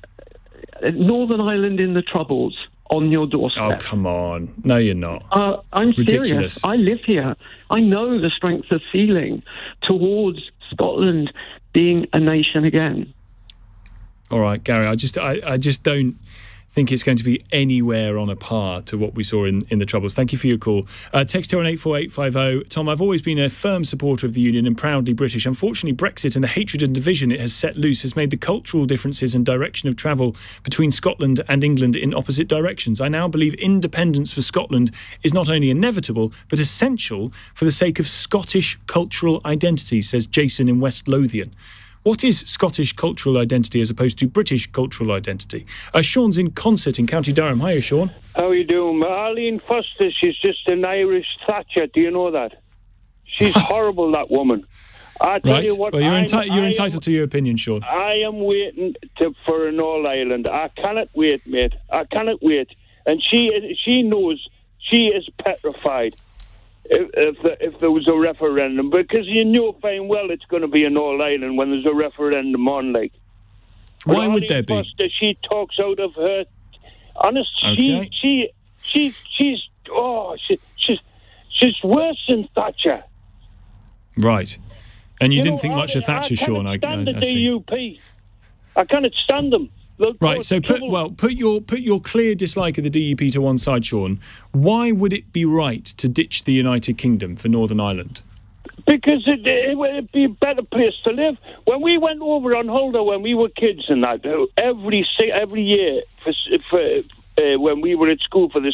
Northern Ireland in the Troubles on your doorstep. Oh, come on. No, you're not. I'm Ridiculous. Serious. I live here. I know the strength of feeling towards Scotland being a nation again. All right, Gary, I just don't think it's going to be anywhere on a par to what we saw in the Troubles. Thank you for your call. Text here on 84850. Tom, I've always been a firm supporter of the Union and proudly British. Unfortunately, Brexit and the hatred and division it has set loose has made the cultural differences and direction of travel between Scotland and England in opposite directions. I now believe independence for Scotland is not only inevitable, but essential for the sake of Scottish cultural identity, says Jason in West Lothian. What is Scottish cultural identity as opposed to British cultural identity? Sean's in Concert in County Durham. Hiya, Sean. How are you doing? Arlene Foster, she's just an Irish Thatcher. Do you know that? She's horrible, that woman. I tell you what, well, you're entitled to your opinion, Sean. I am waiting for an All-Ireland. I cannot wait, mate. I cannot wait. And she knows she is petrified. If there was a referendum, because you know fine well it's going to be an All-Ireland when there's a referendum on, like. Why would there be? Foster, she talks out of her. Honest, okay. she's worse than Thatcher. Right, and you didn't think much of Thatcher, Sean. I can't stand the see. DUP. I cannot stand them. Right, so put your clear dislike of the DUP to one side, Sean. Why would it be right to ditch the United Kingdom for Northern Ireland? Because it would be a better place to live. When we went over on holiday when we were kids and that, every year for when we were at school for the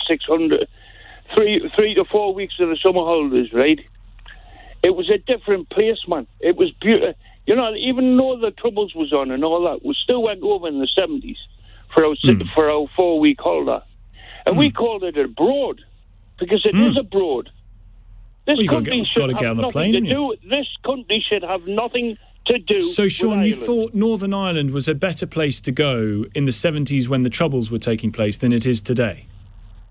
3 to 4 weeks of the summer holidays, right? It was a different place, man. It was beautiful. You know, even though the Troubles was on and all that, we still went over in the 70s for our 4-week holiday. And we called it abroad, because it is abroad. This country should have nothing to do. This country should have nothing to do. So, Sean, with you thought Northern Ireland was a better place to go in the 70s when the Troubles were taking place than it is today?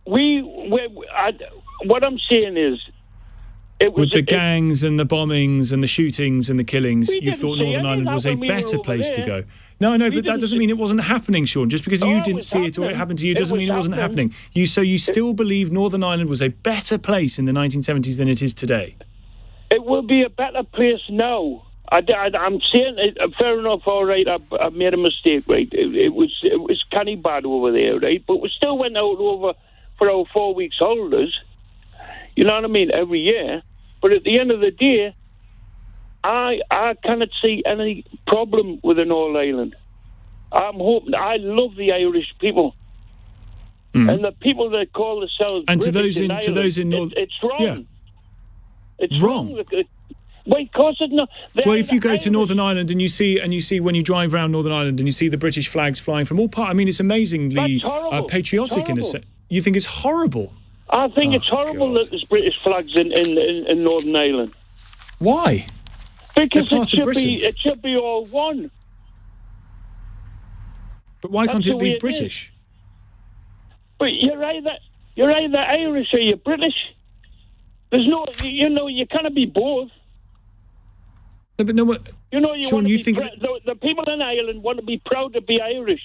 What I'm saying is, with the gangs and the bombings and the shootings and the killings, you thought Northern Ireland was a better place to go. No, but that doesn't mean it wasn't happening, Sean. Just because you didn't see it or it happened to you doesn't mean it wasn't happening. You still believe Northern Ireland was a better place in the 1970s than it is today? It will be a better place now. I'm saying, fair enough, all right, I made a mistake, right? It was kind of bad over there, right? But we still went out over for our 4 weeks holidays. You know what I mean? Every year. But at the end of the day, I cannot see any problem with an All-Ireland. I'm hoping. I love the Irish people, and the people that call themselves and British to those in North, it's wrong. Yeah. It's wrong. Why? Because it's not. Well, if you go to Northern Ireland and you see when you drive around Northern Ireland and you see the British flags flying from all parts, I mean, it's amazingly patriotic in a sense. You think it's horrible? I think it's horrible that there's British flags in Northern Ireland. Why? Because it should be all one. But why can't it be British? But you're either Irish or you're British. There's no, you can't be both. No, but no. Sean, the people in Ireland want to be proud to be Irish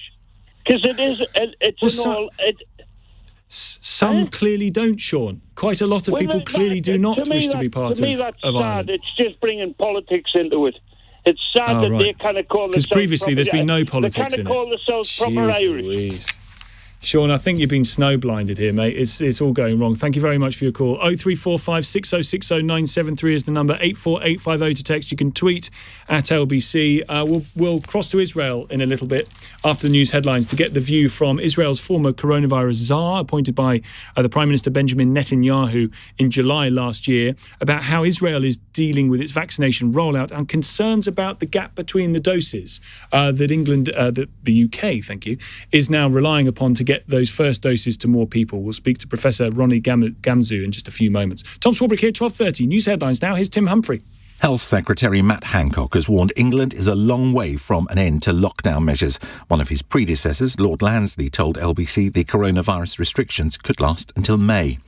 because it is. Some clearly don't, Sean. Quite a lot of people clearly do not wish to be part of Ireland. It's just bringing politics into it. It's sad that they kind of call themselves... Because previously there's been no politics in it. They kind of call themselves proper Irish. Sean, I think you've been snow blinded here, mate. It's all going wrong. Thank you very much for your call. 0345 6060 973 is the number. 84850 to text. You can tweet at LBC. We'll cross to Israel in a little bit after the news headlines to get the view from Israel's former coronavirus czar, appointed by the Prime Minister Benjamin Netanyahu in July last year, about how Israel is dealing with its vaccination rollout and concerns about the gap between the doses that England, the UK, is now relying upon to get those first doses to more people. We'll speak to Professor Ronnie Gamzu in just a few moments. Tom Swarbrick here, 12:30. News headlines now. Here's Tim Humphrey. Health Secretary Matt Hancock has warned England is a long way from an end to lockdown measures. One of his predecessors, Lord Lansley, told LBC the coronavirus restrictions could last until May.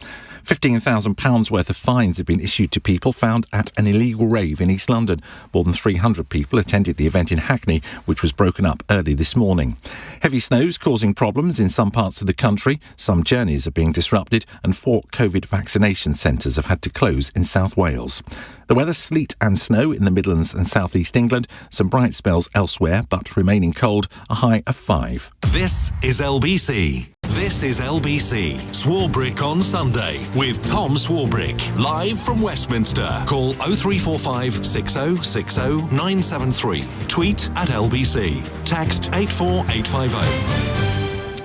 £15,000 worth of fines have been issued to people found at an illegal rave in East London. More than 300 people attended the event in Hackney, which was broken up early this morning. Heavy snows causing problems in some parts of the country. Some journeys are being disrupted and 4 COVID vaccination centres have had to close in South Wales. The weather, sleet and snow in the Midlands and South East England. Some bright spells elsewhere, but remaining cold, a high of 5. This is LBC. This is LBC. Swarbrick on Sunday with Tom Swarbrick. Live from Westminster. Call 0345 6060 973. Tweet at LBC. Text 84850.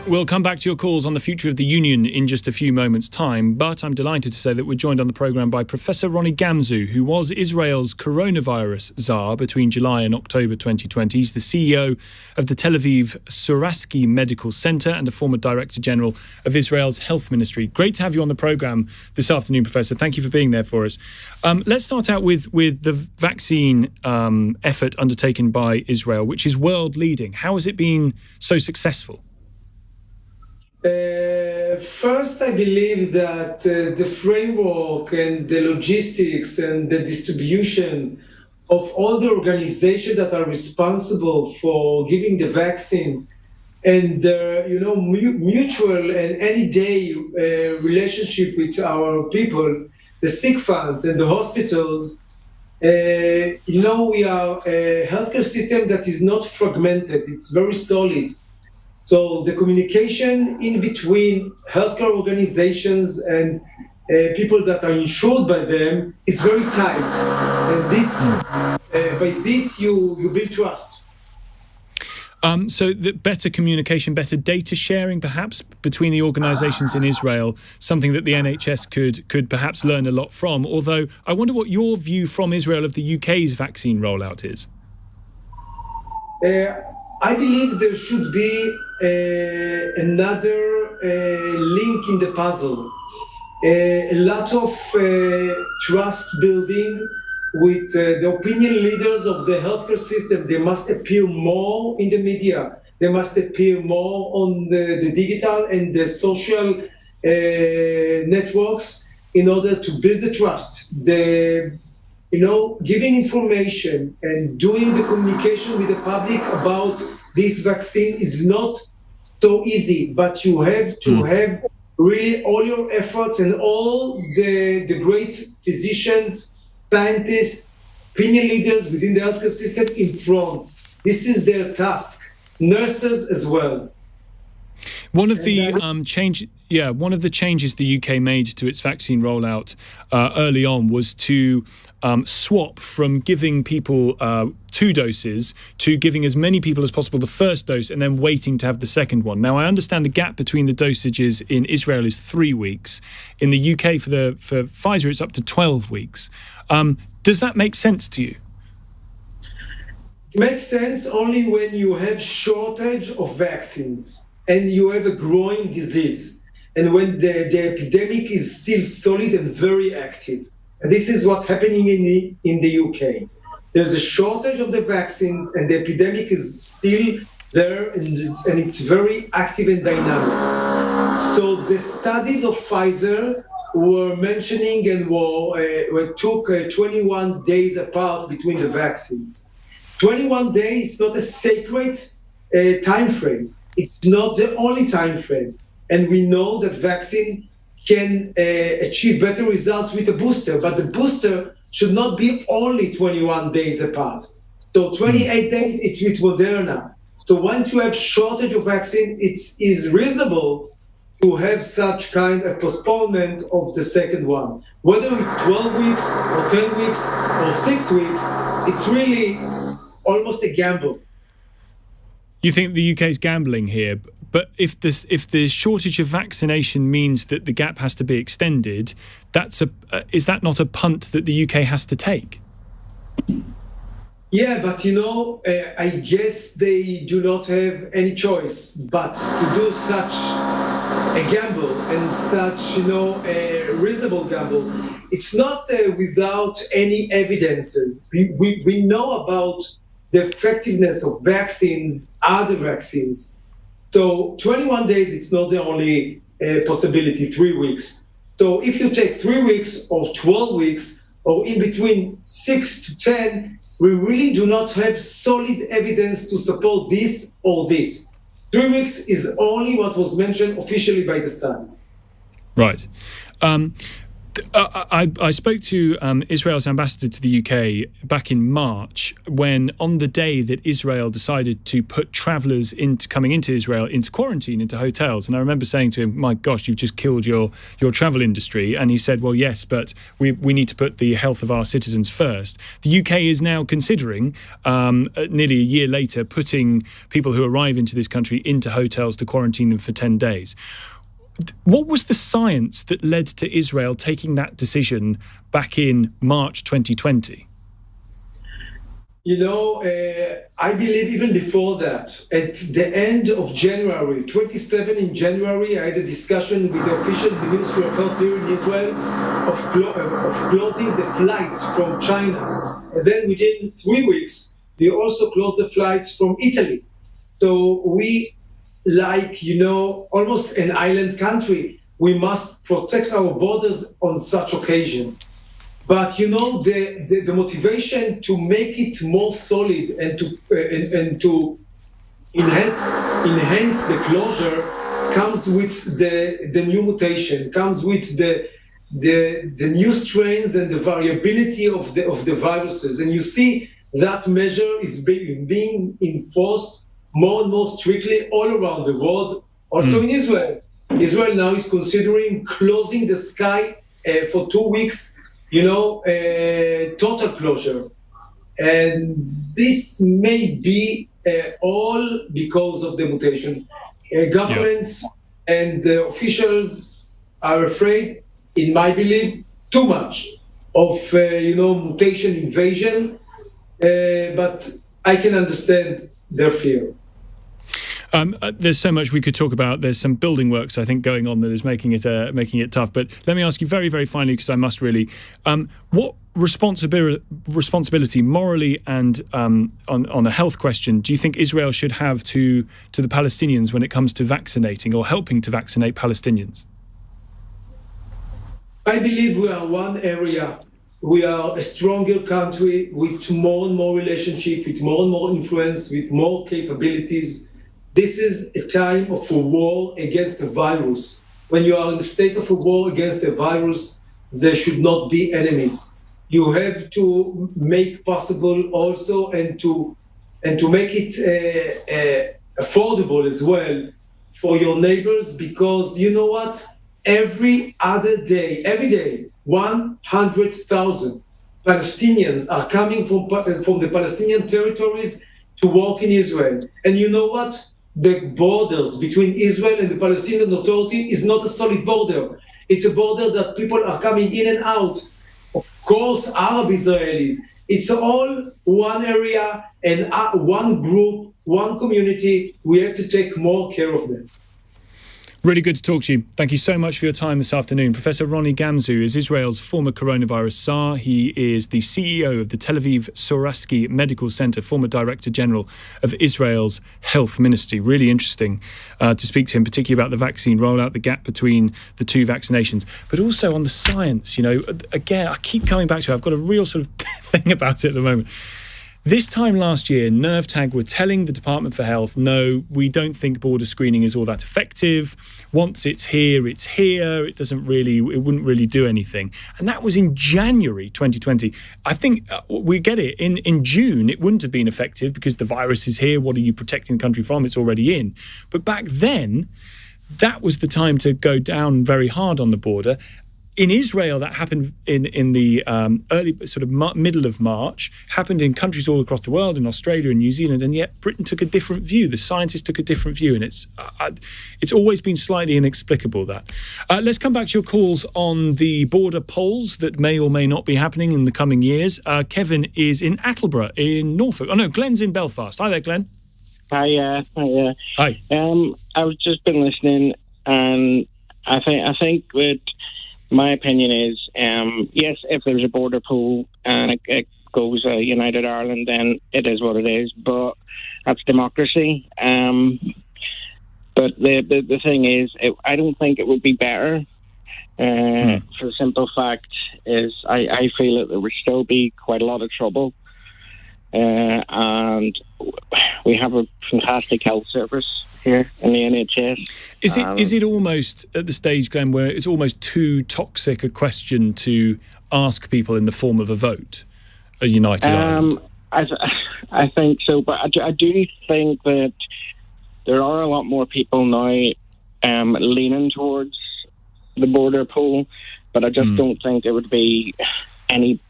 We'll come back to your calls on the future of the Union in just a few moments' time, but I'm delighted to say that we're joined on the programme by Professor Ronnie Gamzu, who was Israel's coronavirus czar between July and October 2020. He's the CEO of the Tel Aviv Sourasky Medical Centre and a former Director General of Israel's Health Ministry. Great to have you on the programme this afternoon, Professor. Thank you for being there for us. Let's start out with the vaccine effort undertaken by Israel, which is world-leading. How has it been so successful? First, I believe that the framework and the logistics and the distribution of all the organizations that are responsible for giving the vaccine and their, mutual and any-day relationship with our people, the sick funds and the hospitals, we are a healthcare system that is not fragmented. It's very solid. So the communication in between healthcare organizations and people that are insured by them is very tight. And by this you build trust. So the better communication, better data sharing, perhaps, between the organisations in Israel, something that the NHS could perhaps learn a lot from. Although I wonder what your view from Israel of the UK's vaccine rollout is. I believe there should be another link in the puzzle. A lot of trust building with the opinion leaders of the healthcare system. They must appear more in the media. They must appear more on the digital and the social networks in order to build the trust. Giving information and doing the communication with the public about this vaccine is not so easy, but you have to have really all your efforts and all the great physicians, scientists, opinion leaders within the healthcare system in front. This is their task. Nurses as well. One of the changes the UK made to its vaccine rollout early on was to swap from giving people 2 doses to giving as many people as possible the first dose and then waiting to have the second one. Now, I understand the gap between the dosages in Israel is 3 weeks. In the UK, for Pfizer, it's up to 12 weeks. Does that make sense to you? It makes sense only when you have shortage of vaccines and you have a growing disease, and when the epidemic is still solid and very active. And this is what's happening in the UK. There's a shortage of the vaccines and the epidemic is still there and it's very active and dynamic. So the studies of Pfizer were mentioning and took 21 days apart between the vaccines. 21 days is not a sacred time frame. It's not the only time frame. and we know that vaccine can achieve better results with a booster, but the booster should not be only 21 days apart. So 28 days, it's with Moderna. So once you have shortage of vaccine, it is reasonable to have such kind of postponement of the second one. Whether it's 12 weeks or 10 weeks or 6 weeks, it's really almost a gamble. You think the UK is gambling here, but if the shortage of vaccination means that the gap has to be extended, is that not a punt that the UK has to take? Yeah, but I guess they do not have any choice but to do such a gamble and such, a reasonable gamble. It's not without any evidences. We know about the effectiveness of vaccines, other vaccines. So 21 days, it's not the only possibility, 3 weeks. So if you take 3 weeks or 12 weeks, or in between 6 to 10, we really do not have solid evidence to support this or this. 3 weeks is only what was mentioned officially by the studies. Right. I spoke to Israel's ambassador to the UK back in March, when on the day that Israel decided to put travellers coming into Israel into quarantine, into hotels. And I remember saying to him, my gosh, you've just killed your travel industry. And he said, well, yes, but we need to put the health of our citizens first. The UK is now considering, nearly a year later, putting people who arrive into this country into hotels to quarantine them for 10 days. What was the science that led to Israel taking that decision back in March 2020? I believe even before that, at the end of January, 27 in January, I had a discussion with the official, the Ministry of Health here in Israel, of closing the flights from China. And then within 3 weeks, we also closed the flights from Italy. So we, almost an island country, we must protect our borders on such occasion. But the motivation to make it more solid and to enhance the closure comes with the new mutation, comes with the new strains and the variability of the viruses. And you see that measure is being enforced more and more strictly all around the world, also in Israel. Israel now is considering closing the sky for 2 weeks, total closure. And this may be all because of the mutation. Governments and officials are afraid, in my belief, too much of, mutation invasion, but I can understand their fear. There's so much we could talk about. There's some building works, I think, going on that is making it tough. But let me ask you very, very finally, because I must really, what responsibility morally and on a health question do you think Israel should have to the Palestinians when it comes to vaccinating or helping to vaccinate Palestinians? I believe we are one area. We are a stronger country with more and more relationship, with more and more influence, with more capabilities. This is a time of a war against the virus. When you are in the state of a war against the virus, there should not be enemies. You have to make possible also and to make it affordable as well for your neighbors, because you know what? Every day, 100,000 Palestinians are coming from the Palestinian territories to work in Israel. And you know what? The borders between Israel and the Palestinian Authority is not a solid border. It's a border that people are coming in and out. Of course, Arab Israelis. It's all one area and one group, one community. We have to take more care of them. Really good to talk to you. Thank you so much for your time this afternoon. Professor Ronnie Gamzu is Israel's former coronavirus czar. He is the CEO of the Tel Aviv Sourasky Medical Center, former Director General of Israel's Health Ministry. Really interesting to speak to him, particularly about the vaccine rollout, the gap between the two vaccinations, but also on the science. Again, I keep coming back to it. I've got a real sort of thing about it at the moment. This time last year, NervTag were telling the Department for Health, no, we don't think border screening is all that effective. Once it's here, it's here. It wouldn't really do anything. And that was in January 2020. I think we get it. In June, it wouldn't have been effective because the virus is here. What are you protecting the country from? It's already in. But back then, that was the time to go down very hard on the border. In Israel, that happened in the early sort of middle of March, happened in countries all across the world, in Australia and New Zealand, and yet Britain took a different view. The scientists took a different view, and it's always been slightly inexplicable, that. Let's come back to your calls on the border polls that may or may not be happening in the coming years. Kevin is in Attleborough in Norfolk. Oh, no, Glenn's in Belfast. Hi there, Glenn. Hi. Hi. I've just been listening, and I think that my opinion is, yes, if there's a border poll and it goes United Ireland, then it is what it is. But that's democracy. But the thing is, I don't think it would be better. For the simple fact is, I feel that there would still be quite a lot of trouble. And we have a fantastic health service here in the NHS. Is it almost at the stage, Glenn, where it's almost too toxic a question to ask people in the form of a vote, a United Ireland? I think so, but I do think that there are a lot more people now leaning towards the border poll, but I just don't think it would be any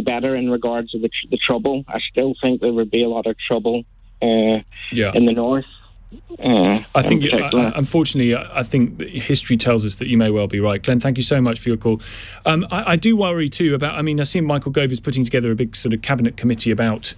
better in regards to the trouble. I still think there would be a lot of trouble in the north. I think, unfortunately, I think that history tells us that you may well be right. Glenn, thank you so much for your call. I do worry too about, I see Michael Gove is putting together a big sort of cabinet committee about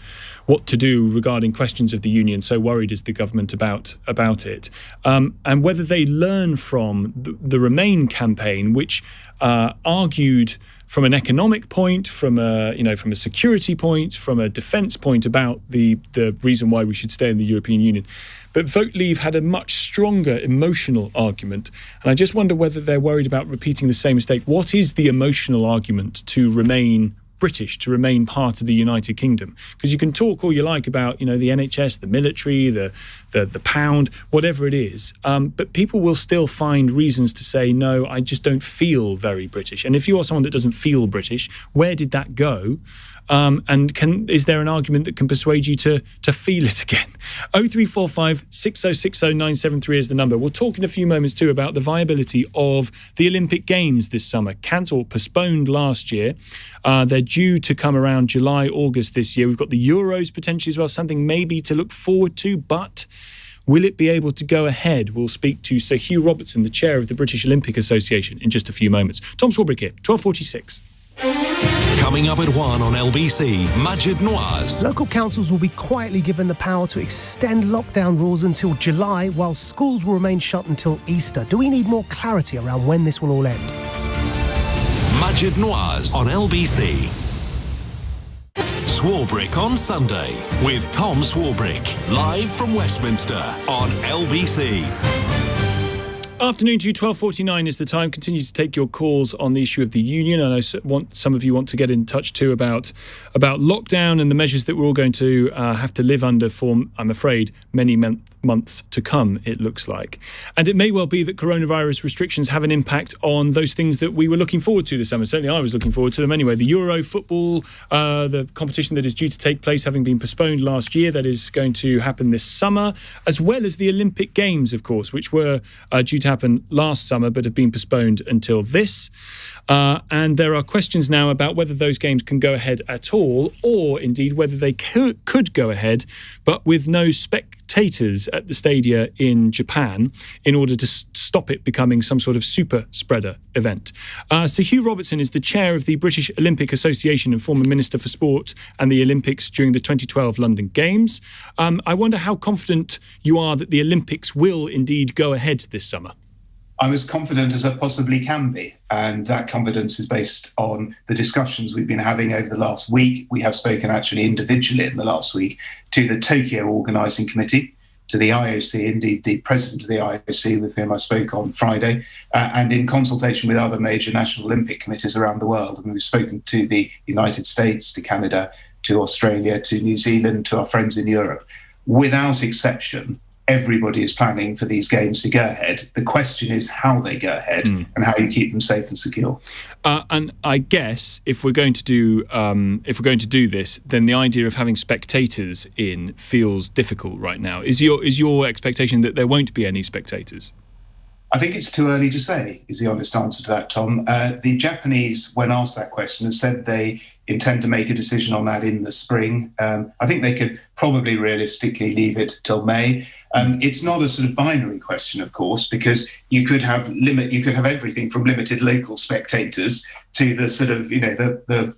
what to do regarding questions of the union. So worried is the government about it. And whether they learn from the Remain campaign, which argued from an economic point, from a security point, from a defence point about the reason why we should stay in the European Union. But Vote Leave had a much stronger emotional argument. And I just wonder whether they're worried about repeating the same mistake. What is the emotional argument to remain British, to remain part of the United Kingdom? Because you can talk all you like about, the NHS, the military, the pound, whatever it is. But people will still find reasons to say, no, I just don't feel very British. And if you are someone that doesn't feel British, where did that go? And is there an argument that can persuade you to feel it again? 0345 6060 973 is the number. We'll talk in a few moments too about the viability of the Olympic Games this summer. Cancelled, postponed last year. They're due to come around July, August this year. We've got the Euros potentially as well, something maybe to look forward to, but will it be able to go ahead? We'll speak to Sir Hugh Robertson, the chair of the British Olympic Association, in just a few moments. Tom Swarbrick here, 12:46. Coming up at 1 on LBC, Majid Nawaz. Local councils will be quietly given the power to extend lockdown rules until July, while schools will remain shut until Easter. Do we need more clarity around when this will all end? Majid Nawaz on LBC. Swarbrick on Sunday with Tom Swarbrick, live from Westminster on LBC. Afternoon to you, 12:49 is the time. Continue to take your calls on the issue of the union. I know some of you want to get in touch too about lockdown and the measures that we're all going to have to live under for, I'm afraid, many months to come, it looks like. And it may well be that coronavirus restrictions have an impact on those things that we were looking forward to this summer. Certainly I was looking forward to them anyway. The Euro football, the competition that is due to take place, having been postponed last year, that is going to happen this summer, as well as the Olympic Games, of course, which were due to happen last summer but have been postponed until this. And there are questions now about whether those games can go ahead at all, or indeed whether they could go ahead but with no spectators at the stadia in Japan in order to stop it becoming some sort of super spreader event. Sir Hugh Robertson is the chair of the British Olympic Association and former Minister for Sport and the Olympics during the 2012 London Games. I wonder how confident you are that the Olympics will indeed go ahead this summer. I'm as confident as I possibly can be, and that confidence is based on the discussions we've been having over the last week. We have spoken actually individually in the last week to the Tokyo Organising Committee, to the IOC, indeed the president of the IOC with whom I spoke on Friday, and in consultation with other major national Olympic committees around the world. And we've spoken to the United States, to Canada, to Australia, to New Zealand, to our friends in Europe. Without exception, everybody is planning for these games to go ahead. The question is how they go ahead and how you keep them safe and secure. And I guess if we're going to do this, then the idea of having spectators in feels difficult right now. Is your expectation that there won't be any spectators? I think it's too early to say, is the honest answer to that, Tom. The Japanese, when asked that question, have said they intend to make a decision on that in the spring. I think they could probably realistically leave it till May. It's not a sort of binary question, of course, because you could have everything from limited local spectators to the sort of, the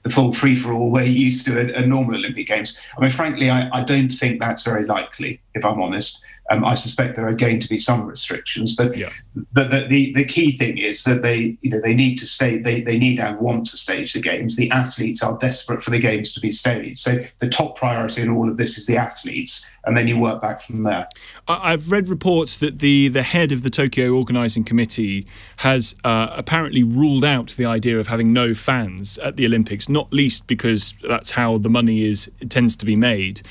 full free-for-all we're used to at normal Olympic Games. I mean, frankly, I don't think that's very likely, if I'm honest. I suspect there are going to be some restrictions, but the key thing is that they need to they need and want to stage the games. The athletes are desperate for the games to be staged. So the top priority in all of this is the athletes, and then you work back from there. I've read reports that the head of the Tokyo organising committee has apparently ruled out the idea of having no fans at the Olympics, not least because that's how the money tends to be made.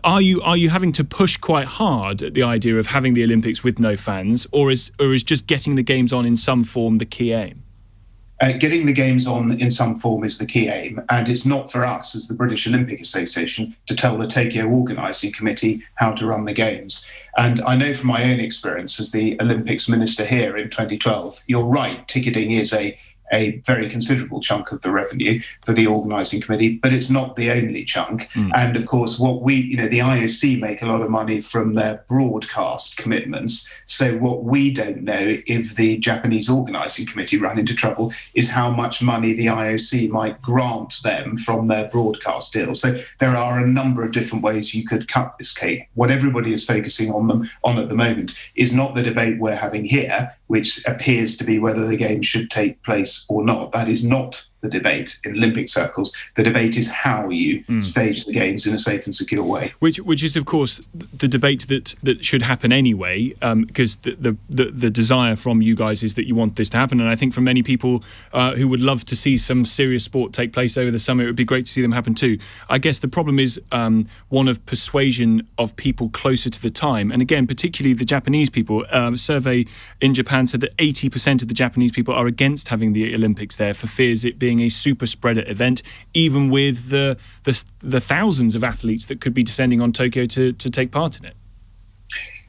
Are you having to push quite hard at the idea of having the Olympics with no fans, or is just getting the games on in some form the key aim? Getting the games on in some form is the key aim, and it's not for us as the British Olympic Association to tell the Tokyo organising committee how to run the games. And I know from my own experience as the Olympics minister here in 2012, you're right, ticketing is a very considerable chunk of the revenue for the organising committee, but it's not the only chunk. And of course, the IOC make a lot of money from their broadcast commitments. So what we don't know if the Japanese organising committee run into trouble is how much money the IOC might grant them from their broadcast deal. So there are a number of different ways you could cut this cake. What everybody is focusing on at the moment is not the debate we're having here, which appears to be whether the games should take place or not. That is not the debate in Olympic circles. The debate is how you stage the games in a safe and secure way. Which is, of course, the debate that should happen anyway, because the desire from you guys is that you want this to happen. And I think for many people who would love to see some serious sport take place over the summer, it would be great to see them happen too. I guess the problem is one of persuasion of people closer to the time. And again, particularly the Japanese people. A survey in Japan said that 80% of the Japanese people are against having the Olympics there for fears it being a super spreader event, even with the thousands of athletes that could be descending on Tokyo to take part in it.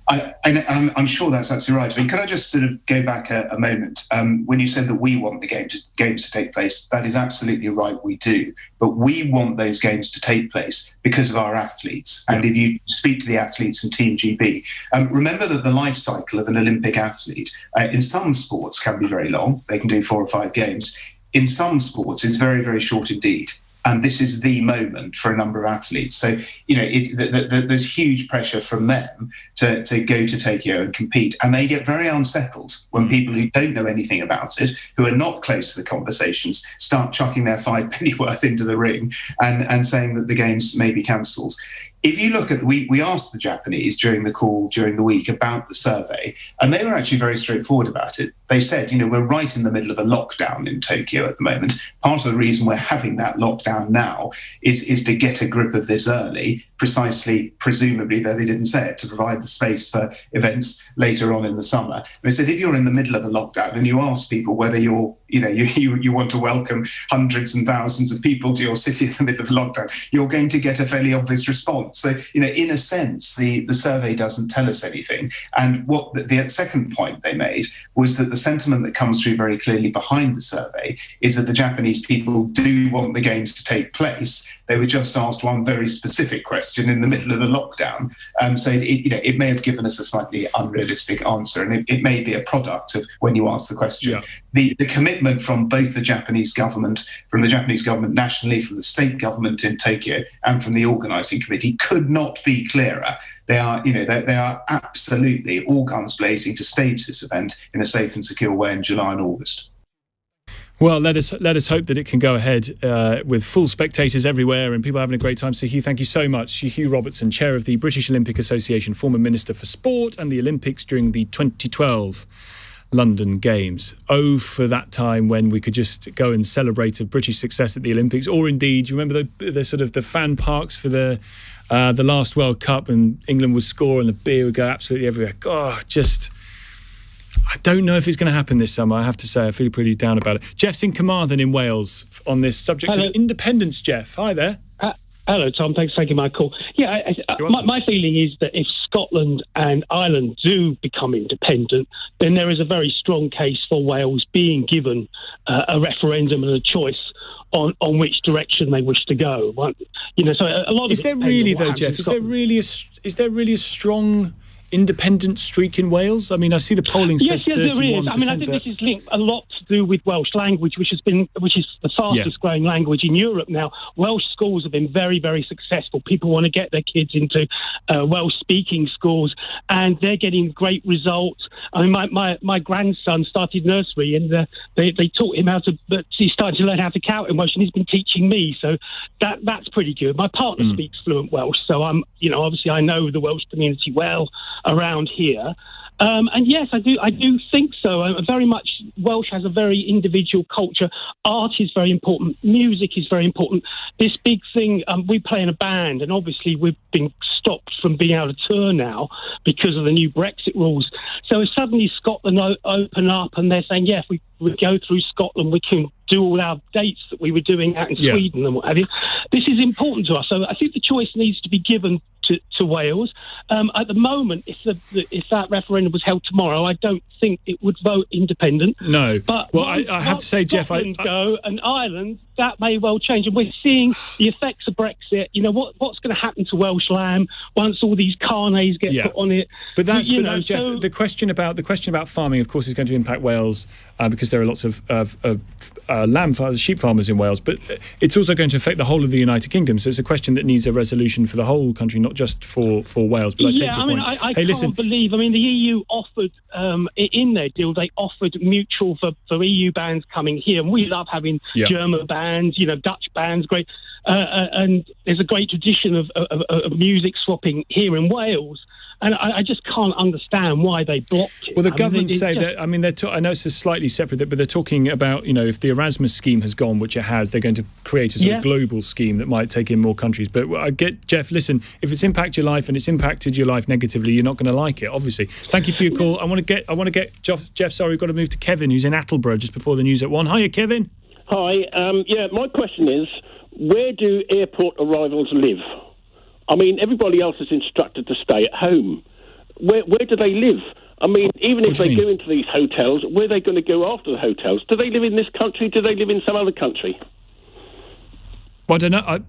I'm sure that's absolutely right. I mean, can I just sort of go back a moment? When you said that we want the games to take place, that is absolutely right, we do. But we want those games to take place because of our athletes. And if you speak to the athletes in Team GB, remember that the life cycle of an Olympic athlete in some sports can be very long. They can do 4 or 5 games. In some sports, it's very, very short indeed. And this is the moment for a number of athletes. So, there's huge pressure from them to go to Tokyo and compete. And they get very unsettled when people who don't know anything about it, who are not close to the conversations, start chucking their 5 penny worth into the ring and saying that the games may be cancelled. If you look at, we asked the Japanese during the call during the week about the survey, and they were actually very straightforward about it. They said, we're right in the middle of a lockdown in Tokyo at the moment. Part of the reason we're having that lockdown now is to get a grip of this early, precisely, presumably, though they didn't say it, to provide the space for events later on in the summer. And they said, if you're in the middle of a lockdown and you ask people whether you want to welcome hundreds and thousands of people to your city in the middle of a lockdown, you're going to get a fairly obvious response. So, in a sense, the survey doesn't tell us anything. And what the second point they made was that the sentiment that comes through very clearly behind the survey is that the Japanese people do want the games to take place. They were just asked one very specific question in the middle of the lockdown. So it may have given us a slightly unrealistic answer, and it may be a product of when you ask the question. Yeah. The commitment from both the Japanese government nationally, from the state government in Tokyo, and from the organising committee could not be clearer. They are absolutely all guns blazing to stage this event in a safe and secure way in July and August. Well, let us hope that it can go ahead with full spectators everywhere and people having a great time. So, Hugh, thank you so much. Hugh Robertson, chair of the British Olympic Association, former Minister for Sport and the Olympics during the 2012 London Games. Oh, for that time when we could just go and celebrate a British success at the Olympics, or indeed, you remember the sort of the fan parks for the last World Cup, and England would score and the beer would go absolutely everywhere. Oh, I don't know if it's going to happen this summer, I have to say. I feel pretty down about it. Jeff's in Carmarthen in Wales on this subject of independence. Jeff, hi there. Hello, Tom. Thanks for taking my call. Yeah, my feeling is that if Scotland and Ireland do become independent, then there is a very strong case for Wales being given a referendum and a choice on which direction they wish to go. So a lot of is there really though, Jeff? Is there really a strong independent streak in Wales? I mean, I see the polling says 31%. Yes, there is. I mean, I think this is linked a lot to do with Welsh language, which is the fastest growing language in Europe now. Welsh schools have been very, very successful. People want to get their kids into Welsh speaking schools, and they're getting great results. I mean, my grandson started nursery, and they taught him he started to learn how to count in Welsh, and he's been teaching me. So that's pretty good. My partner speaks fluent Welsh, so obviously I know the Welsh community well around here. And yes, I do think so. Very much Welsh has a very individual culture. Art is very important. Music is very important. This big thing, we play in a band, and obviously we've been stopped from being able to tour now because of the new Brexit rules. So if suddenly Scotland open up and they're saying, if we go through Scotland, we can do all our dates that we were doing out in Sweden and what have you. This is important to us. So I think the choice needs to be given to Wales. At the moment, if that referendum was held tomorrow, I don't think it would vote independent. No. But I have to say, Jeff, go and Ireland, that may well change. And we're seeing the effects of Brexit. What's going to happen to Welsh lamb once all these carnets get put on it? But Jeff, the question about farming, of course, is going to impact Wales because there are lots of sheep farmers in Wales. But it's also going to affect the whole of the United Kingdom. So it's a question that needs a resolution for the whole country, not just for Wales. But I take your point. I can't believe. I mean, the EU offered in their deal, they offered mutual for EU bands coming here, and we love having German bands, Dutch bands, great. And there's a great tradition of music swapping here in Wales. And I just can't understand why they blocked it. Well, the government say that. I mean, I know it's slightly separate, but they're talking about if the Erasmus scheme has gone, which it has, they're going to create a sort of global scheme that might take in more countries. But I get, Jeff. Listen, if it's impacted your life and it's impacted your life negatively, you're not going to like it. Obviously. Thank you for your call. I want to get Jeff. Sorry, we've got to move to Kevin, who's in Attleborough just before the news at 1. Hiya, Kevin. Hi. My question is, where do airport arrivals live? I mean, everybody else is instructed to stay at home. Where do they live? I mean, even if they go into these hotels, where are they going to go after the hotels? Do they live in this country? Do they live in some other country? Well, I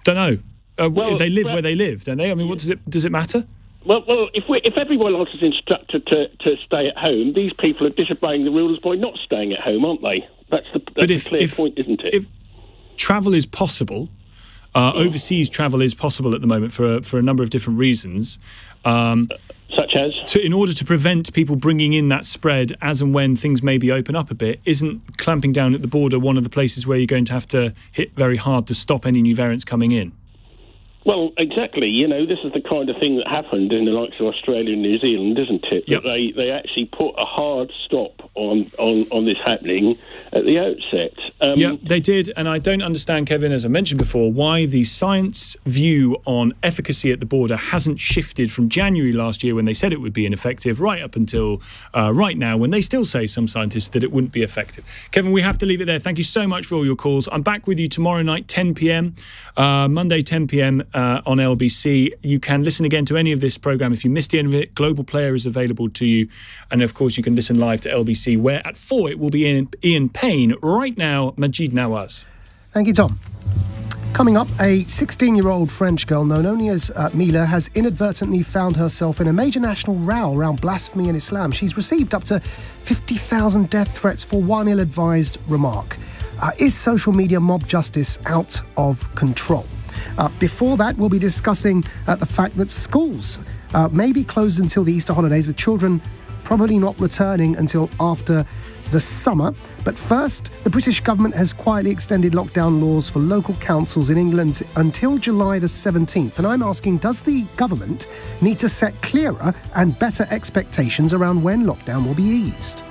don't know. They live where they live, don't they? I mean, what does it matter? Well, if everyone else is instructed to stay at home, these people are disobeying the rules by not staying at home, aren't they? That's the clear point, isn't it? If travel is possible, overseas travel is possible at the moment for a number of different reasons. Such as? In order to prevent people bringing in that spread as and when things maybe open up a bit, isn't clamping down at the border one of the places where you're going to have to hit very hard to stop any new variants coming in? Well, exactly. This is the kind of thing that happened in the likes of Australia and New Zealand, isn't it? Yep. That they actually put a hard stop on this happening at the outset. They did, and I don't understand, Kevin, as I mentioned before, why the science view on efficacy at the border hasn't shifted from January last year when they said it would be ineffective right up until right now when they still say, some scientists, that it wouldn't be effective. Kevin, we have to leave it there. Thank you so much for all your calls. I'm back with you tomorrow night, 10 p.m, Monday, 10 p.m, on LBC. You can listen again to any of this programme if you missed any of it. Global Player is available to you. And, of course, you can listen live to LBC, where at 4 it will be Ian Payne. Right now, Majid Nawaz. Thank you, Tom. Coming up, a 16-year-old French girl known only as Mila has inadvertently found herself in a major national row around blasphemy and Islam. She's received up to 50,000 death threats for one ill-advised remark. Is social media mob justice out of control? Before that, we'll be discussing the fact that schools may be closed until the Easter holidays, with children probably not returning until after the summer. But first, the British government has quietly extended lockdown laws for local councils in England until July the 17th. And I'm asking, does the government need to set clearer and better expectations around when lockdown will be eased?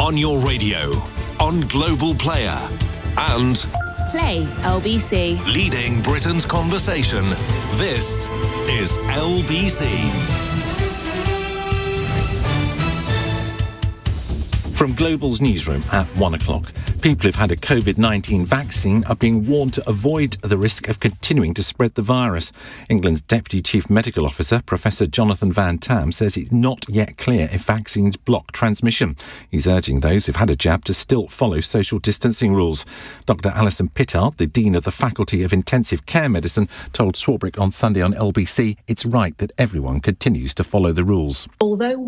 On your radio, on Global Player, and Play LBC. leading Britain's conversation. This is LBC. From Global's newsroom at 1 o'clock, people who've had a COVID-19 vaccine are being warned to avoid the risk of continuing to spread the virus. England's Deputy Chief Medical Officer, Professor Jonathan Van Tam, says it's not yet clear if vaccines block transmission. He's urging those who've had a jab to still follow social distancing rules. Dr. Alison Pittard, the Dean of the Faculty of Intensive Care Medicine, told Swarbrick on Sunday on LBC it's right that everyone continues to follow the rules. Although we